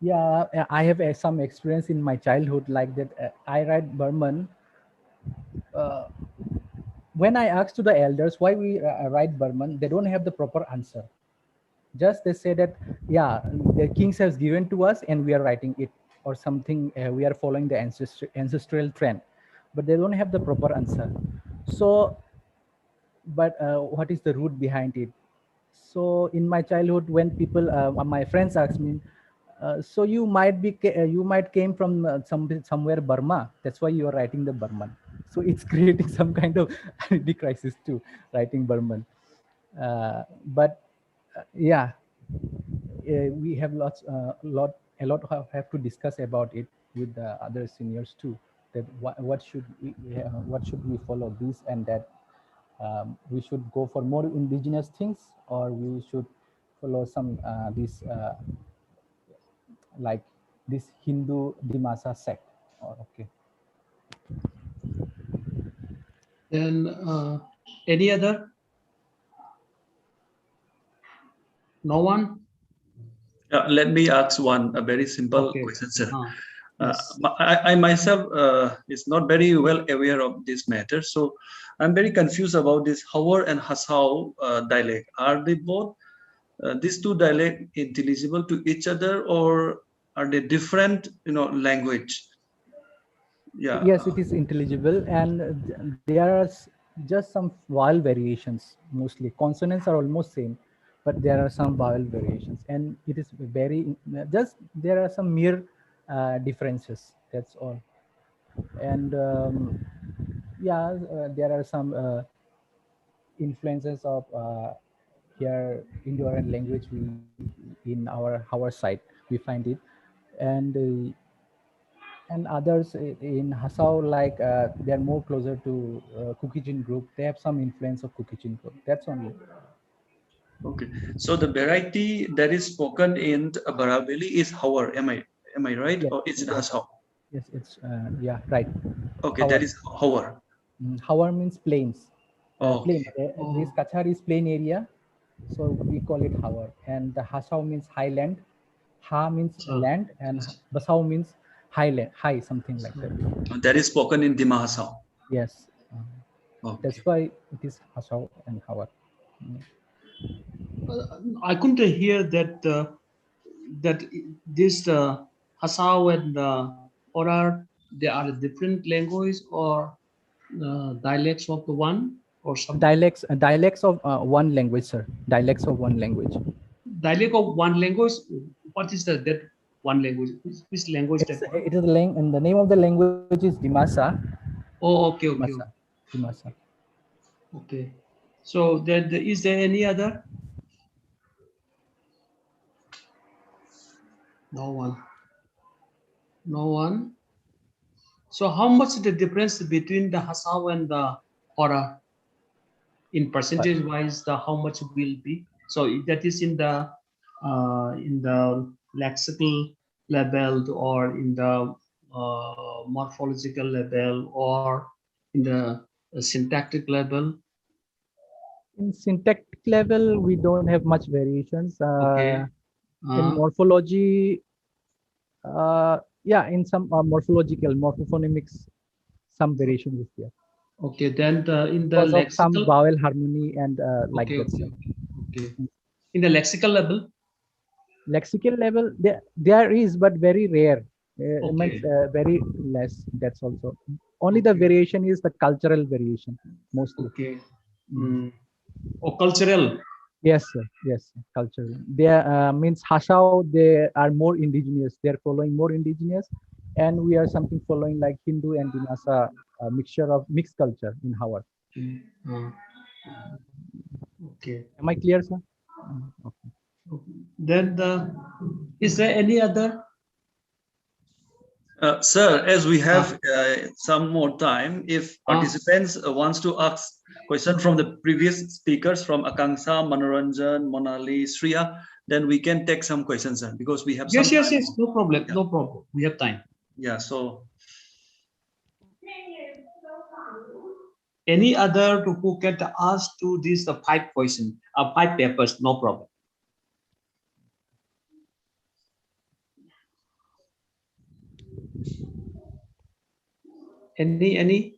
yeah, I have some experience in my childhood like that. I write Burman. When I asked to the elders why we write Burman, they don't have the proper answer. Just they say that, yeah, the kings has given to us and we are writing it, or something. We are following the ancestral trend, but they don't have the proper answer. So, but what is the root behind it? So in my childhood, when people, my friends ask me, so you might came from somewhere Burma, that's why you are writing the Burman. So it's creating some kind of identity crisis too, writing Burman. But yeah, we have a lot have to discuss about it with the other seniors too, that what should we follow, this and that. We should go for more indigenous things, or we should follow some this like this Hindu Dimasa sect. Okay. Then any other? No one? Let me ask a very simple question, sir. Yes. I myself is not very well aware of this matter, so I'm very confused about this Hawar and Hasau dialect. Are they both these two dialects intelligible to each other, or are they different, language? Yeah. Yes, it is intelligible, and there are just some vowel variations. Mostly consonants are almost same, but there are some vowel variations, and it is very just there are some mere differences. That's all. And yeah, there are some influences of here Indo-Aryan language in our side we find it, and others in Hasau, like they're more closer to Kukijin group. They have some influence of Kukijin group. That's only. Okay, so the variety that is spoken in Baraveli is Hawar. Am I right? Yes, or is it Hasau? Yes, it's yeah, right. Okay, Hawar. That is Hawar. Hawar means plains. Plain. Okay. This Kachar is plain area, so we call it Hawar. And the Hasau means highland. Ha means land, and Basau means highland, high, something like that. That is spoken in Dima Hasau. Yes. Okay. That's why it is Hasau and Hawar. I couldn't hear that that this Hasau and Orar, they are different language or dialects of the one, or some dialects of one language, sir. Dialects of one language. Dialect of one language. What is that one language? Which language? It is and the name of the language is Dimasa. Oh, okay, okay. Dimasa. Okay. So is there any other? No one. No one. So how much is the difference between the Hasau and the Hora? In percentage wise, how much will be? So that is in the lexical level, or in the morphological level, or in the syntactic level? In syntactic level, we don't have much variations. Okay. In morphology, yeah, in some morphological, morphophonemics, some variation is there. Okay, then in the Because of lexical, some vowel harmony and like that. Okay. In the lexical level? Lexical level, there is, but very rare. It means very less. That's also. Only the variation is the cultural variation, mostly. Okay. Oh, cultural. Yes, sir. Yes, cultural. They means Hashao, they are more indigenous. They are following more indigenous, and we are something following like Hindu and Dinasa, mixture of mixed culture in Howard. Okay. Am I clear, sir? Okay. Then is there any other? Sir, as we have some more time, if participants wants to ask question from the previous speakers from Akansha, Manoranjan, Monali, Sriya, then we can take some questions, sir, because we have some Yes, time. no problem, no problem. We have time. Yeah, so. Any other who can ask to these 5 questions, 5 papers, no problem. Any?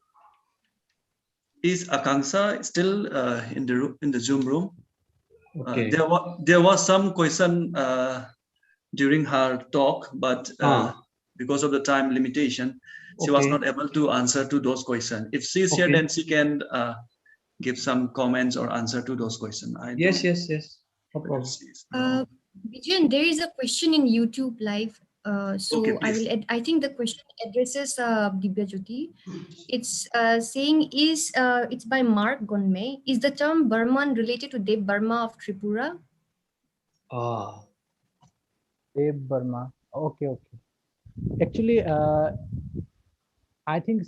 Is Akansha still in the Zoom room? Okay. There was some question during her talk, but because of the time limitation, she was not able to answer to those questions. If she's here, then she can give some comments or answer to those questions. Yes. No problem. Bijan, there is a question in YouTube live. So okay, I think the question addresses Dibyajyoti. It's saying it's by Mark Gonme. Is the term Burman related to Dev Burma of Tripura? Dev Burma. Okay. Actually, I think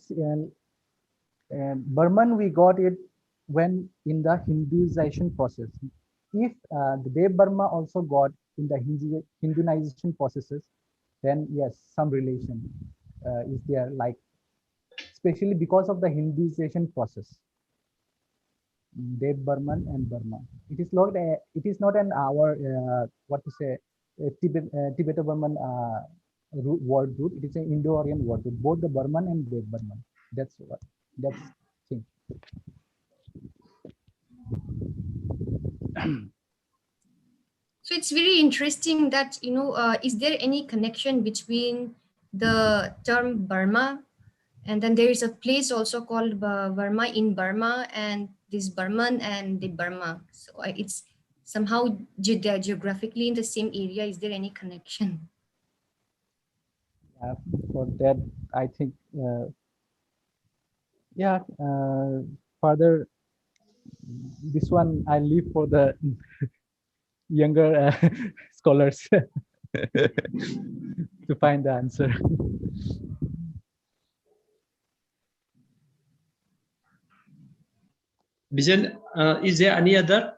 Burman we got it when in the Hinduization process. If the Dev Burma also got in the Hinduization processes, then yes, some relation is there, like especially because of the Hinduization process. Dev Burman and Burma. It is not an our what to say Tibeto-Burman word root. It is an Indo-Aryan word root. Both the Burman and Dev Burman. That's thing. So it's very interesting that, is there any connection between the term Burma, and then there is a place also called Burma in Burma, and this Burman and the Burma. So it's somehow geographically in the same area. Is there any connection? For that, I think, further, this one I leave for the younger scholars to find the answer. Bijan, is there any other?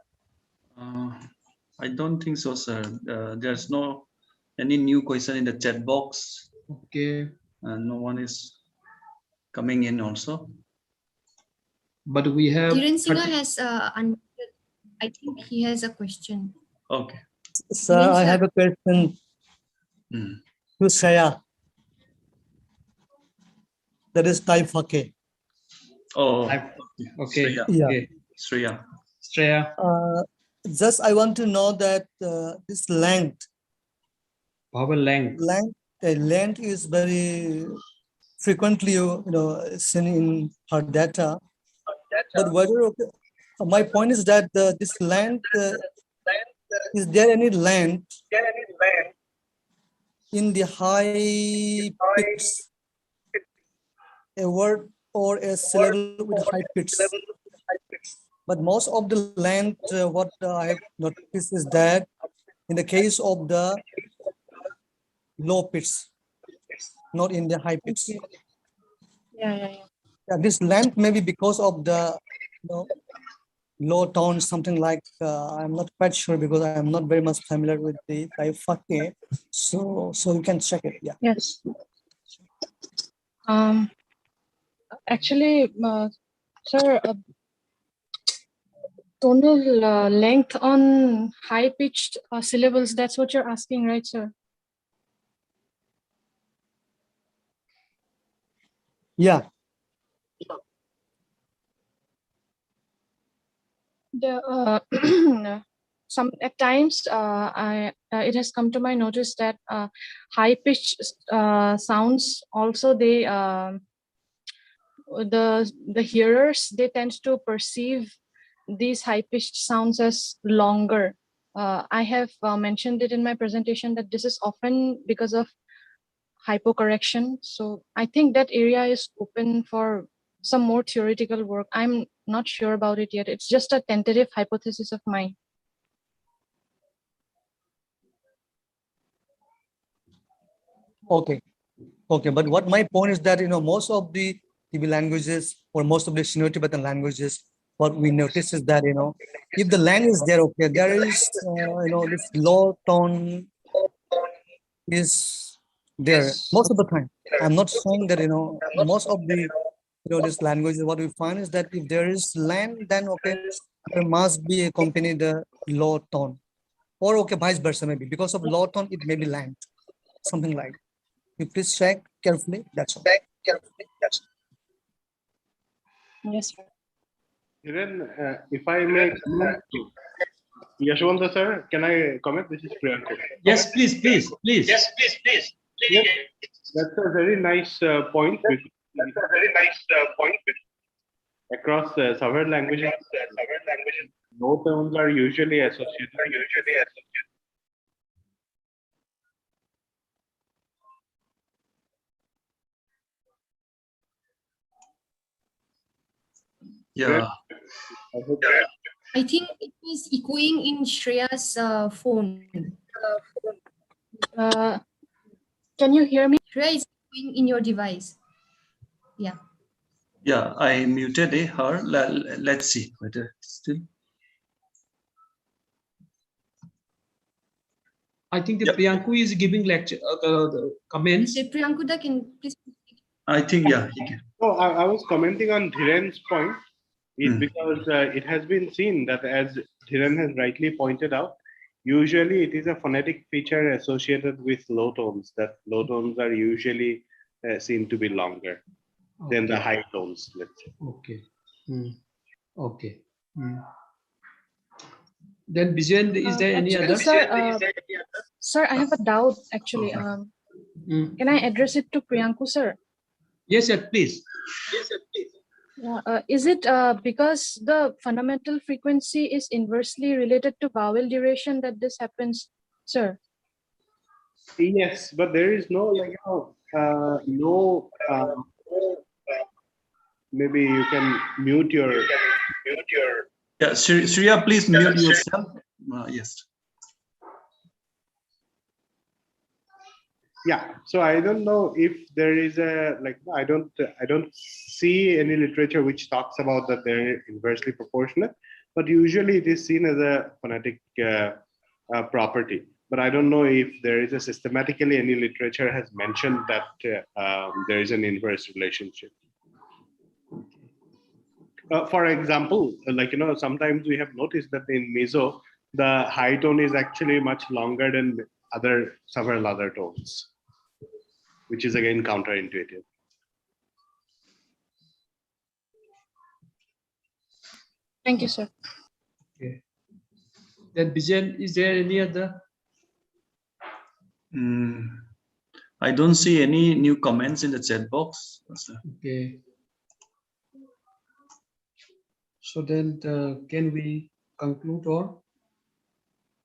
I don't think so, sir. There's no any new question in the chat box. Okay. No one is coming in also. But we have. Dhiren Singha has unmuted. I think he has a question. Okay. Sir, I have a question to Shreya. That is Tai Fake. Oh, okay. Shreya. Just I want to know that this length. Vowel length. Length is very frequently, seen in her data. But whether my point is that this length, is there any length in the high pitch, a word or a syllable with high pitch? But most of the length, what I have noticed is that in the case of the low pitch, not in the high pitch. Yeah. This length may be because of the low tone, something like, I'm not quite sure because I am not very much familiar with the Taifake. So you can check it. Yeah. Yes. Actually, sir, tonal length on high-pitched syllables, that's what you're asking, right, sir? Yeah. Some at times it has come to my notice that high-pitched sounds also the hearers, they tend to perceive these high-pitched sounds as longer. I have mentioned it in my presentation that this is often because of hypocorrection. So I think that area is open for some more theoretical work. I'm not sure about it yet. It's just a tentative hypothesis of mine. Okay. Okay. But what my point is that, most of the TB languages or most of the Sino-Tibetan languages, what we notice is that, if the land is there, okay, there is, this low tone is there most of the time. I'm not saying that, most of the, this language, what we find is that if there is land, then okay, there must be accompany the low tone, or okay, vice versa, maybe because of low tone, it may be land, something like. You please check carefully. That's all. Yes, sir. Then, if I may comment, Yashwanta sir, can I comment? This is Priyanka. Yes, please. Yes, please. Yes, that's a very nice point. Across several languages, low tones are usually associated. Yeah. I think it is echoing in Shreya's phone. Can you hear me? Shreya is echoing in your device. Yeah. Yeah, I muted her. Let's see whether still. I think the Priyanku is giving lecture comments. Priyanku, can please. I think, yeah, he can. No, I was commenting on Dhiren's point. Because it has been seen that, as Dhiren has rightly pointed out, usually it is a phonetic feature associated with low tones, that low tones are usually seen to be longer than the high tones, let's say. Okay. Okay. Then Bijan, is there any other? Sir, I have a doubt actually. Can I address it to Priyanku, sir? Yes, sir, please. Is it because the fundamental frequency is inversely related to vowel duration that this happens, sir? Yes, but there is no maybe you can mute your. Yeah, Shreya, please mute yourself. Yes. Yeah, so I don't know if there is a I don't see any literature which talks about that they're inversely proportionate, but usually it is seen as a phonetic property. But I don't know if there is a systematically any literature has mentioned that there is an inverse relationship. For example, sometimes we have noticed that in Mizo, the high tone is actually much longer than several other tones, which is again counterintuitive. Thank you, sir. Okay. Then Bijan, is there any other? I don't see any new comments in the chat box. Okay. So then can we conclude,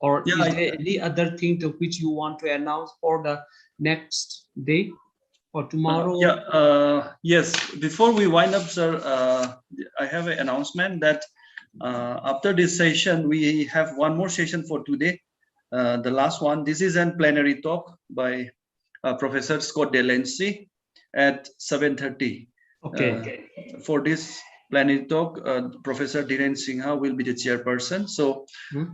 or yeah, is there any other thing to which you want to announce for the next day or tomorrow? Yes, before we wind up, sir, I have an announcement that after this session, we have one more session for today. The last one, this is a plenary talk by Professor Scott Delancey at 7:30. Okay. For this plenary talk, Professor Dhiren Singha will be the chairperson. So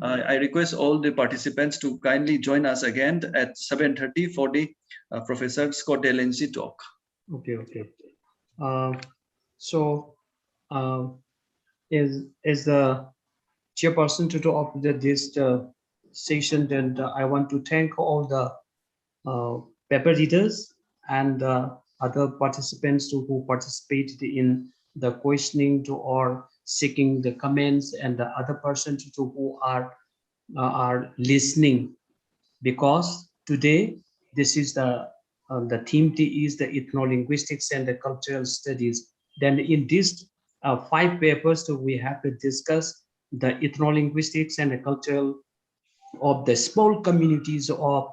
I request all the participants to kindly join us again at 7:30 for the Professor Scott Delancey talk. Okay. So as the chairperson of this session, and I want to thank all the paper readers and other participants who participated in the questioning or seeking the comments, and the other persons who are listening, because today this is the theme is the ethnolinguistics and the cultural studies. Then in these 5 papers we have to discuss the ethnolinguistics and the cultural of the small communities of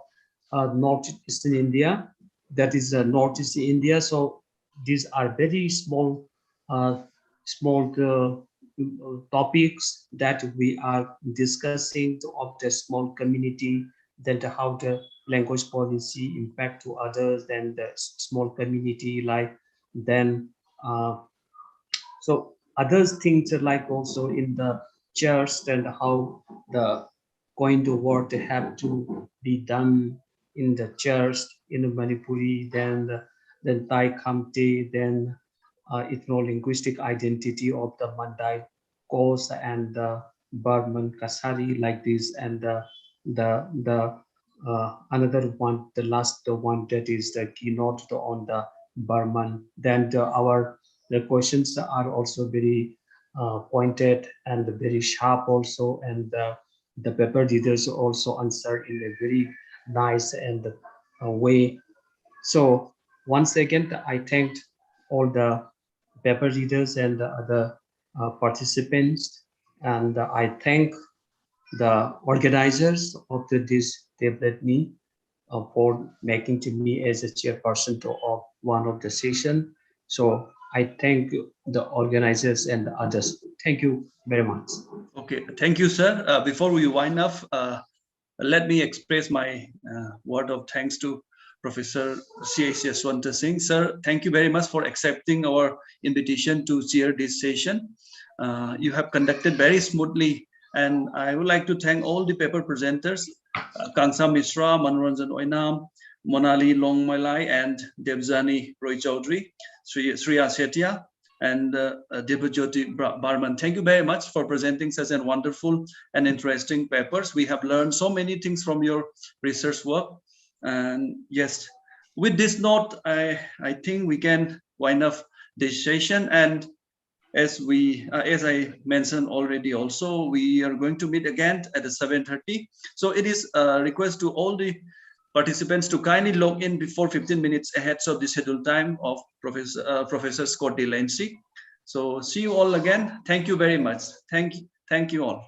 northeastern India, that is northeast India. So these are very small topics that we are discussing of the small community, then how the language policy impact to others, then the small community, like then so other things like also in the church, and how the going to work have to be done in the church in Manipuri, then Thai Khamti, then ethno-linguistic identity of the Mandai coast and the Burman Kasari, like this, and the another one, the last one, that is the keynote on the Burman. Then the questions are also very pointed and very sharp also, and the paper readers also answer in a very nice and way. So once again, I thanked all the paper readers and the other participants, and I thank the organizers of this TiBLANEI for making to me as a chairperson of one of the session. So I thank the organizers and the others. Thank you very much. Okay, thank you, sir. Before we wind up, let me express my word of thanks to Professor C.H. Yaswanta Singh. Sir, thank you very much for accepting our invitation to chair this session. You have conducted very smoothly, and I would like to thank all the paper presenters, Kangsam Mishra, Manoranjan Oinam, Monali Longmailai, and Devjani Roy Chaudhary, Sriya Setia, and Tibeto-Burman. Thank you very much for presenting such a wonderful and interesting papers. We have learned so many things from your research work. And yes, with this note, I think we can wind up this session. And as I mentioned already, also we are going to meet again at 7:30. So it is a request to all the participants to kindly log in before 15 minutes ahead of the scheduled time of Professor Scott Delancey. So see you all again. Thank you very much. Thank you all.